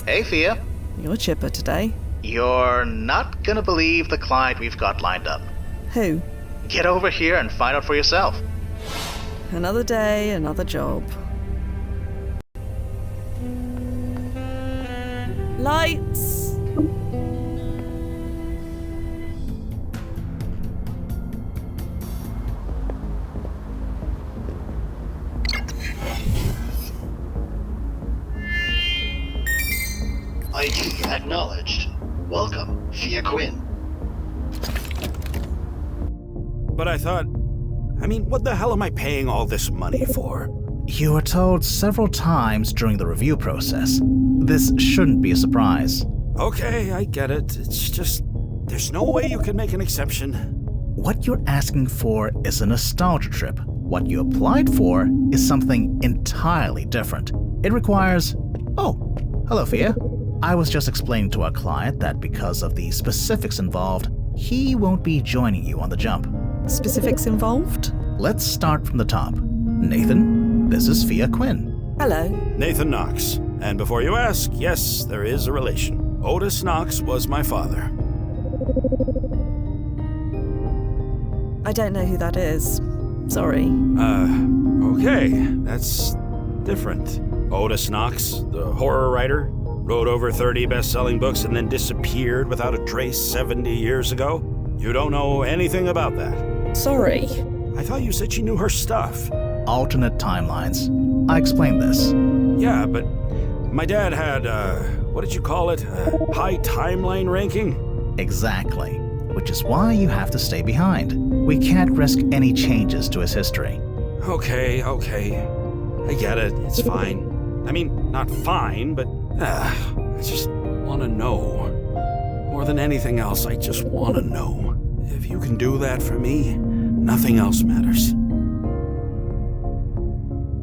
Hey, Fia. You're chipper today. You're not gonna believe the client we've got lined up. Who? Get over here and find out for yourself. Another day, another job. Lights! ID acknowledged. Welcome, Fia Quinn. But I thought... what the hell am I paying all this money for? You were told several times during the review process. This shouldn't be a surprise. Okay, I get it. It's just... there's no way you can make an exception. What you're asking for is a nostalgia trip. What you applied for is something entirely different. It requires... Oh, hello, Fia. I was just explaining to our client that because of the specifics involved, he won't be joining you on the jump. Specifics involved? Let's start from the top. Nathan, this is Fia Quinn. Hello. Nathan Knox. And before you ask, yes, there is a relation. Otis Knox was my father. I don't know who that is. Sorry. Okay. That's different. Otis Knox, the horror writer, wrote over 30 best-selling books and then disappeared without a trace 70 years ago. You don't know anything about that. Sorry. I thought you said she knew her stuff. Alternate timelines. I explained this. Yeah, but my dad had, what did you call it? High timeline ranking? Exactly. Which is why you have to stay behind. We can't risk any changes to his history. Okay. I get it. It's fine. Not fine, but I just want to know. More than anything else, I just want to know. If you can do that for me, nothing else matters.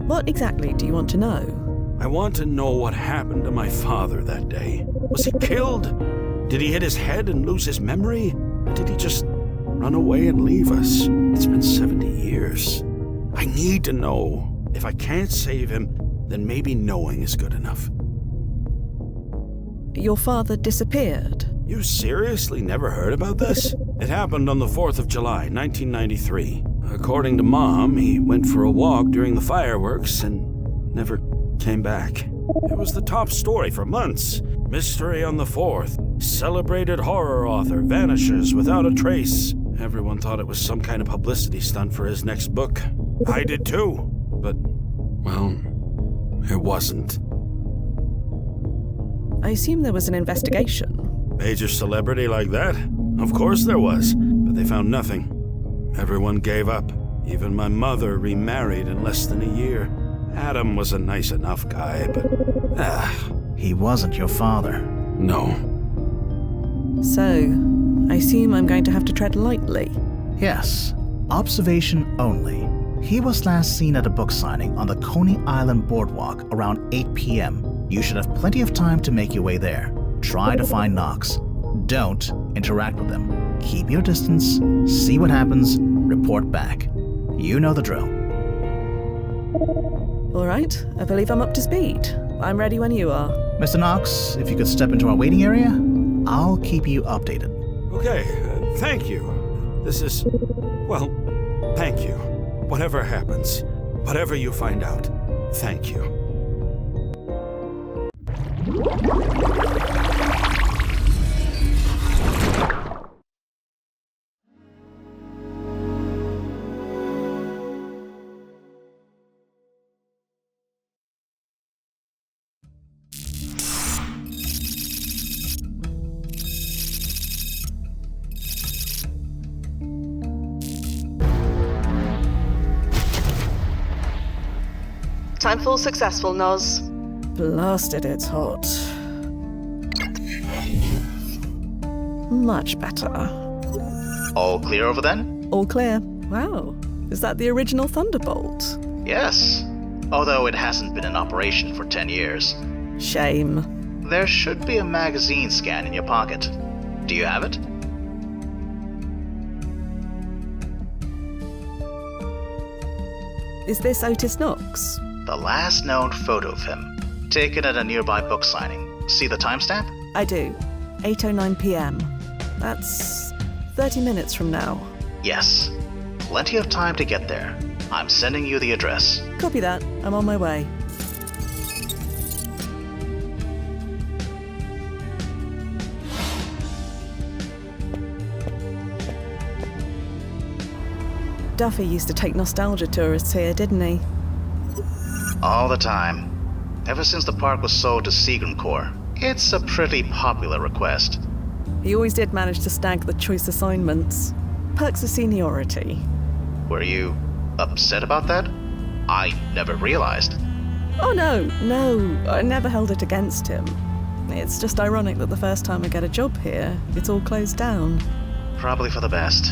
What exactly do you want to know? I want to know what happened to my father that day. Was he killed? Did he hit his head and lose his memory? Or did he just run away and leave us? It's been 70 years. I need to know. If I can't save him, then maybe knowing is good enough. Your father disappeared? You seriously never heard about this? It happened on the 4th of July, 1993. According to Mom, he went for a walk during the fireworks and never came back. It was the top story for months. Mystery on the 4th. Celebrated horror author vanishes without a trace. Everyone thought it was some kind of publicity stunt for his next book. I did too. But, well, it wasn't. I assume there was an investigation. Major celebrity like that? Of course there was, but they found nothing. Everyone gave up. Even my mother remarried in less than a year. Adam was a nice enough guy, but... He wasn't your father. No. So, I assume I'm going to have to tread lightly. Yes. Observation only. He was last seen at a book signing on the Coney Island boardwalk around 8 p.m. You should have plenty of time to make your way there. Try to find Knox. Don't interact with him. Keep your distance, see what happens, report back. You know the drill. All right, I believe I'm up to speed. I'm ready when you are. Mr. Knox, if you could step into our waiting area, I'll keep you updated. Okay, thank you. This is... well, thank you. Whatever happens, whatever you find out, thank you. Timefall successful, Noz. Blasted, it's hot. Much better. All clear over then? All clear. Wow. Is that the original Thunderbolt? Yes. Although it hasn't been in operation for 10 years. Shame. There should be a magazine scan in your pocket. Do you have it? Is this Otis Knox? The last known photo of him, taken at a nearby book signing. See the timestamp? I do. 8:09 p.m. That's 30 minutes from now. Yes. Plenty of time to get there. I'm sending you the address. Copy that. I'm on my way. Duffy used to take nostalgia tourists here, didn't he? All the time. Ever since the park was sold to Seagram Corps. It's a pretty popular request. He always did manage to snag the choice assignments. Perks of seniority. Were you upset about that? I never realized. Oh no, I never held it against him. It's just ironic that the first time I get a job here, it's all closed down. Probably for the best.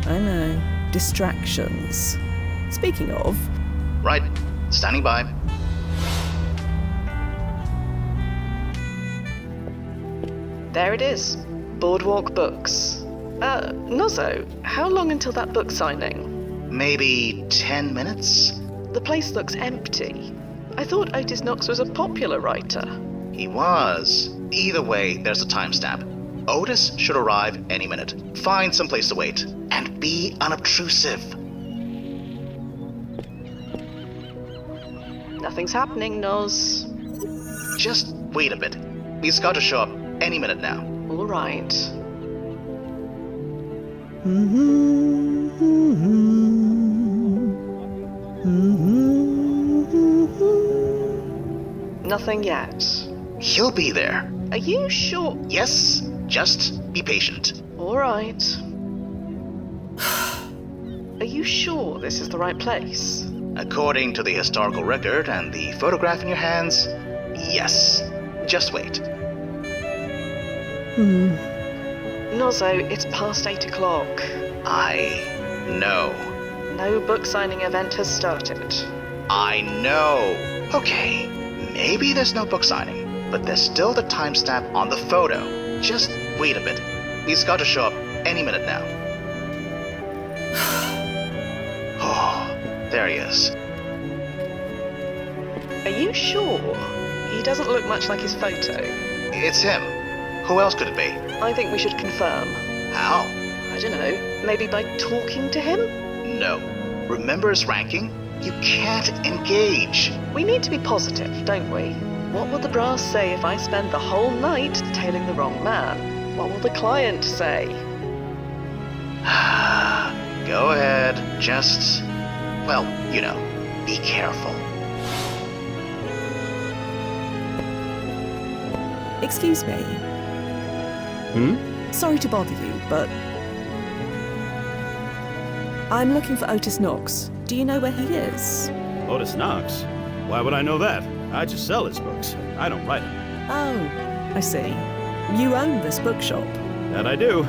I know. Distractions. Speaking of... Right. Standing by. There it is. Boardwalk Books. Nozzo, how long until that book signing? Maybe 10 minutes? The place looks empty. I thought Otis Knox was a popular writer. He was. Either way, there's a timestamp. Otis should arrive any minute. Find some place to wait. And be unobtrusive. Nothing's happening, Noz. Just wait a bit. He's got to show up any minute now. All right. Nothing yet. He'll be there. Are you sure? Yes, just be patient. All right. Are you sure this is the right place? According to the historical record and the photograph in your hands, yes. Just wait. Nozzo, it's past 8 o'clock. I know. No book signing event has started. I know. Okay, maybe there's no book signing, but there's still the timestamp on the photo. Just wait a bit. He's got to show up any minute now. Oh, there he is. Are you sure? He doesn't look much like his photo. It's him. Who else could it be? I think we should confirm. How? I don't know. Maybe by talking to him? No. Remember his ranking? You can't engage. We need to be positive, don't we? What will the brass say if I spend the whole night tailing the wrong man? What will the client say? Go ahead. Just, well, you know, be careful. Excuse me. Sorry to bother you, but... I'm looking for Otis Knox. Do you know where he is? Otis Knox? Why would I know that? I just sell his books. I don't write them. Oh, I see. You own this bookshop. That I do,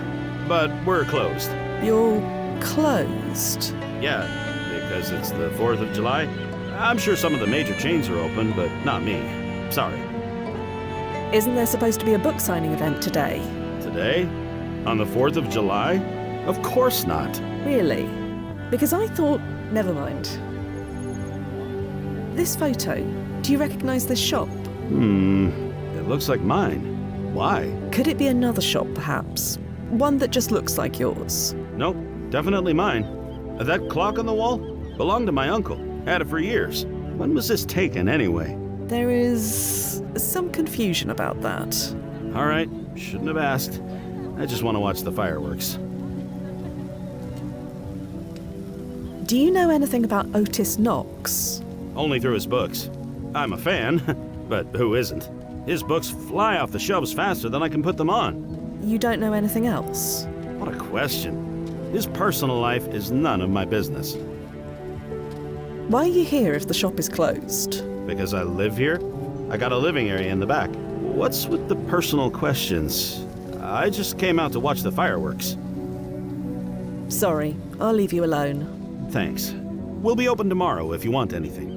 but we're closed. You're closed? Yeah, because it's the 4th of July. I'm sure some of the major chains are open, but not me. Sorry. Isn't there supposed to be a book signing event today? Today? On the 4th of July? Of course not. Really? Because I thought... Never mind. This photo, do you recognize this shop? It looks like mine. Why? Could it be another shop, perhaps? One that just looks like yours? Nope, definitely mine. That clock on the wall belonged to my uncle. Had it for years. When was this taken, anyway? There is some confusion about that. All right, shouldn't have asked. I just want to watch the fireworks. Do you know anything about Otis Knox? Only through his books. I'm a fan, but who isn't? His books fly off the shelves faster than I can put them on. You don't know anything else? What a question. His personal life is none of my business. Why are you here if the shop is closed? Because I live here? I got a living area in the back. What's with the personal questions? I just came out to watch the fireworks. Sorry, I'll leave you alone. Thanks. We'll be open tomorrow if you want anything.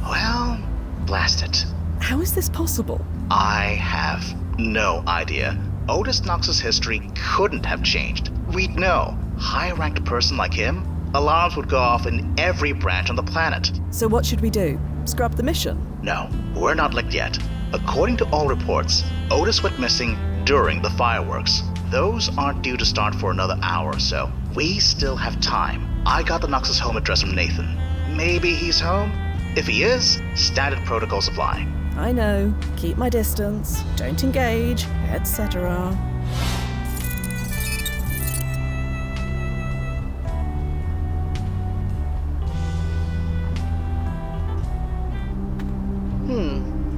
Well, blast it. How is this possible? I have no idea. Otis Knox's history couldn't have changed. We'd know. High-ranked person like him, alarms would go off in every branch on the planet. So what should we do? Scrub the mission? No, we're not licked yet. According to all reports, Otis went missing during the fireworks. Those aren't due to start for another hour or so. We still have time. I got the Knox's home address from Nathan. Maybe he's home? If he is, standard protocols apply. I know. Keep my distance. Don't engage, etc.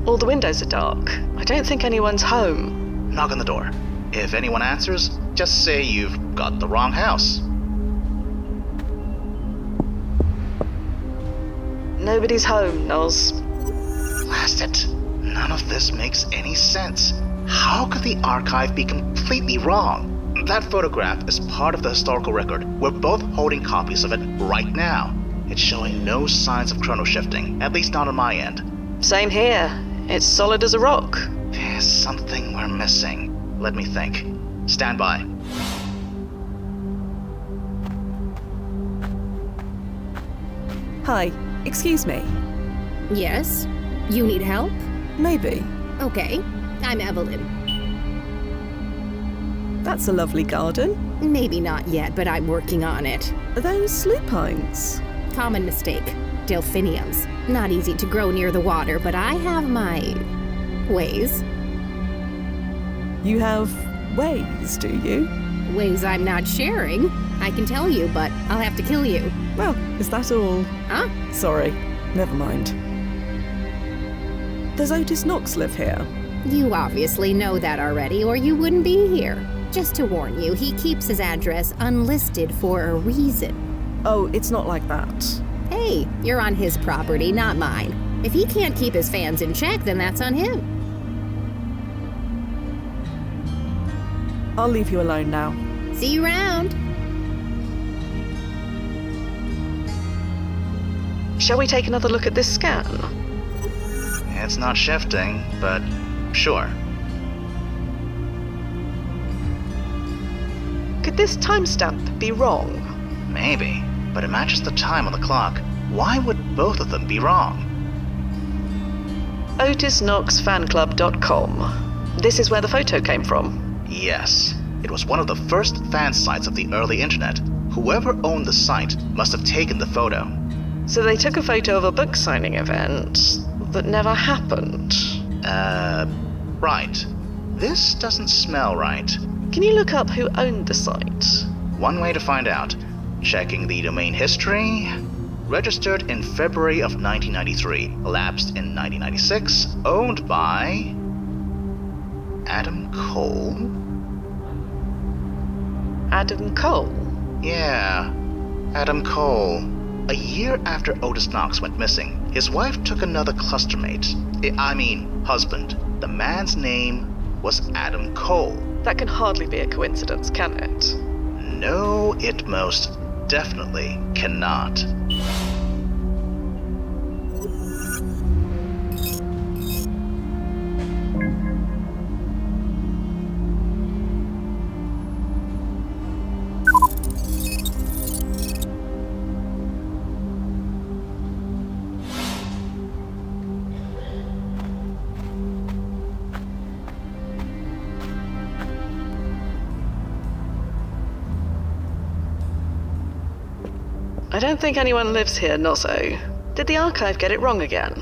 All the windows are dark. I don't think anyone's home. Knock on the door. If anyone answers, just say you've got the wrong house. Nobody's home, Noz. Blast it. None of this makes any sense. How could the archive be completely wrong? That photograph is part of the historical record. We're both holding copies of it right now. It's showing no signs of chrono shifting, at least not on my end. Same here. It's solid as a rock. There's something we're missing. Let me think. Stand by. Hi, excuse me. Yes? You need help? Maybe. Okay, I'm Evelyn. That's a lovely garden. Maybe not yet, but I'm working on it. Are those lupines? Common mistake. Delphiniums. Not easy to grow near the water, but I have my ways. You have ways, do you? Ways I'm not sharing. I can tell you, but I'll have to kill you. Well, is that all? Huh? Sorry, never mind. Does Otis Knox live here? You obviously know that already, or you wouldn't be here. Just to warn you, he keeps his address unlisted for a reason. Oh, it's not like that. Hey, you're on his property, not mine. If he can't keep his fans in check, then that's on him. I'll leave you alone now. See you around. Shall we take another look at this scan? It's not shifting, but sure. Could this timestamp be wrong? Maybe, but it matches the time on the clock. Why would both of them be wrong? OtisKnoxFanClub.com. This is where the photo came from. Yes, it was one of the first fan sites of the early internet. Whoever owned the site must have taken the photo. So they took a photo of a book signing event that never happened. Right. This doesn't smell right. Can you look up who owned the site? One way to find out. Checking the domain history. Registered in February of 1993. Elapsed in 1996. Owned by Adam Cole? Adam Cole? Yeah, Adam Cole. A year after Otis Knox went missing, his wife took another clustermate. Husband. The man's name was Adam Cole. That can hardly be a coincidence, can it? No, it most definitely cannot. I don't think anyone lives here, Nozzo. Did the archive get it wrong again?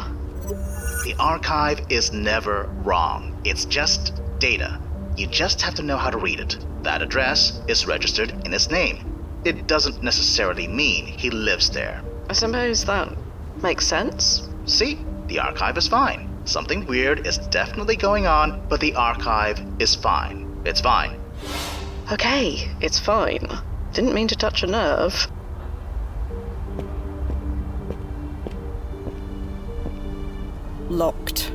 The archive is never wrong. It's just data. You just have to know how to read it. That address is registered in his name. It doesn't necessarily mean he lives there. I suppose that makes sense. See? The archive is fine. Something weird is definitely going on, but the archive is fine. It's fine. Okay, it's fine. Didn't mean to touch a nerve. Locked.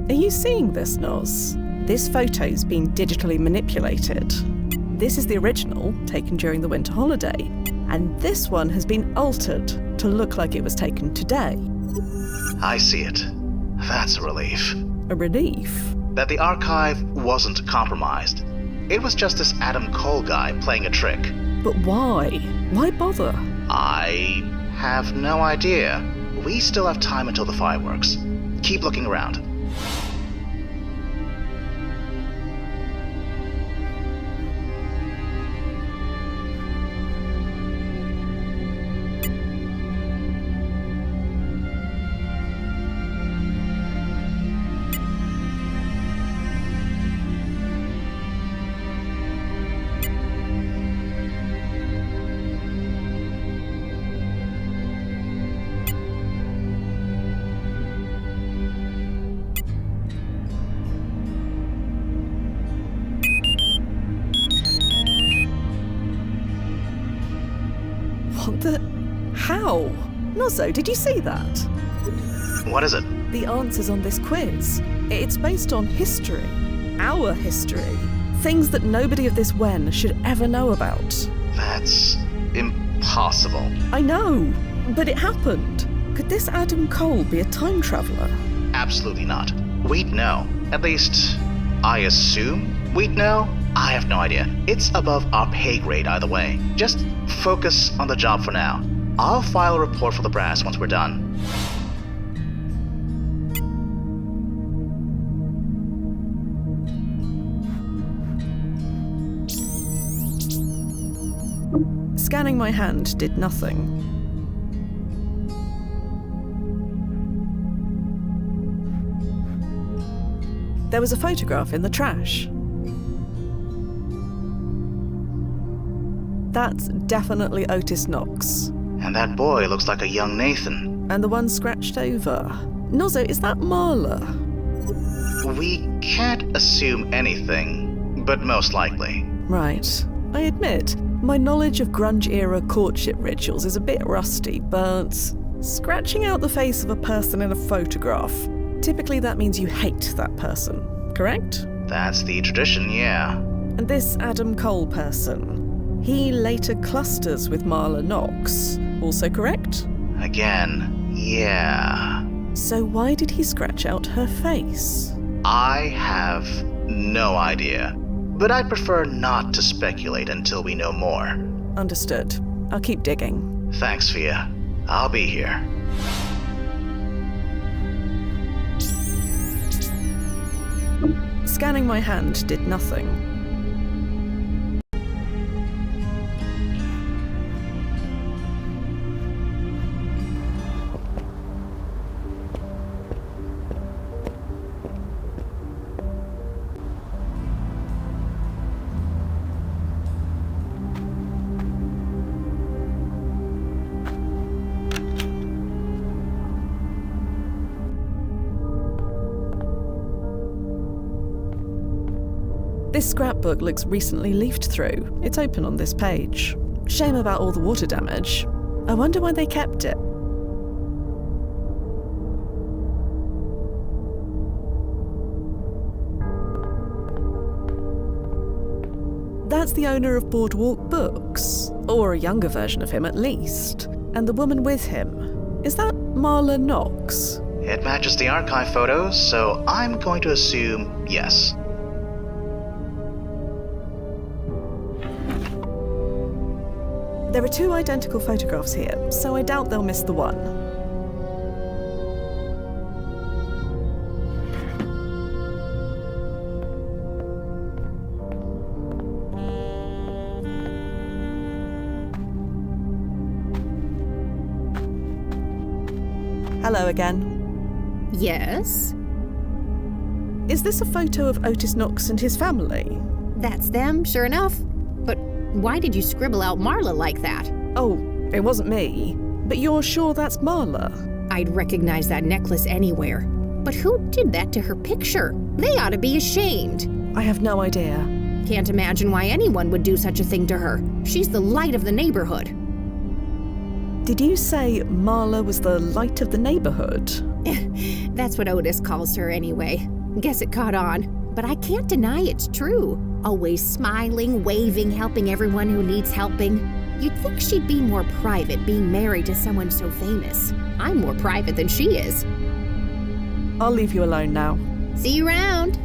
Are you seeing this, Noz? This photo's been digitally manipulated. This is the original, taken during the winter holiday, and this one has been altered to look like it was taken today. I see it. That's a relief. A relief? That the archive wasn't compromised. It was just this Adam Cole guy playing a trick. But why? Why bother? I have no idea. We still have time until the fireworks. Keep looking around. What the... How? Nozzo, did you see that? What is it? The answers on this quiz. It's based on history. Our history. Things that nobody of this Wen should ever know about. That's impossible. I know, but it happened. Could this Adam Cole be a time traveler? Absolutely not. We'd know. At least, I assume we'd know? I have no idea. It's above our pay grade either way. Just focus on the job for now. I'll file a report for the brass once we're done. Scanning my hand did nothing. There was a photograph in the trash. That's definitely Otis Knox. And that boy looks like a young Nathan. And the one scratched over. Nozzo, is that Marla? We can't assume anything, but most likely. Right. I admit, my knowledge of grunge-era courtship rituals is a bit rusty, but scratching out the face of a person in a photograph, typically that means you hate that person, correct? That's the tradition, yeah. And this Adam Cole person, he later clusters with Marla Knox, also correct? Again, yeah. So why did he scratch out her face? I have no idea. But I'd prefer not to speculate until we know more. Understood. I'll keep digging. Thanks, Fia. I'll be here. Scanning my hand did nothing. This scrapbook looks recently leafed through. It's open on this page. Shame about all the water damage. I wonder why they kept it. That's the owner of Boardwalk Books, or a younger version of him at least. And the woman with him. Is that Marla Knox? It matches the archive photos, so I'm going to assume yes. There are two identical photographs here, so I doubt they'll miss the one. Hello again. Yes? Is this a photo of Otis Knox and his family? That's them, sure enough. But why did you scribble out Marla like that? Oh, it wasn't me. But you're sure that's Marla? I'd recognize that necklace anywhere. But who did that to her picture? They ought to be ashamed. I have no idea. Can't imagine why anyone would do such a thing to her. She's the light of the neighborhood. Did you say Marla was the light of the neighborhood? That's what Otis calls her anyway. Guess it caught on. But I can't deny it's true. Always smiling, waving, helping everyone who needs helping. You'd think she'd be more private being married to someone so famous. I'm more private than she is. I'll leave you alone now. See you around.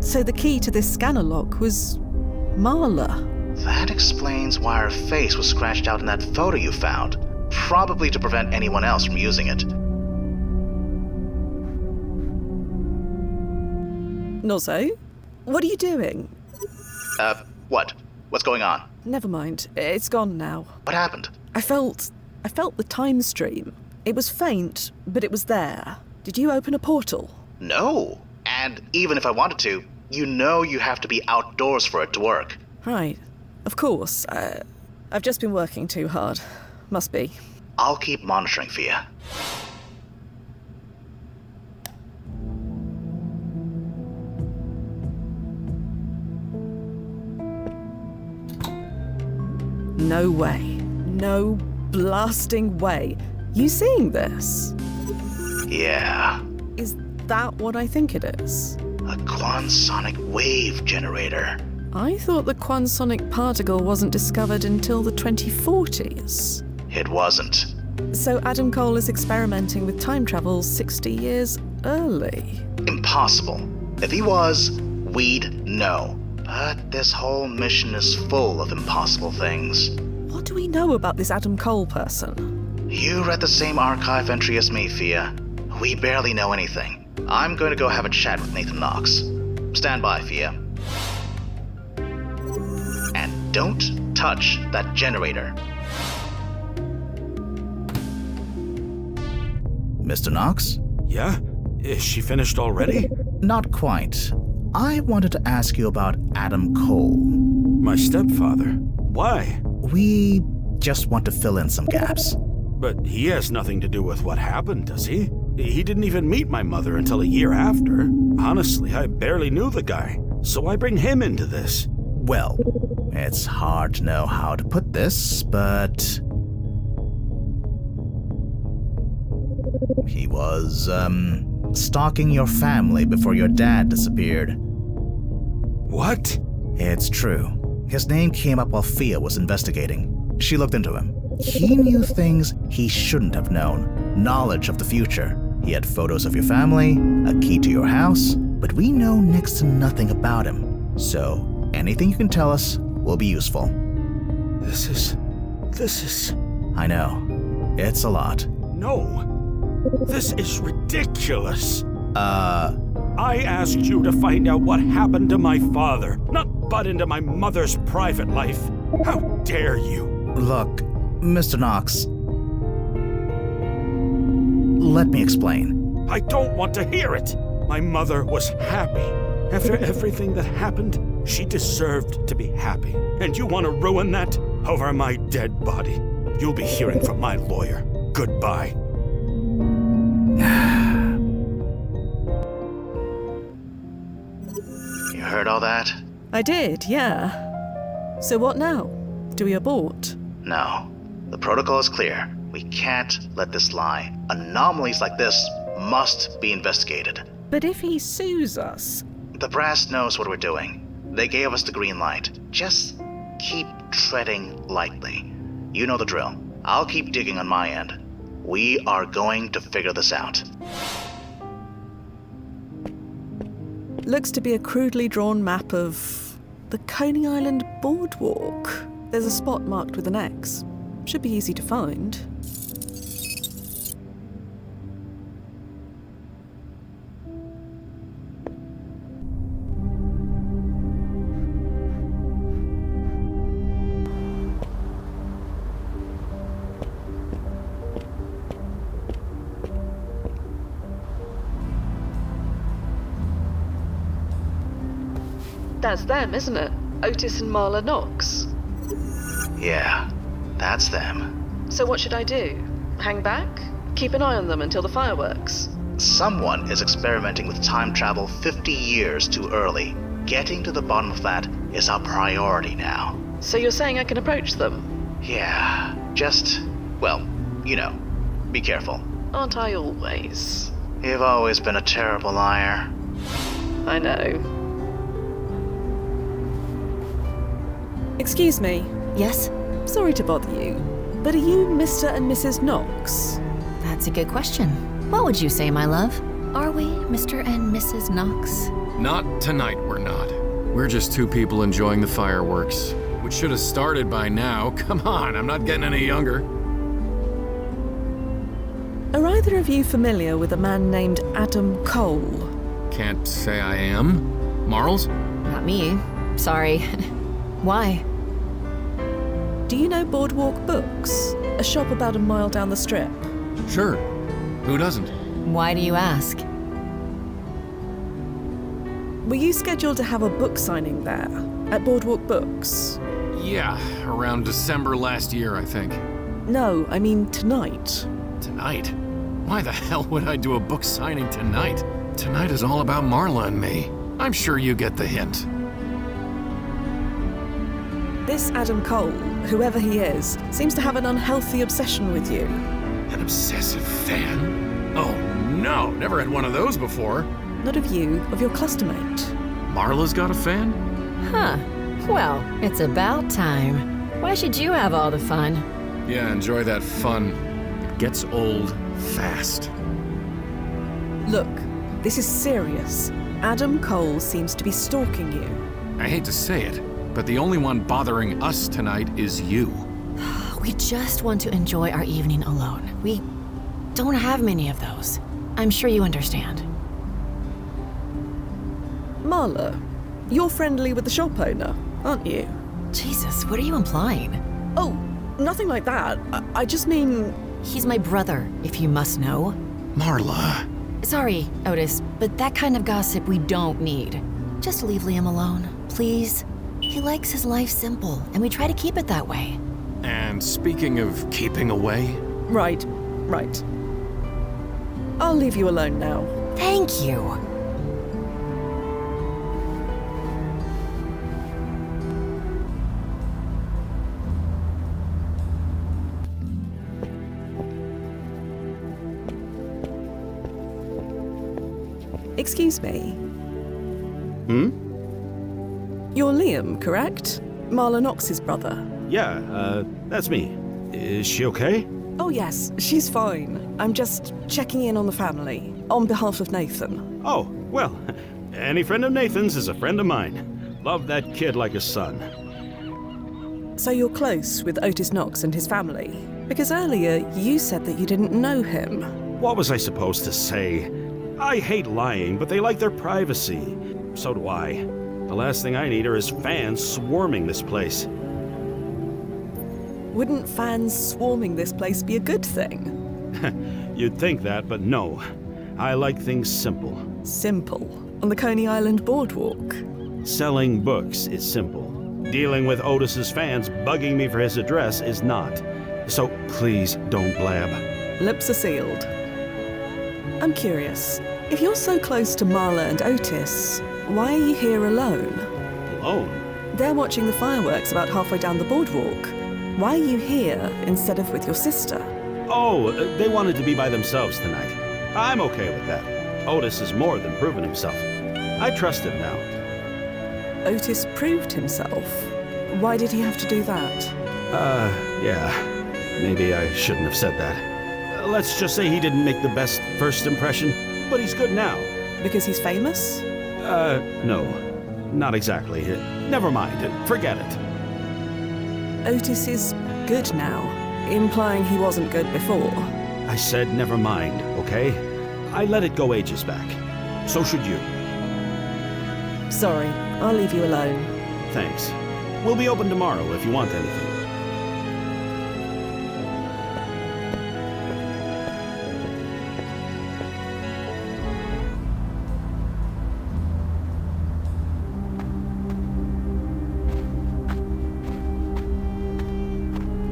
So the key to this scanner lock was Marla. That explains why her face was scratched out in that photo you found. Probably to prevent anyone else from using it. Nozzo, what are you doing? What? What's going on? Never mind. It's gone now. What happened? I felt the time stream. It was faint, but it was there. Did you open a portal? No. And even if I wanted to, you know you have to be outdoors for it to work. Right. Of course. I've just been working too hard. Must be. I'll keep monitoring, Fia. No way. No blasting way. You seeing this? Yeah. Is that what I think it is? A quansonic wave generator. I thought the quansonic particle wasn't discovered until the 2040s. It wasn't. So Adam Cole is experimenting with time travel 60 years early. Impossible. If he was, we'd know. But this whole mission is full of impossible things. What do we know about this Adam Cole person? You read the same archive entry as me, Fia. We barely know anything. I'm going to go have a chat with Nathan Knox. Stand by, Fia. And don't touch that generator. Mr. Knox? Yeah? Is she finished already? Not quite. I wanted to ask you about Adam Cole. My stepfather? Why? We just want to fill in some gaps. But he has nothing to do with what happened, does he? He didn't even meet my mother until a year after. Honestly, I barely knew the guy, so I bring him into this. Well, it's hard to know how to put this, but he was, stalking your family before your dad disappeared. What? It's true. His name came up while Fia was investigating. She looked into him. He knew things he shouldn't have known. Knowledge of the future. He had photos of your family, a key to your house, but we know next to nothing about him. So, anything you can tell us will be useful. This is... I know. It's a lot. No. This is ridiculous. I asked you to find out what happened to my father, not butt into my mother's private life. How dare you? Look, Mr. Knox. Let me explain. I don't want to hear it. My mother was happy. After everything that happened, she deserved to be happy. And you want to ruin that over my dead body? You'll be hearing from my lawyer. Goodbye. You heard all that? I did, yeah. So what now? Do we abort? No. The protocol is clear. We can't let this lie. Anomalies like this must be investigated. But if he sues us... The brass knows what we're doing. They gave us the green light. Just keep treading lightly. You know the drill. I'll keep digging on my end. We are going to figure this out. Looks to be a crudely drawn map of the Coney Island boardwalk. There's a spot marked with an X. Should be easy to find. That's them, isn't it? Otis and Marla Knox. Yeah, that's them. So what should I do? Hang back? Keep an eye on them until the fireworks? Someone is experimenting with time travel 50 years too early. Getting to the bottom of that is our priority now. So you're saying I can approach them? Yeah, just, well, you know, be careful. Aren't I always? You've always been a terrible liar. I know. Excuse me. Yes? Sorry to bother you, but are you Mr. and Mrs. Knox? That's a good question. What would you say, my love? Are we Mr. and Mrs. Knox? Not tonight, we're not. We're just two people enjoying the fireworks, which should have started by now. Come on, I'm not getting any younger. Are either of you familiar with a man named Adam Cole? Can't say I am. Marles? Not me. Sorry. Why? Do you know Boardwalk Books? A shop about a mile down the strip. Sure. Who doesn't? Why do you ask? Were you scheduled to have a book signing there, at Boardwalk Books? Yeah, around December last year, I think. No, I mean tonight. Tonight? Why the hell would I do a book signing tonight? Tonight is all about Marla and me. I'm sure you get the hint. This Adam Cole, whoever he is, seems to have an unhealthy obsession with you. An obsessive fan? Oh no, never had one of those before. Not of you, of your clustermate. Marla's got a fan? Huh. Well, it's about time. Why should you have all the fun? Yeah, enjoy that fun. It gets old fast. Look, this is serious. Adam Cole seems to be stalking you. I hate to say it, but the only one bothering us tonight is you. We just want to enjoy our evening alone. We don't have many of those. I'm sure you understand. Marla, you're friendly with the shop owner, aren't you? Jesus, what are you implying? Oh, nothing like that. I just mean... He's my brother, if you must know. Marla. Sorry, Otis, but that kind of gossip we don't need. Just leave Liam alone, please. He likes his life simple, and we try to keep it that way. And speaking of keeping away... Right. I'll leave you alone now. Thank you. Excuse me. You're Liam, correct? Marla Knox's brother. Yeah, that's me. Is she okay? Oh yes, she's fine. I'm just checking in on the family, on behalf of Nathan. Oh, well, any friend of Nathan's is a friend of mine. Love that kid like a son. So you're close with Otis Knox and his family? Because earlier you said that you didn't know him. What was I supposed to say? I hate lying, but they like their privacy. So do I. The last thing I need are his fans swarming this place. Wouldn't fans swarming this place be a good thing? You'd think that, but no. I like things simple. Simple? On the Coney Island boardwalk? Selling books is simple. Dealing with Otis's fans bugging me for his address is not. So please don't blab. Lips are sealed. I'm curious. If you're so close to Marla and Otis, why are you here alone? Alone? They're watching the fireworks about halfway down the boardwalk. Why are you here instead of with your sister? Oh, they wanted to be by themselves tonight. I'm okay with that. Otis has more than proven himself. I trust him now. Otis proved himself? Why did he have to do that? Yeah. Maybe I shouldn't have said that. Let's just say he didn't make the best first impression, but he's good now. Because he's famous? No. Not exactly. Never mind. Forget it. Otis is good now, implying he wasn't good before. I said never mind, okay? I let it go ages back. So should you. Sorry, I'll leave you alone. Thanks. We'll be open tomorrow if you want anything.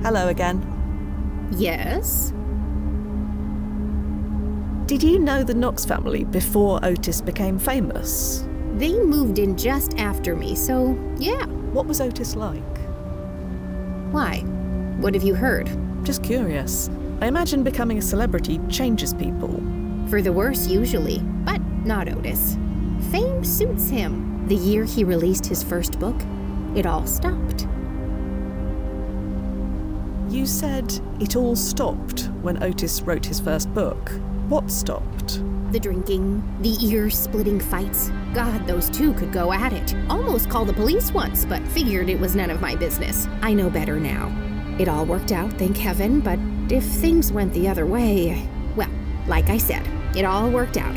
Hello again. Yes? Did you know the Knox family before Otis became famous? They moved in just after me, so yeah. What was Otis like? Why? What have you heard? Just curious. I imagine becoming a celebrity changes people. For the worse, usually, but not Otis. Fame suits him. The year he released his first book, it all stopped. You said it all stopped when Otis wrote his first book. What stopped? The drinking, the ear-splitting fights. God, those two could go at it. Almost called the police once, but figured it was none of my business. I know better now. It all worked out, thank heaven, but if things went the other way, well, like I said, it all worked out.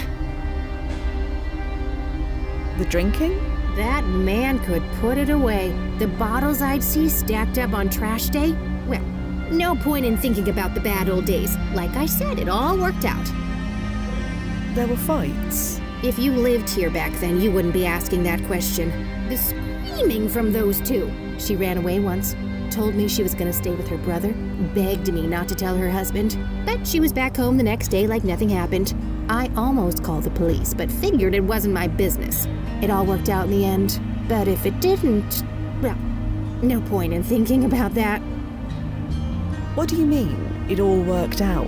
The drinking? That man could put it away. The bottles I'd see stacked up on trash day, well, no point in thinking about the bad old days. Like I said, it all worked out. There were fights. If you lived here back then, you wouldn't be asking that question. The screaming from those two. She ran away once, told me she was gonna stay with her brother, begged me not to tell her husband, but she was back home the next day like nothing happened. I almost called the police, but figured it wasn't my business. It all worked out in the end, but if it didn't, well, no point in thinking about that. What do you mean, it all worked out?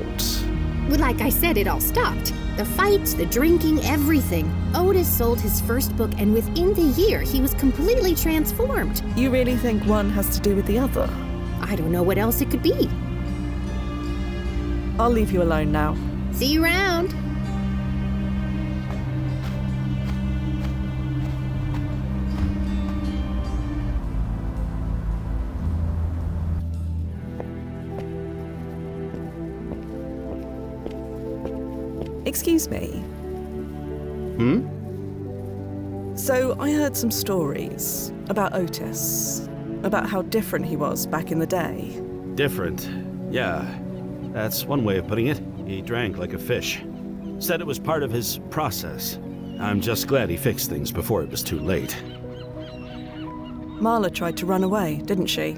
Well, like I said, it all stopped. The fights, the drinking, everything. Otis sold his first book, and within the year, he was completely transformed. You really think one has to do with the other? I don't know what else it could be. I'll leave you alone now. See you around. Excuse me. So I heard some stories about Otis, about how different he was back in the day. Different? Yeah, that's one way of putting it. He drank like a fish. Said it was part of his process. I'm just glad he fixed things before it was too late. Marla tried to run away, didn't she?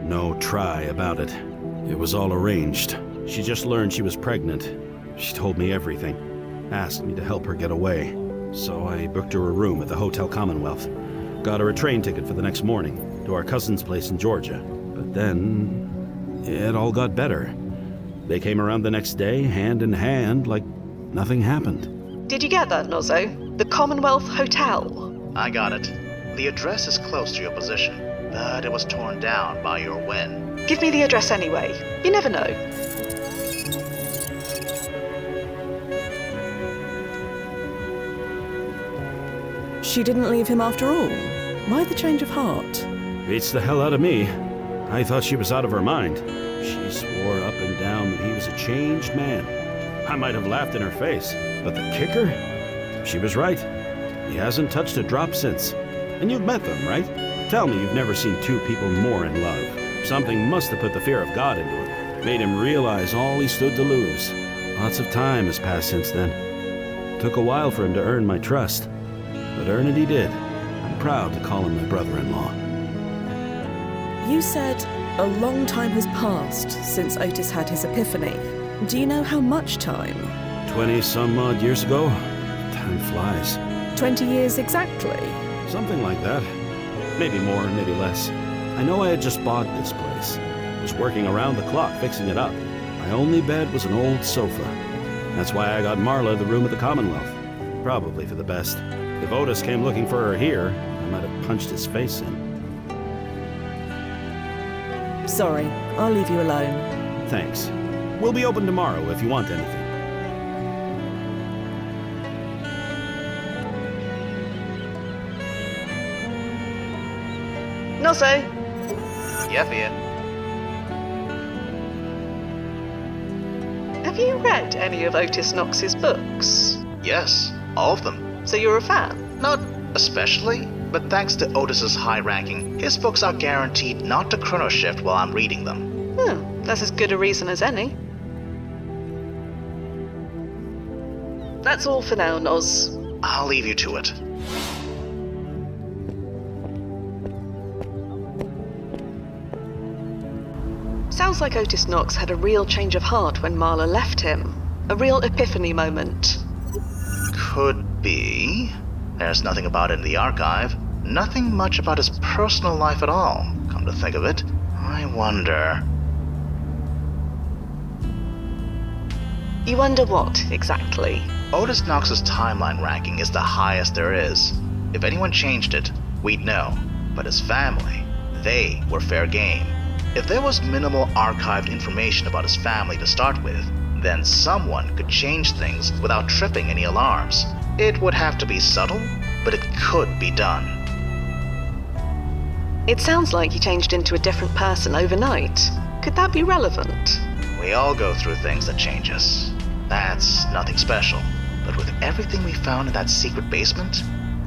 No try about it. It was all arranged. She just learned she was pregnant. She told me everything. Asked me to help her get away. So I booked her a room at the Hotel Commonwealth. Got her a train ticket for the next morning to our cousin's place in Georgia. But then it all got better. They came around the next day, hand in hand, like nothing happened. Did you get that, Nozzo? The Commonwealth Hotel? I got it. The address is close to your position, but it was torn down by your win. Give me the address anyway. You never know. She didn't leave him after all. Why the change of heart? Beats the hell out of me. I thought she was out of her mind. She swore up and down that he was a changed man. I might have laughed in her face, but the kicker? She was right. He hasn't touched a drop since. And you've met them, right? Tell me you've never seen two people more in love. Something must have put the fear of God into him. Made him realize all he stood to lose. Lots of time has passed since then. Took a while for him to earn my trust. But earn it he did. I'm proud to call him my brother-in-law. You said a long time has passed since Otis had his epiphany. Do you know how much time? 20-some-odd years ago? Time flies. 20 years exactly? Something like that. Maybe more, maybe less. I know I had just bought this place. Was working around the clock fixing it up. My only bed was an old sofa. That's why I got Marla the room at the Commonwealth. Probably for the best. If Otis came looking for her here, I might have punched his face in. Sorry, I'll leave you alone. Thanks. We'll be open tomorrow if you want anything. Nozzo? Yeah, Fia. Have you read any of Otis Knox's books? Yes, all of them. So you're a fan? Not especially, but thanks to Otis's high ranking, his books are guaranteed not to chrono shift while I'm reading them. That's as good a reason as any. That's all for now, Noz. I'll leave you to it. Sounds like Otis Knox had a real change of heart when Marla left him. A real epiphany moment. Could be. There's nothing about it in the archive. Nothing much about his personal life at all, come to think of it. I wonder... You wonder what, exactly? Otis Knox's timeline ranking is the highest there is. If anyone changed it, we'd know. But his family, they were fair game. If there was minimal archived information about his family to start with, then someone could change things without tripping any alarms. It would have to be subtle, but it could be done. It sounds like he changed into a different person overnight. Could that be relevant? We all go through things that change us. That's nothing special. But with everything we found in that secret basement,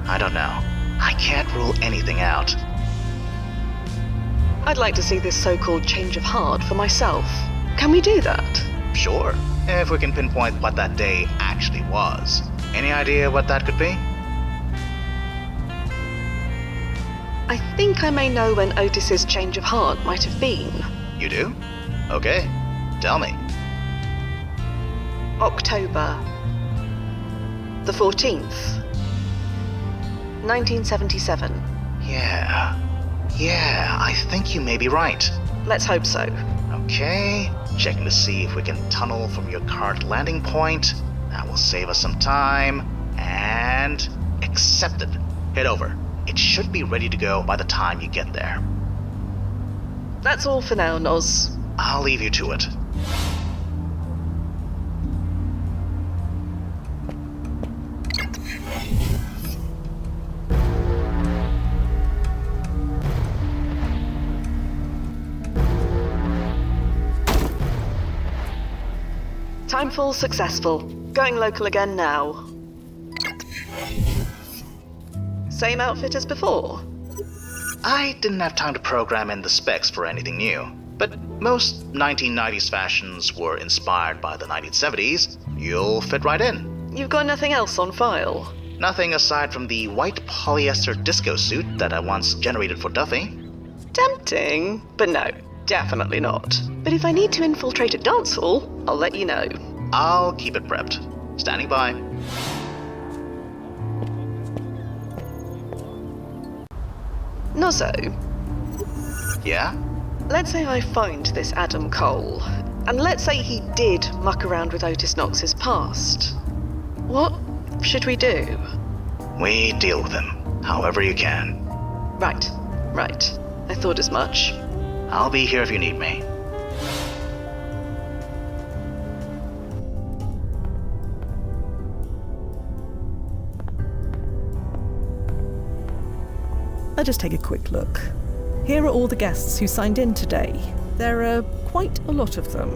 I don't know. I can't rule anything out. I'd like to see this so-called change of heart for myself. Can we do that? Sure, if we can pinpoint what that day actually was. Any idea what that could be? I think I may know when Otis's change of heart might have been. You do? Okay, tell me. October the 14th, 1977. Yeah, I think you may be right. Let's hope so. Okay, checking to see if we can tunnel from your current landing point. That will save us some time. And... accepted. Head over. It should be ready to go by the time you get there. That's all for now, Noz. I'll leave you to it. Timefall successful. Going local again now. Same outfit as before? I didn't have time to program in the specs for anything new, but most 1990s fashions were inspired by the 1970s. You'll fit right in. You've got nothing else on file? Nothing aside from the white polyester disco suit that I once generated for Duffy. Tempting, but no, definitely not. But if I need to infiltrate a dance hall, I'll let you know. I'll keep it prepped. Standing by. Nozzo. Yeah? Let's say I find this Adam Cole, and let's say he did muck around with Otis Knox's past. What should we do? We deal with him, however you can. Right. I thought as much. I'll be here if you need me. I'll just take a quick look. Here are all the guests who signed in today. There are quite a lot of them.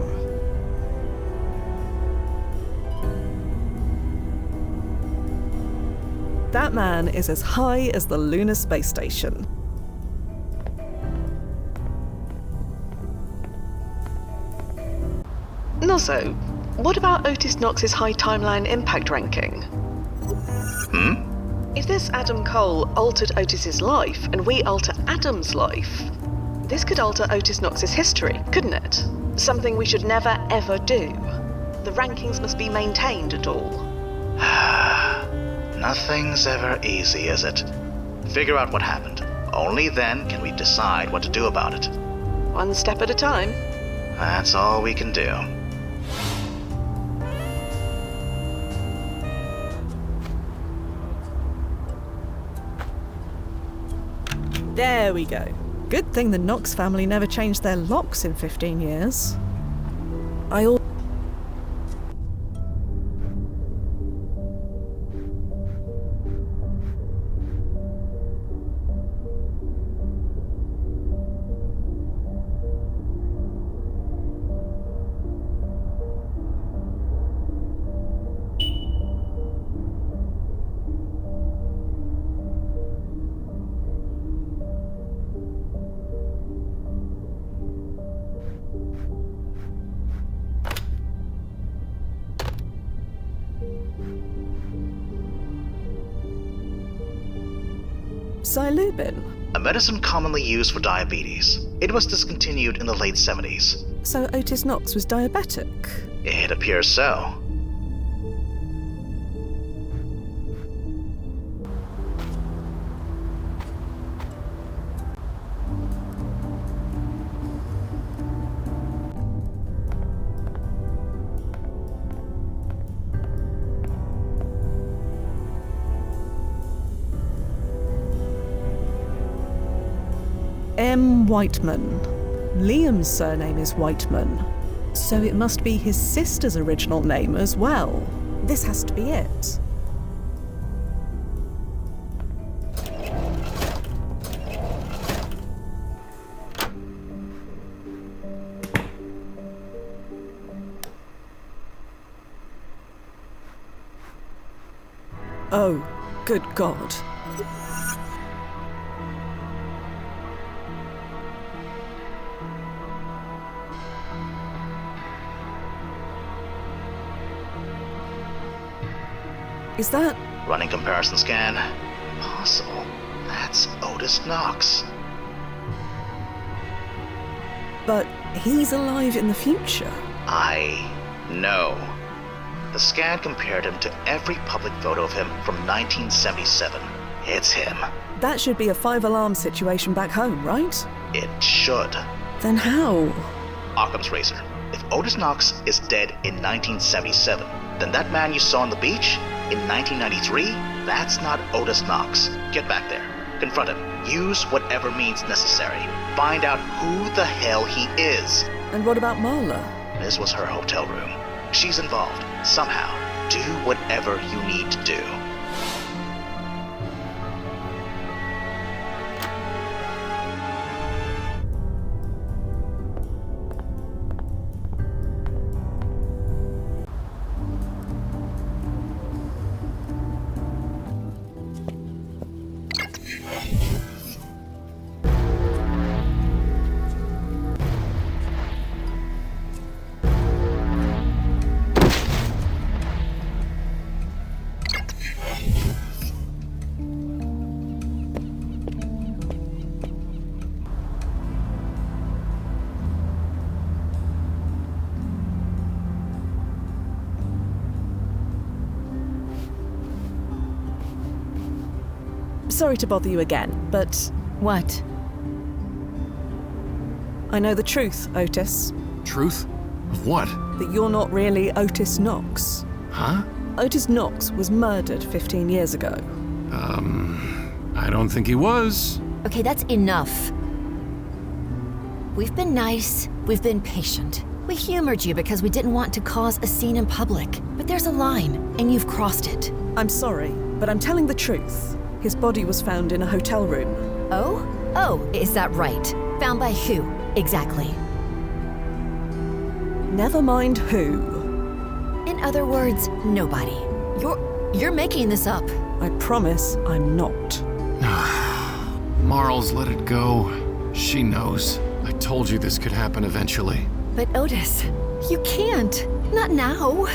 That man is as high as the lunar space station. Nozzo, what about Otis Knox's high timeline impact ranking? If this Adam Cole altered Otis's life, and we alter Adam's life, this could alter Otis Knox's history, couldn't it? Something we should never, ever do. The rankings must be maintained and all. Nothing's ever easy, is it? Figure out what happened. Only then can we decide what to do about it. One step at a time. That's all we can do. There we go. Good thing the Knox family never changed their locks in 15 years. Psilocybin? A medicine commonly used for diabetes. It was discontinued in the late 70s. So Otis Knox was diabetic? It appears so. M. Whiteman. Liam's surname is Whiteman, so it must be his sister's original name as well. This has to be it. Oh, good God. Is that... Running comparison scan. Impossible. That's Otis Knox. But he's alive in the future. I know. The scan compared him to every public photo of him from 1977. It's him. That should be a 5-alarm situation back home, right? It should. Then how? Occam's razor. If Otis Knox is dead in 1977, then that man you saw on the beach in 1993, that's not Otis Knox. Get back there. Confront him. Use whatever means necessary. Find out who the hell he is. And what about Marla? This was her hotel room. She's involved. Somehow. Do whatever you need to do. Sorry to bother you again, but... What? I know the truth, Otis. Truth? Of what? That you're not really Otis Knox. Huh? Otis Knox was murdered 15 years ago. I don't think he was. Okay, that's enough. We've been nice, we've been patient. We humored you because we didn't want to cause a scene in public. But there's a line, and you've crossed it. I'm sorry, but I'm telling the truth. His body was found in a hotel room. Oh? Oh, is that right? Found by who, exactly? Never mind who. In other words, nobody. You're making this up. I promise I'm not. Marl's let it go. She knows. I told you this could happen eventually. But Otis, you can't. Not now.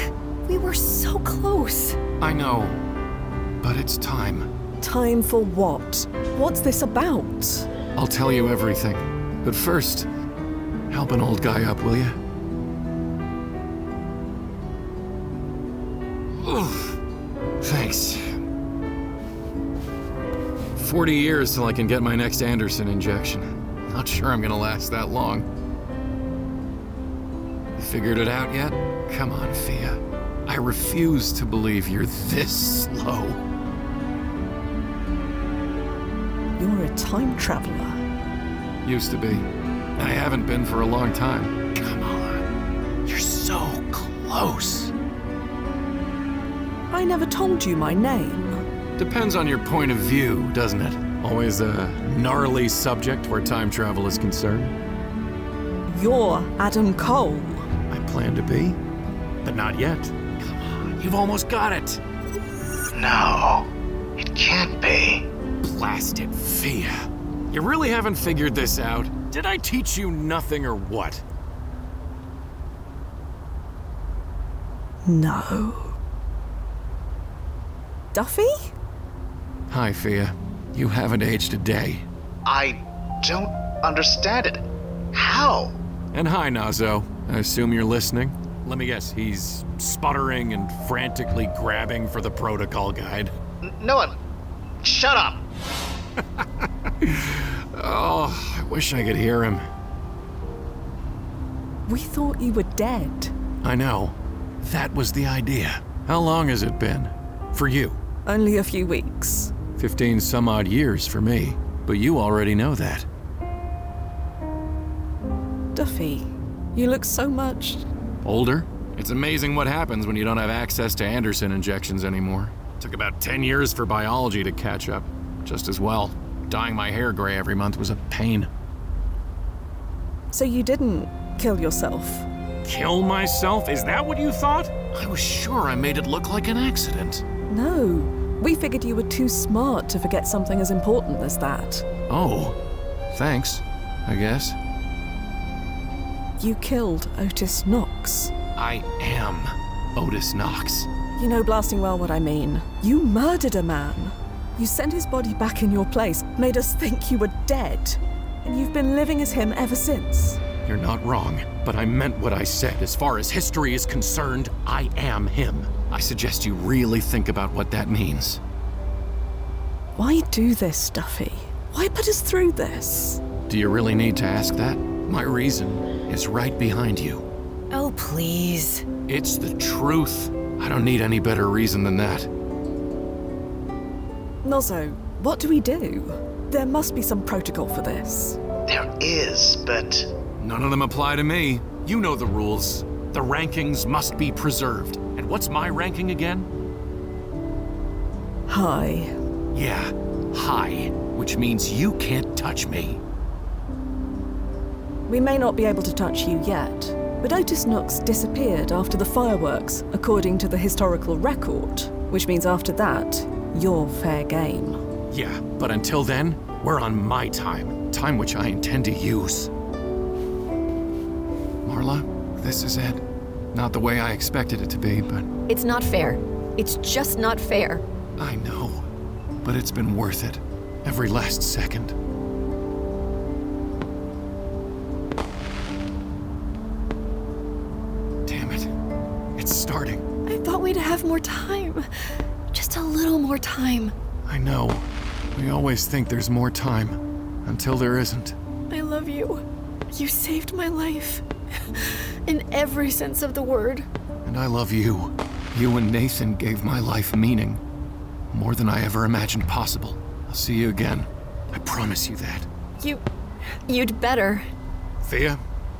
We were so close. I know. But it's time. Time for what? What's this about? I'll tell you everything. But first, help an old guy up, will you? Oof. Thanks. 40 years till I can get my next Anderson injection. Not sure I'm gonna last that long. You figured it out yet? Come on, Fia. I refuse to believe you're this slow. You're a time traveler. Used to be. I haven't been for a long time. Come on. You're so close. I never told you my name. Depends on your point of view, doesn't it? Always a gnarly subject where time travel is concerned. You're Adam Cole. I plan to be, but not yet. Come on, you've almost got it. No, it can't be. Blast it, Fia. You really haven't figured this out? Did I teach you nothing or what? No. Duffy? Hi, Fia. You haven't aged a day. I don't understand it. How? And hi, Nazo. I assume you're listening? Let me guess, he's sputtering and frantically grabbing for the protocol guide. No one. Shut up. Oh, I wish I could hear him. We thought you were dead. I know. That was the idea. How long has it been? For you? Only a few weeks. 15 some odd years for me. But you already know that. Duffy, you look so much... Older? It's amazing what happens when you don't have access to Anderson injections anymore. Took about 10 years for biology to catch up. Just as well. Dyeing my hair gray every month was a pain. So you didn't kill yourself? Kill myself? Is that what you thought? I was sure I made it look like an accident. No. We figured you were too smart to forget something as important as that. Oh. Thanks, I guess. You killed Otis Knox. I am Otis Knox. You know blasting well what I mean. You murdered a man. You sent his body back in your place, made us think you were dead. And you've been living as him ever since. You're not wrong, but I meant what I said. As far as history is concerned, I am him. I suggest you really think about what that means. Why do this, Duffy? Why put us through this? Do you really need to ask that? My reason is right behind you. Oh, please. It's the truth. I don't need any better reason than that. Nozzo, what do we do? There must be some protocol for this. There is, but... None of them apply to me. You know the rules. The rankings must be preserved. And what's my ranking again? High. Yeah, high. Which means you can't touch me. We may not be able to touch you yet, but Otis Knox disappeared after the fireworks, according to the historical record, which means after that, you're fair game. Yeah, but until then, we're on my time. Time which I intend to use. Marla, this is it. Not the way I expected it to be, but... It's not fair. It's just not fair. I know, but it's been worth it. Every last second. Damn it. It's starting. I thought we'd have more time. Just a little more time. I know. We always think there's more time, until there isn't. I love you. You saved my life. In every sense of the word. And I love you. You and Nathan gave my life meaning. More than I ever imagined possible. I'll see you again. I promise you that. You'd better. Fia,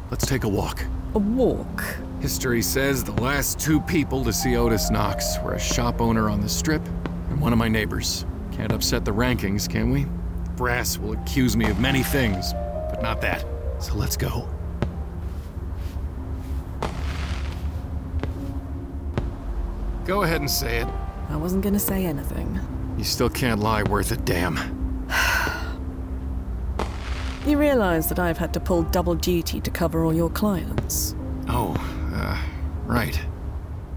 let's take a walk. A walk? History says the last two people to see Otis Knox were a shop owner on the Strip and one of my neighbors. Can't upset the rankings, can we? Brass will accuse me of many things, but not that. So let's go. Go ahead and say it. I wasn't gonna say anything. You still can't lie worth a damn. You realize that I've had to pull double duty to cover all your clients? Oh, right.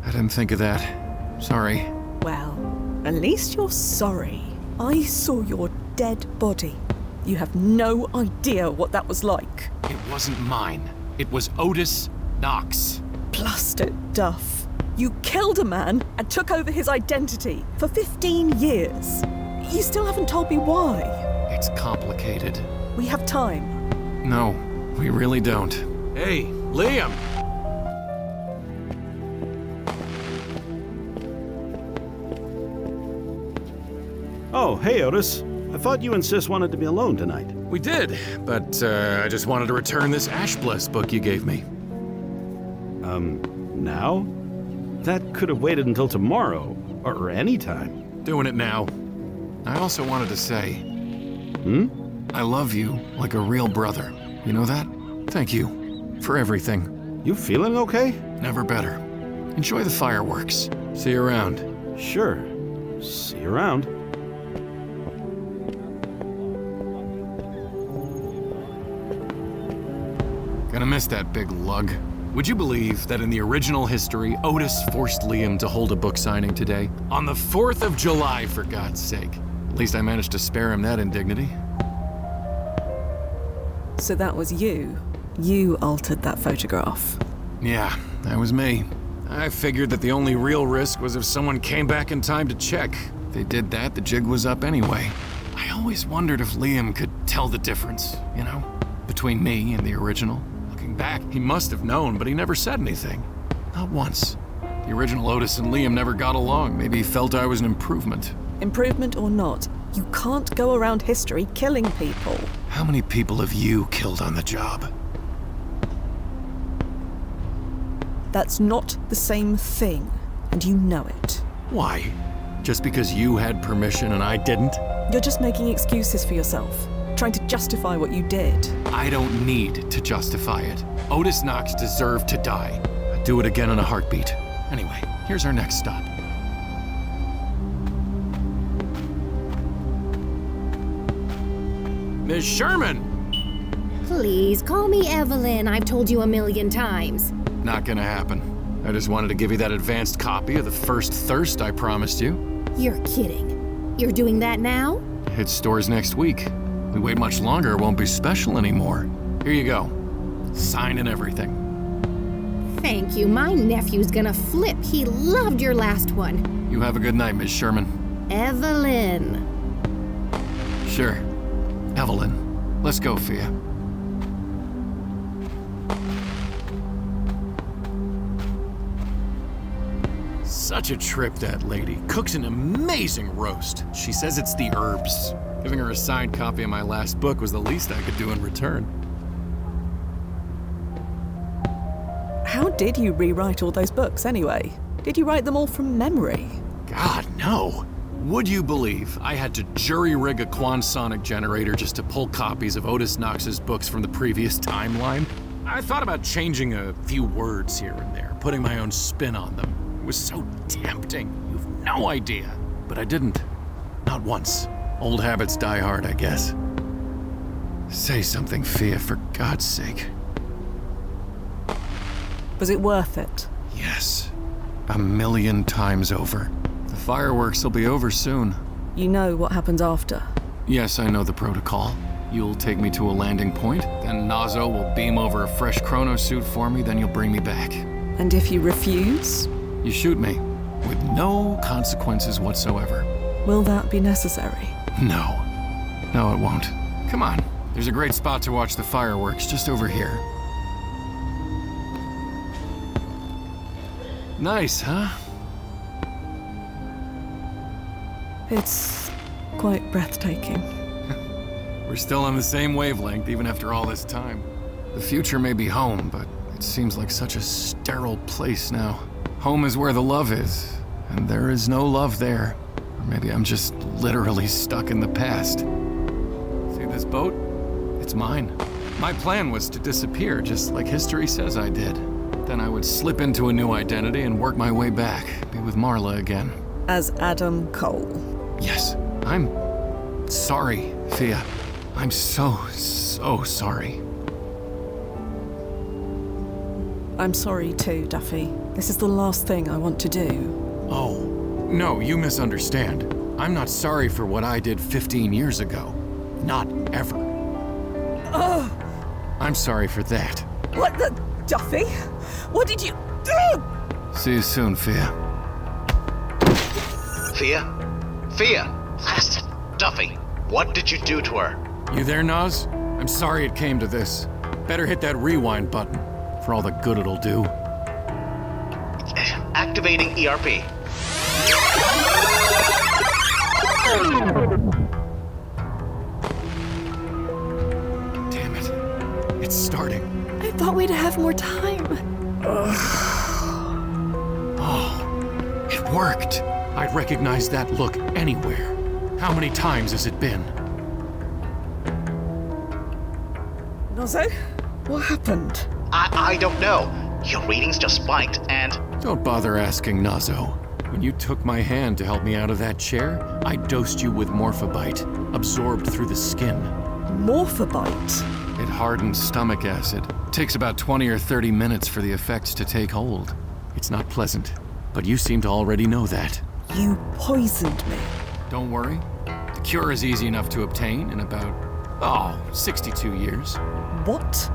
I didn't think of that. Sorry. Well, at least you're sorry. I saw your dead body. You have no idea what that was like. It wasn't mine. It was Otis Knox. Blasted Duff. You killed a man and took over his identity for 15 years. You still haven't told me why. It's complicated. We have time. No, we really don't. Hey, Liam! Oh, hey, Otis. I thought you and Sis wanted to be alone tonight. We did, but I just wanted to return this Ash Bless book you gave me. Now? That could have waited until tomorrow, or any time. Doing it now. I also wanted to say... I love you like a real brother. You know that? Thank you for everything. You feeling okay? Never better. Enjoy the fireworks. See you around. Sure. See you around. Gonna miss that big lug. Would you believe that in the original history, Otis forced Liam to hold a book signing today? On the 4th of July, for God's sake. At least I managed to spare him that indignity. So that was you. You altered that photograph. Yeah, that was me. I figured that the only real risk was if someone came back in time to check. If they did that, the jig was up anyway. I always wondered if Liam could tell the difference, you know, between me and the original. Looking back, he must have known, but he never said anything. Not once. The original Otis and Liam never got along. Maybe he felt I was an improvement. Improvement or not, you can't go around history killing people. How many people have you killed on the job? That's not the same thing, and you know it. Why? Just because you had permission and I didn't? You're just making excuses for yourself, trying to justify what you did. I don't need to justify it. Otis Knox deserved to die. I'd do it again in a heartbeat. Anyway, here's our next stop. Ms. Sherman! Please, call me Evelyn. I've told you 1,000,000 times. Not gonna happen. I just wanted to give you that advanced copy of The First Thirst I promised you. You're kidding. You're doing that now? Hits stores next week. We wait much longer, it won't be special anymore. Here you go. Sign and everything. Thank you. My nephew's gonna flip. He loved your last one. You have a good night, Miss Sherman. Evelyn. Sure. Evelyn. Let's go, Fia. Such a trip, that lady. Cooks an amazing roast. She says it's the herbs. Giving her a signed copy of my last book was the least I could do in return. How did you rewrite all those books anyway? Did you write them all from memory? God, no. Would you believe I had to jury-rig a quantonic generator just to pull copies of Otis Knox's books from the previous timeline? I thought about changing a few words here and there, putting my own spin on them. It was so tempting. You've no idea. But I didn't. Not once. Old habits die hard, I guess. Say something, Fia, for God's sake. Was it worth it? Yes. 1,000,000 times over. The fireworks will be over soon. You know what happens after? Yes, I know the protocol. You'll take me to a landing point, then Nazo will beam over a fresh chrono suit for me, then you'll bring me back. And if you refuse? You shoot me, with no consequences whatsoever. Will that be necessary? No. No, it won't. Come on. There's a great spot to watch the fireworks just over here. Nice, huh? It's quite breathtaking. We're still on the same wavelength even after all this time. The future may be home, but it seems like such a sterile place now. Home is where the love is, and there is no love there. Or maybe I'm just literally stuck in the past. See this boat? It's mine. My plan was to disappear, just like history says I did. Then I would slip into a new identity and work my way back, be with Marla again. As Adam Cole. Yes, I'm sorry, Fia. I'm so sorry. I'm sorry too, Duffy. This is the last thing I want to do. Oh, no, you misunderstand. I'm not sorry for what I did 15 years ago. Not ever. Oh! I'm sorry for that. What the... Duffy? What did you do? See you soon, Fia. Fia? Fia! Blasted! Duffy, what did you do to her? You there, Nas? I'm sorry it came to this. Better hit that rewind button, for all the good it'll do. Activating ERP. Damn it. It's starting. I thought we'd have more time. Oh, it worked. I'd recognize that look anywhere. How many times has it been? Nazo? What happened? I don't know. Your readings just spiked, and... Don't bother asking, Nazo. When you took my hand to help me out of that chair, I dosed you with Morphobite, absorbed through the skin. Morphobite? It hardens stomach acid. Takes about 20 or 30 minutes for the effects to take hold. It's not pleasant, but you seem to already know that. You poisoned me. Don't worry. The cure is easy enough to obtain in about, 62 years. What?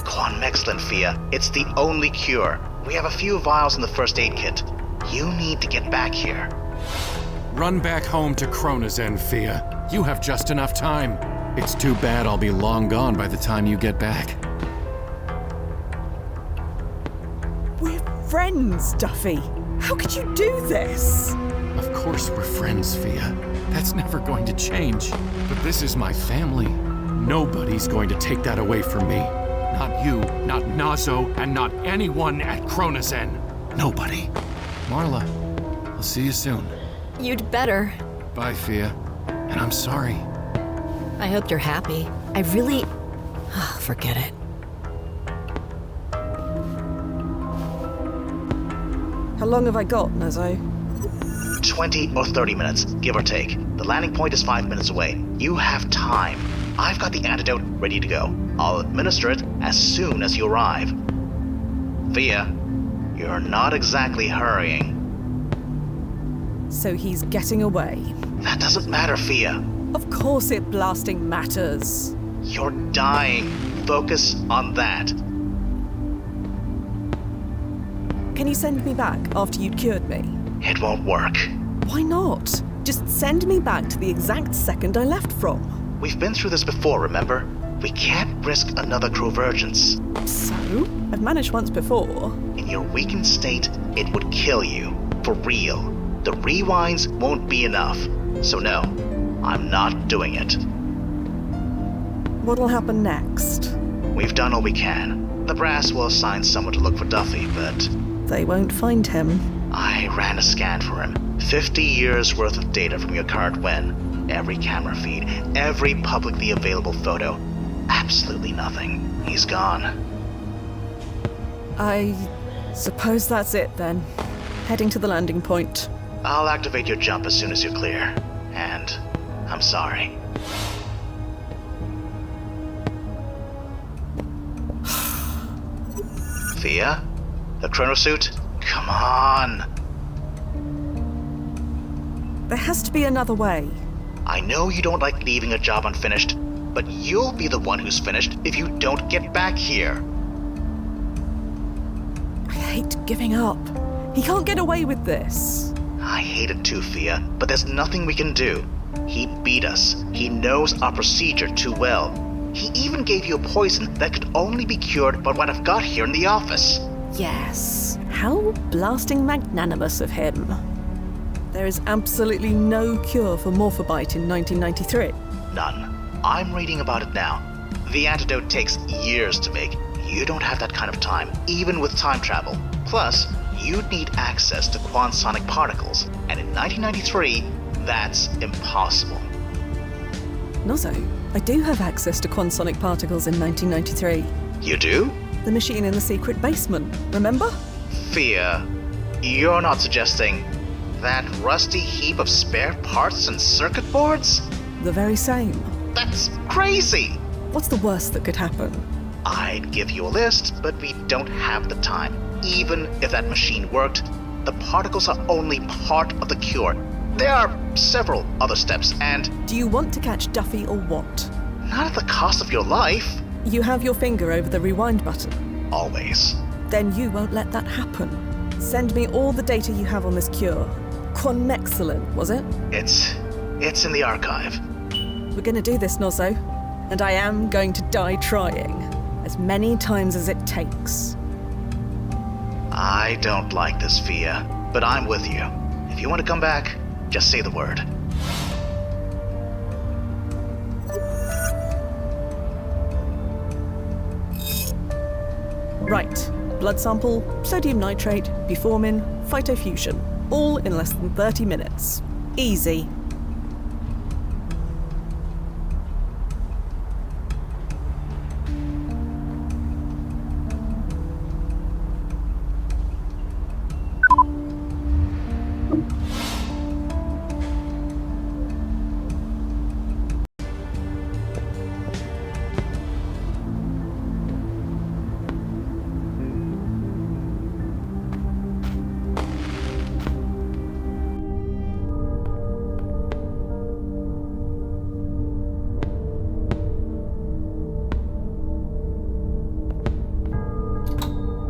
Quanmexlin, Fia. It's the only cure. We have a few vials in the first aid kit. You need to get back here. Run back home to Kronazen, Fia. You have just enough time. It's too bad I'll be long gone by the time you get back. We're friends, Duffy. How could you do this? Of course we're friends, Fia. That's never going to change. But this is my family. Nobody's going to take that away from me. Not you, not Nazo, and not anyone at Cronus N. Nobody. Marla, I'll see you soon. You'd better. Bye, Fia. And I'm sorry. I hope you're happy. I really... forget it. How long have I got, Nazo? 20 or 30 minutes, give or take. The landing point is 5 minutes away. You have time. I've got the antidote ready to go. I'll administer it as soon as you arrive. Fia, you're not exactly hurrying. So he's getting away. That doesn't matter, Fia. Of course it blasting matters. You're dying. Focus on that. Can you send me back after you'd cured me? It won't work. Why not? Just send me back to the exact second I left from. We've been through this before, remember? We can't risk another Crovergence. So? I've managed once before. In your weakened state, it would kill you. For real. The rewinds won't be enough. So no, I'm not doing it. What'll happen next? We've done all we can. The brass will assign someone to look for Duffy, but... They won't find him. I ran a scan for him. 50 years worth of data from your current win. Every camera feed, every publicly available photo. Absolutely nothing. He's gone. I suppose that's it then. Heading to the landing point. I'll activate your jump as soon as you're clear. And I'm sorry. Fia? The chronosuit? Come on! There has to be another way. I know you don't like leaving a job unfinished, but you'll be the one who's finished if you don't get back here. I hate giving up. He can't get away with this. I hate it too, Fia, but there's nothing we can do. He beat us. He knows our procedure too well. He even gave you a poison that could only be cured by what I've got here in the office. Yes. How blasting magnanimous of him. There is absolutely no cure for Morphobite in 1993. None. I'm reading about it now. The antidote takes years to make. You don't have that kind of time, even with time travel. Plus, you'd need access to quantsonic particles, and in 1993, that's impossible. Nozo, I do have access to quantsonic particles in 1993. You do? The machine in the secret basement, remember? Fia, you're not suggesting that rusty heap of spare parts and circuit boards? The very same. That's crazy! What's the worst that could happen? I'd give you a list, but we don't have the time. Even if that machine worked, the particles are only part of the cure. There are several other steps, and... Do you want to catch Duffy or what? Not at the cost of your life. You have your finger over the rewind button. Always. Then you won't let that happen. Send me all the data you have on this cure. Quanmexilin, was it? It's in the archive. We're gonna do this, Nozo. And I am going to die trying. As many times as it takes. I don't like this, Fia, but I'm with you. If you want to come back, just say the word. Right. Blood sample, sodium nitrate, buformin, phytofusion. All in less than 30 minutes. Easy.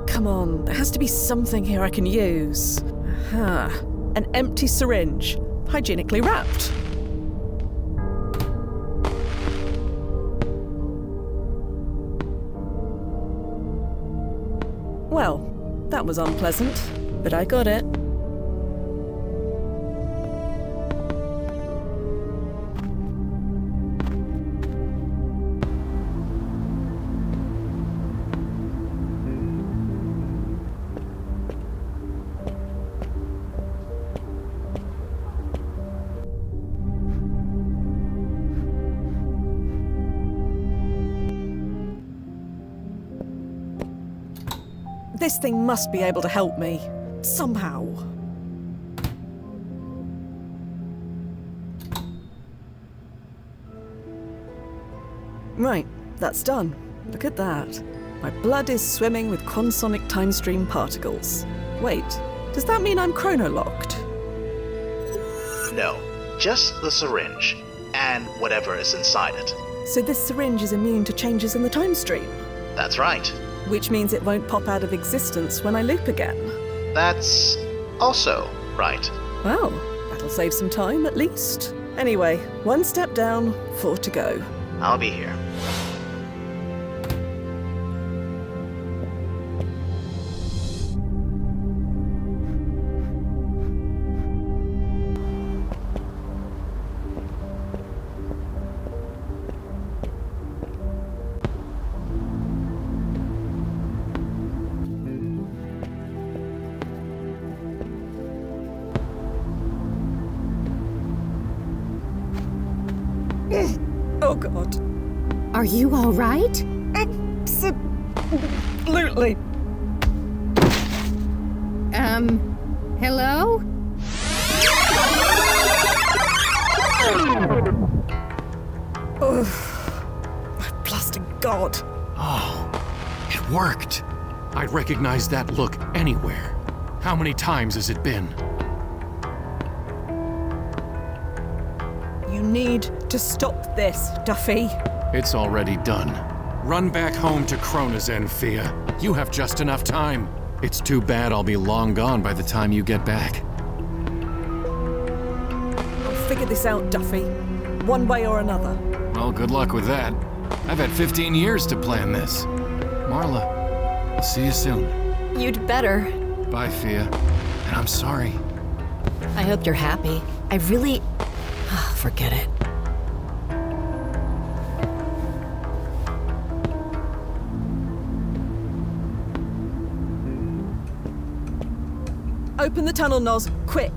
Come on, there has to be something here I can use. Aha. An empty syringe, hygienically wrapped. Well, that was unpleasant, but I got it. This thing must be able to help me. Somehow. Right, that's done. Look at that. My blood is swimming with consonic time stream particles. Wait, does that mean I'm chronolocked? No, just the syringe, and whatever is inside it. So this syringe is immune to changes in the time stream? That's right. Which means it won't pop out of existence when I loop again. That's also right. Well, that'll save some time at least. Anyway, 1 step down, 4 to go. I'll be here. Oh God. Are you all right? Absolutely. Hello? Ugh. My blasting God. Oh, it worked. I'd recognize that look anywhere. How many times has it been? You need to stop this, Duffy. It's already done. Run back home to Kronazen, Fia. You have just enough time. It's too bad I'll be long gone by the time you get back. I'll figure this out, Duffy. One way or another. Well, good luck with that. I've had 15 years to plan this. Marla, I'll see you soon. You'd better. Bye, Fia. And I'm sorry. I hope you're happy. I really... forget it. Open the tunnel, Noz, quick.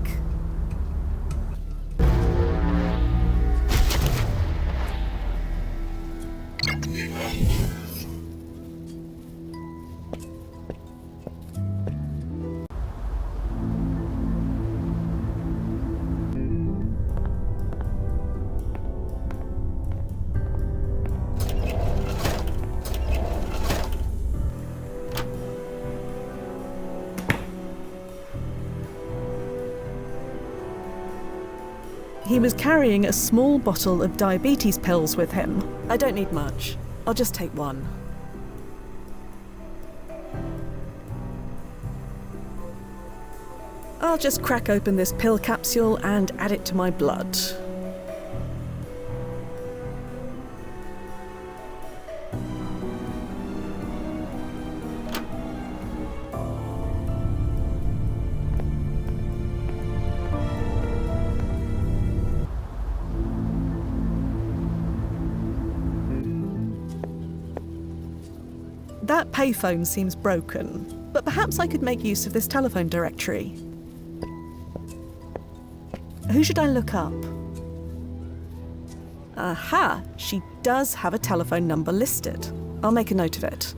He was carrying a small bottle of diabetes pills with him. I don't need much. I'll just take one. I'll just crack open this pill capsule and add it to my blood. That payphone seems broken, but perhaps I could make use of this telephone directory. Who should I look up? Aha! She does have a telephone number listed. I'll make a note of it.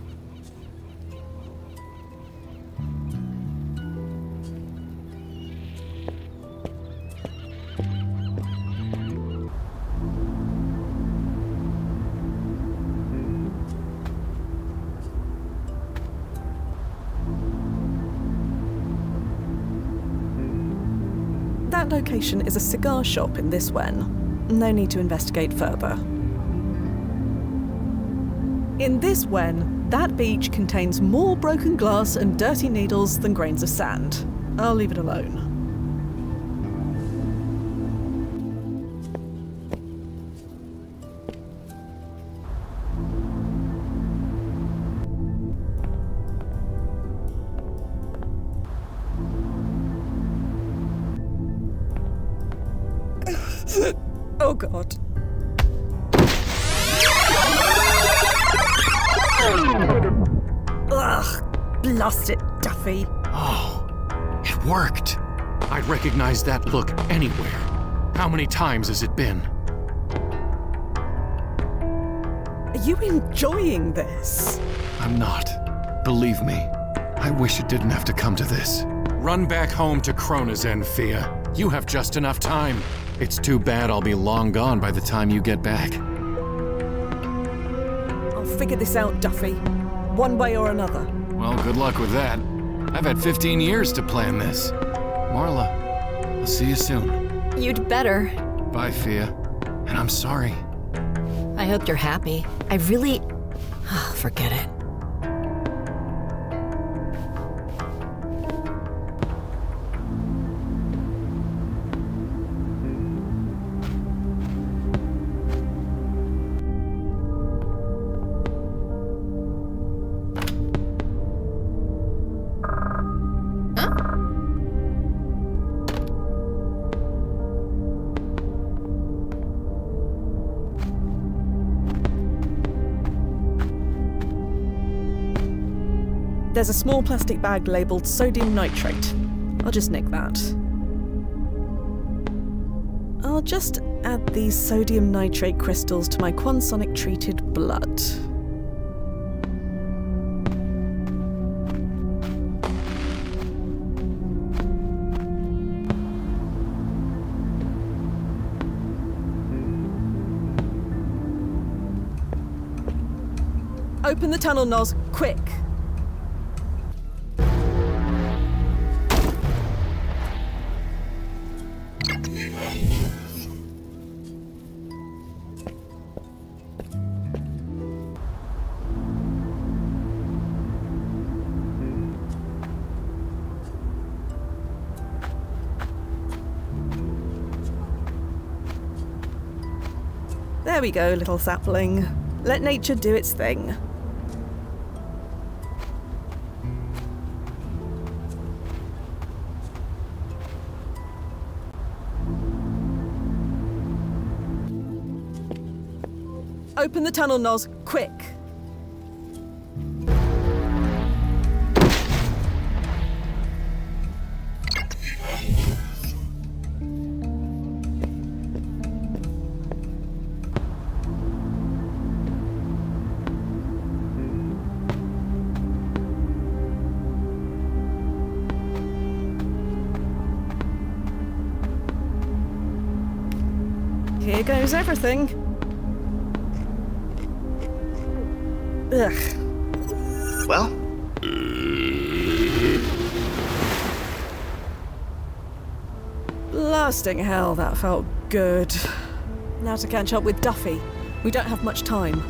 That location is a cigar shop in this wen. No need to investigate further. In this wen, that beach contains more broken glass and dirty needles than grains of sand. I'll leave it alone. Oh God. Ugh, blast it, Duffy. Oh, it worked. I'd recognize that look anywhere. How many times has it been? Are you enjoying this? I'm not. Believe me. I wish it didn't have to come to this. Run back home to Krona's End, Fia. You have just enough time. It's too bad I'll be long gone by the time you get back. I'll figure this out, Duffy. One way or another. Well, good luck with that. I've had 15 years to plan this. Marla, I'll see you soon. You'd better. Bye, Fia. And I'm sorry. I hope you're happy. I really... forget it. There's a small plastic bag labelled sodium nitrate. I'll just nick that. I'll just add these sodium nitrate crystals to my quansonic treated blood. Open the tunnel, Noz, quick! There we go, little sapling. Let nature do its thing. Open the tunnel, Noz, quick! Here goes everything. Ugh. Well? Blasting hell, that felt good. Now to catch up with Duffy. We don't have much time.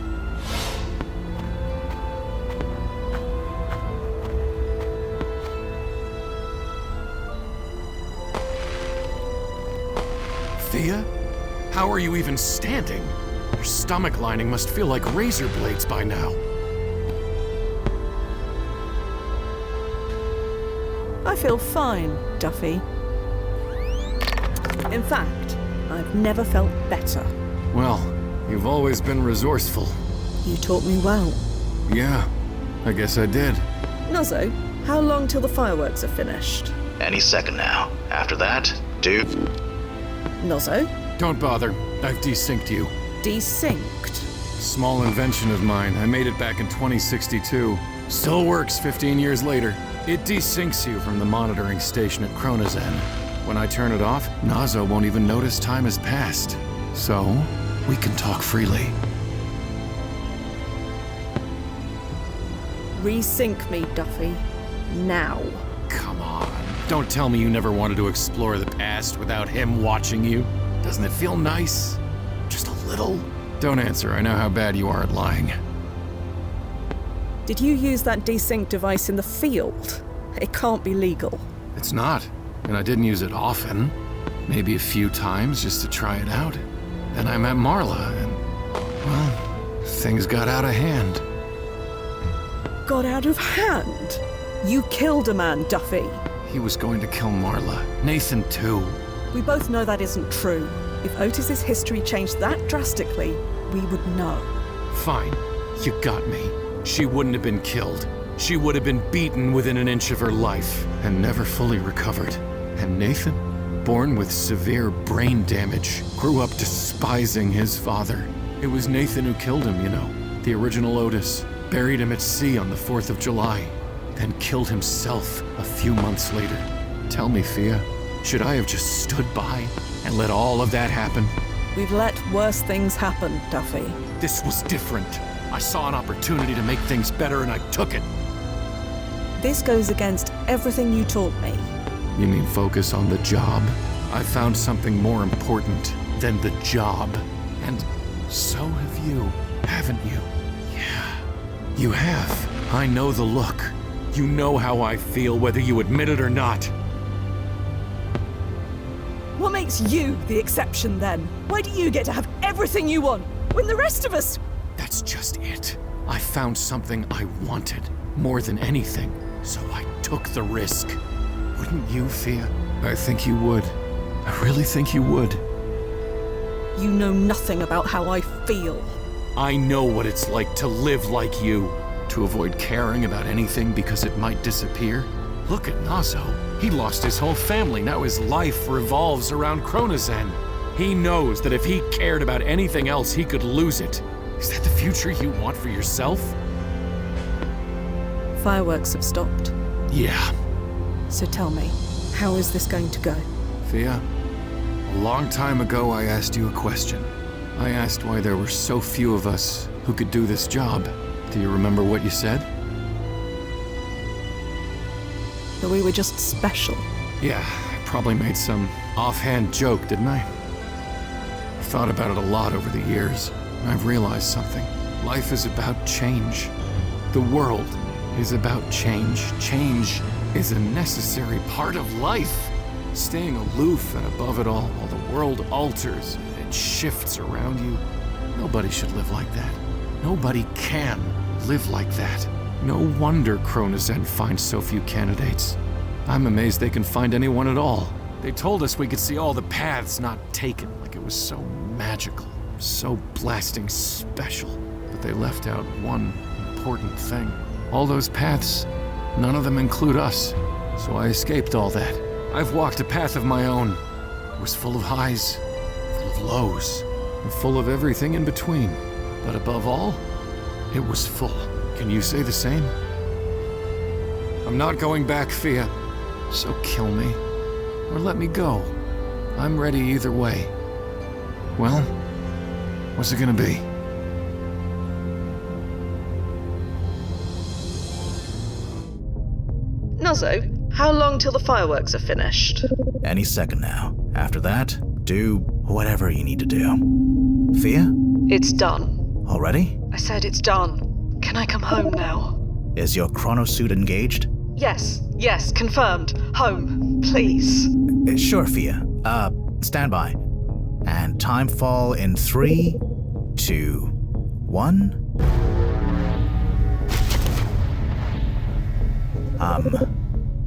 Fia? How are you even standing? Your stomach lining must feel like razor blades by now. I feel fine, Duffy. In fact, I've never felt better. Well, you've always been resourceful. You taught me well. Yeah, I guess I did. Nozzo, how long till the fireworks are finished? Any second now. After that, do... Nozzo? Don't bother. I've desynced you. Desynced? Small invention of mine. I made it back in 2062. Still works 15 years later. It desyncs you from the monitoring station at Krona's End. When I turn it off, Nozzo won't even notice time has passed. So, we can talk freely. Resync me, Duffy. Now. Come on. Don't tell me you never wanted to explore the past without him watching you. Doesn't it feel nice? Just a little? Don't answer. I know how bad you are at lying. Did you use that desync device in the field? It can't be legal. It's not. And I didn't use it often. Maybe a few times just to try it out. Then I met Marla and, well, things got out of hand. Got out of hand? You killed a man, Duffy. He was going to kill Marla. Nathan, too. We both know that isn't true. If Otis's history changed that drastically, we would know. Fine. You got me. She wouldn't have been killed. She would have been beaten within an inch of her life and never fully recovered. And Nathan, born with severe brain damage, grew up despising his father. It was Nathan who killed him, you know. The original Otis. Buried him at sea on the 4th of July. then killed himself a few months later. Tell me, Fia, should I have just stood by and let all of that happen? We've let worse things happen, Duffy. This was different. I saw an opportunity to make things better and I took it. This goes against everything you taught me. You mean focus on the job? I found something more important than the job. And so have you, haven't you? Yeah, you have. I know the look. You know how I feel, whether you admit it or not. What makes you the exception, then? Why do you get to have everything you want, when the rest of us... That's just it. I found something I wanted, more than anything, so I took the risk. Wouldn't you, Fia? I think you would. I really think you would. You know nothing about how I feel. I know what it's like to live like you. To avoid caring about anything because it might disappear. Look at Nazo. He lost his whole family. Now his life revolves around Chronozen. He knows that if he cared about anything else, he could lose it. Is that the future you want for yourself? Fireworks have stopped. Yeah. So tell me, how is this going to go? Fia, a long time ago I asked you a question. I asked why there were so few of us who could do this job. Do you remember what you said? That we were just special. Yeah, I probably made some offhand joke, didn't I? I've thought about it a lot over the years, and I've realized something. Life is about change. The world is about change. Change is a necessary part of life. Staying aloof and above it all while the world alters and shifts around you. Nobody should live like that. Nobody can live like that. No wonder Chronozen finds so few candidates. I'm amazed they can find anyone at all. They told us we could see all the paths not taken, like it was so magical, so blasting special. But they left out one important thing. All those paths, none of them include us. So I escaped all that. I've walked a path of my own. It was full of highs, full of lows, and full of everything in between. But above all, it was full. Can you say the same? I'm not going back, Fia. So kill me, or let me go. I'm ready either way. Well, what's it gonna be? Nuzzo, how long till the fireworks are finished? Any second now. After that, do whatever you need to do. Fia? It's done. Already? I said it's done. Can I come home now? Is your chronosuit engaged? Yes, confirmed. Home, please. Sure, Fia. Stand by. And time fall in 3, 2, 1.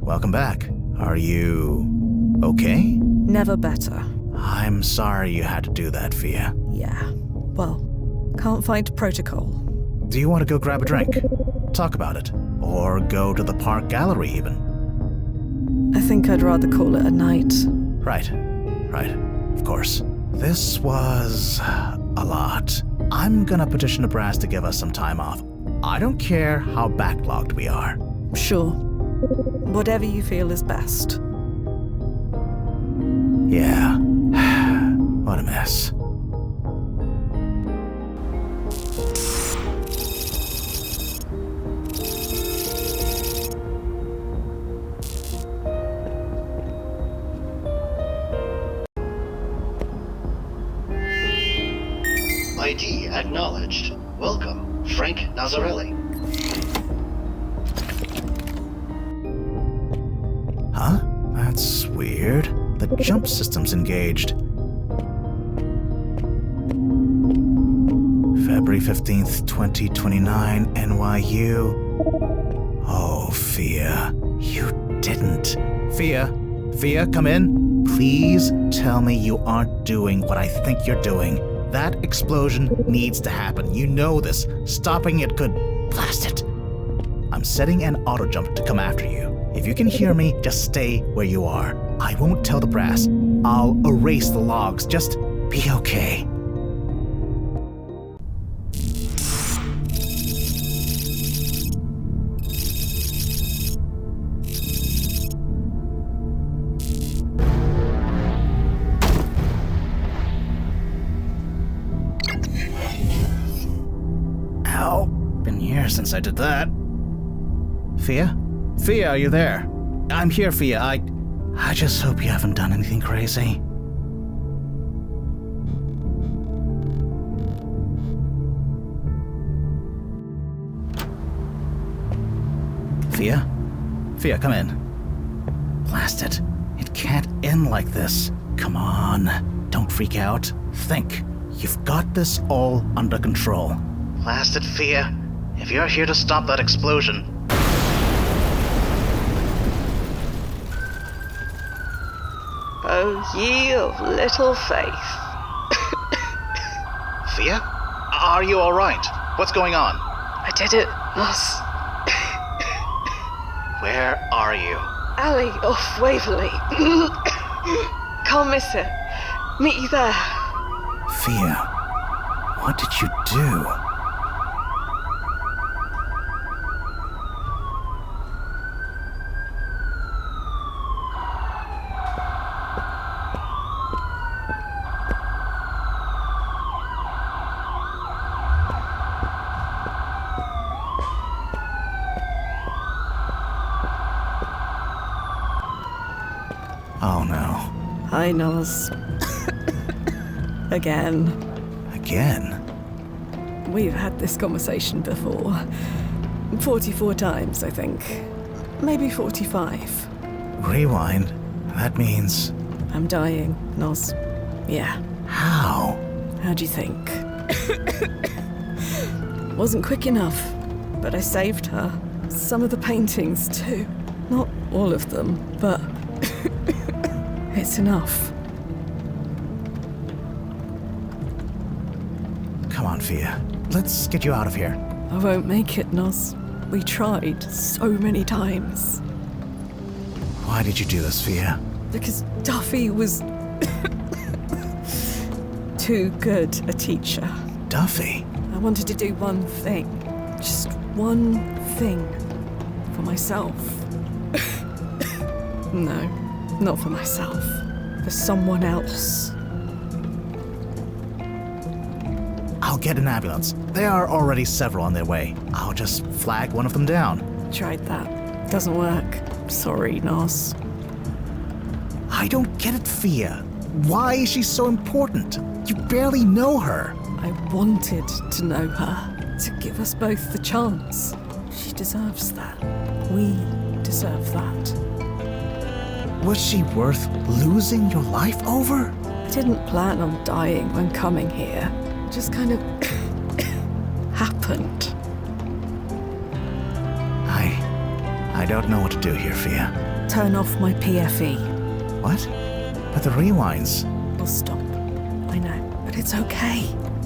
Welcome back. Are you okay? Never better. I'm sorry you had to do that, Fia. Yeah. Well, can't find protocol. Do you want to go grab a drink? Talk about it. Or go to the park gallery, even. I think I'd rather call it a night. Right. Of course. This was a lot. I'm gonna petition the brass to give us some time off. I don't care how backlogged we are. Sure. Whatever you feel is best. Yeah. What a mess. ID acknowledged. Welcome, Frank Nazarelli. Huh? That's weird. The jump system's engaged. February 15th, 2029, NYU. Oh, Fia. You didn't. Fia, come in. Please tell me you aren't doing what I think you're doing. That explosion needs to happen. You know this. Stopping it could blast it. I'm setting an auto jump to come after you. If you can hear me, just stay where you are. I won't tell the brass. I'll erase the logs. Just be okay. Guess I did that. Fia? Fia, are you there? I'm here, Fia. I just hope you haven't done anything crazy. Fia? Fia, come in. Blast it. It can't end like this. Come on. Don't freak out. Think. You've got this all under control. Blast it, Fia. If you're here to stop that explosion... Oh, ye of little faith. Fia? Are you alright? What's going on? I did it, Nos. Where are you? Alley off Waverley. Can't miss it. Meet you there. Fia, what did you do? Oh no. Hi, Nos. Again. Again? We've had this conversation before. 44 times, I think. Maybe 45. Rewind? That means... I'm dying, Nos. Yeah. How? How'd you think? Wasn't quick enough, but I saved her. Some of the paintings, too. Not all of them, but... it's enough. Come on, Fia. Let's get you out of here. I won't make it, Nos. We tried so many times. Why did you do this, Fia? Because Duffy was too good a teacher. Duffy? I wanted to do one thing. Just one thing. For myself. No, not for myself. For someone else. I'll get an ambulance. There are already several on their way. I'll just flag one of them down. Tried that. Doesn't work. Sorry, Nos. I don't get it, Fia. Why is she so important? You barely know her. I wanted to know her. To give us both the chance. She deserves that. We deserve that. Was she worth losing your life over? I didn't plan on dying when coming here. It just kind of happened. I don't know what to do here, Fia. Turn off my PFE. What? But the rewinds. I'll stop. I know, but it's okay.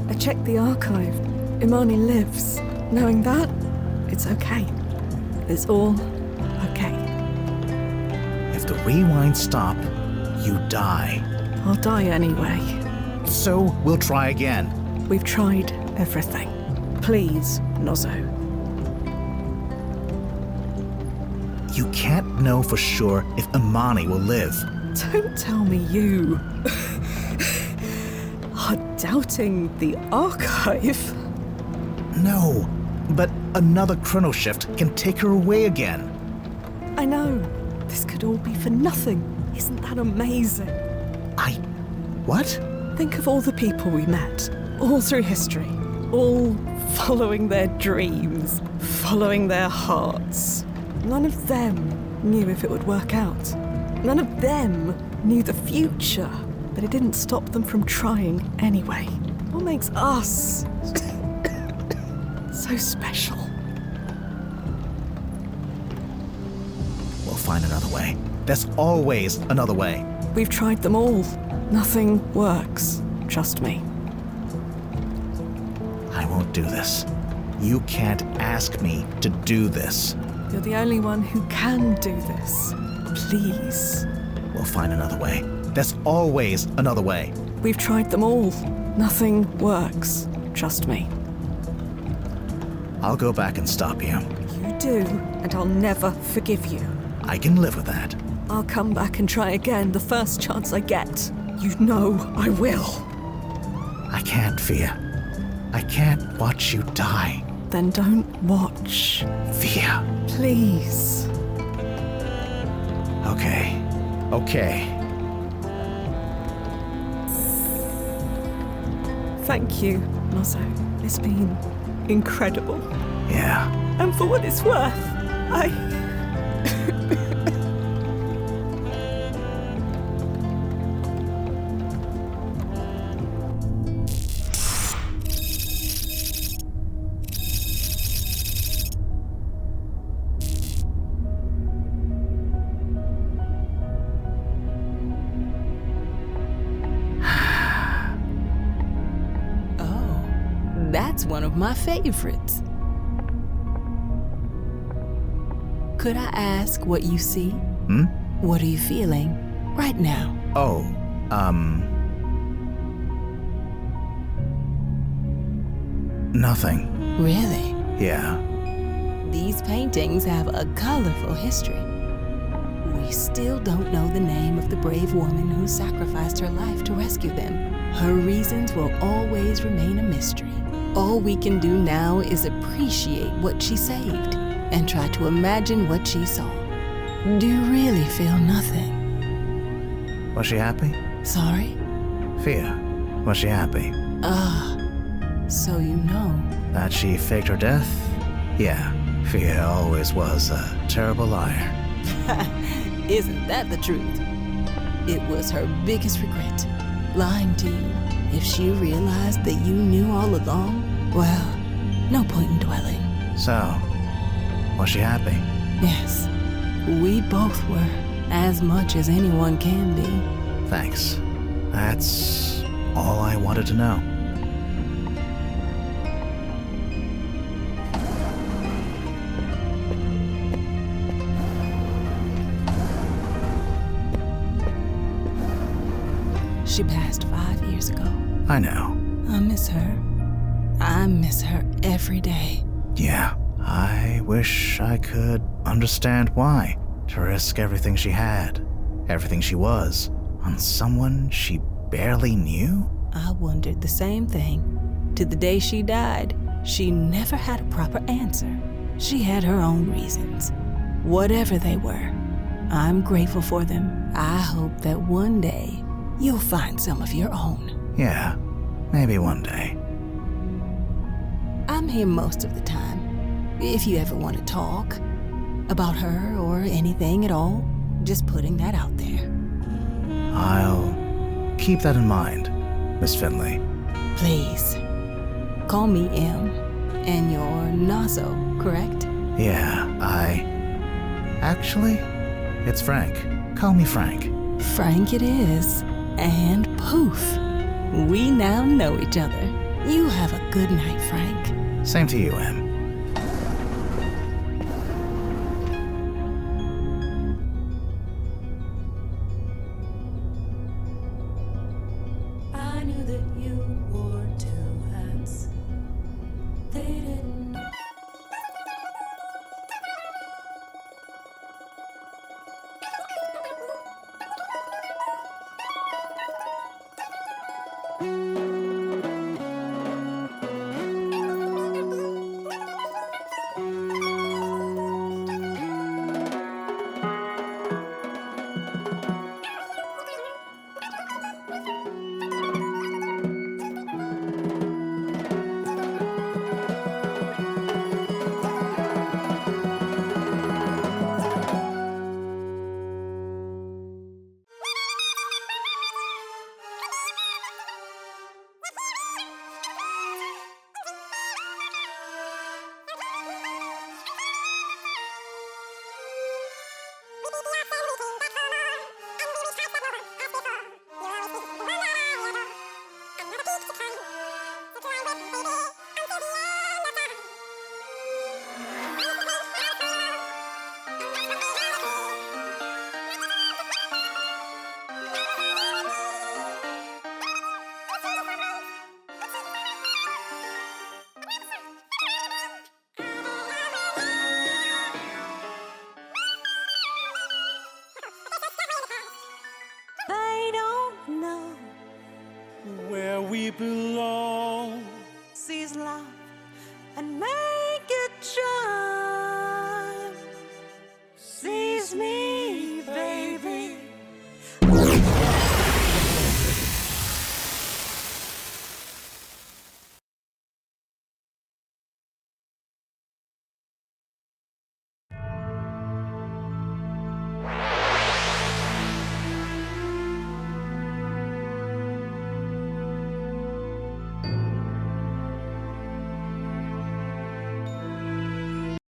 I checked the archive. Imani lives. Knowing that, it's okay. It's all okay. If the rewinds stop, you die. I'll die anyway. So we'll try again. We've tried everything. Please, Nozzo. You can't know for sure if Imani will live. Don't tell me you are doubting the archive. No, but another chrono shift can take her away again. I know. This could all be for nothing. Isn't that amazing? What? Think of all the people we met, all through history, all following their dreams, following their hearts. None of them knew if it would work out. None of them knew the future, but it didn't stop them from trying anyway. What makes us so special? We'll find another way. There's always another way. We've tried them all. Nothing works. Trust me. I won't do this. You can't ask me to do this. You're the only one who can do this. Please. We'll find another way. There's always another way. We've tried them all. Nothing works. Trust me. I'll go back and stop you. You do, and I'll never forgive you. I can live with that. I'll come back and try again the first chance I get. You know I will. I can't, Fia. I can't watch you die. Then don't watch. Fia. Please. Okay. Thank you, Nozzo. It's been incredible. Yeah. And for what it's worth, That's one of my favorites. Could I ask what you see? What are you feeling right now? Oh, nothing. Really? Yeah. These paintings have a colorful history. We still don't know the name of the brave woman who sacrificed her life to rescue them. Her reasons will always remain a mystery. All we can do now is appreciate what she saved and try to imagine what she saw. Do you really feel nothing? Was she happy? Sorry? Fia, was she happy? So you know. That she faked her death? Yeah, Fia always was a terrible liar. Isn't that the truth? It was her biggest regret, lying to you. If she realized that you knew all along, well, no point in dwelling. So, was she happy? Yes, we both were, as much as anyone can be. Thanks. That's all I wanted to know. She passed 5 years ago. I know. I miss her. I miss her every day. Yeah, I wish I could understand why. To risk everything she had, everything she was, on someone she barely knew? I wondered the same thing. To the day she died, she never had a proper answer. She had her own reasons. Whatever they were, I'm grateful for them. I hope that one day you'll find some of your own. Yeah, maybe one day. I'm here most of the time. If you ever want to talk about her or anything at all, just putting that out there. I'll keep that in mind, Miss Finley. Please. Call me M. And you're Nozzo, correct? Yeah, Actually, it's Frank. Call me Frank. Frank it is. And poof. We now know each other. You have a good night, Frank. Same to you, Em. I knew that you wore two hats. They didn't. They don't know where we belong. sees love and marriage.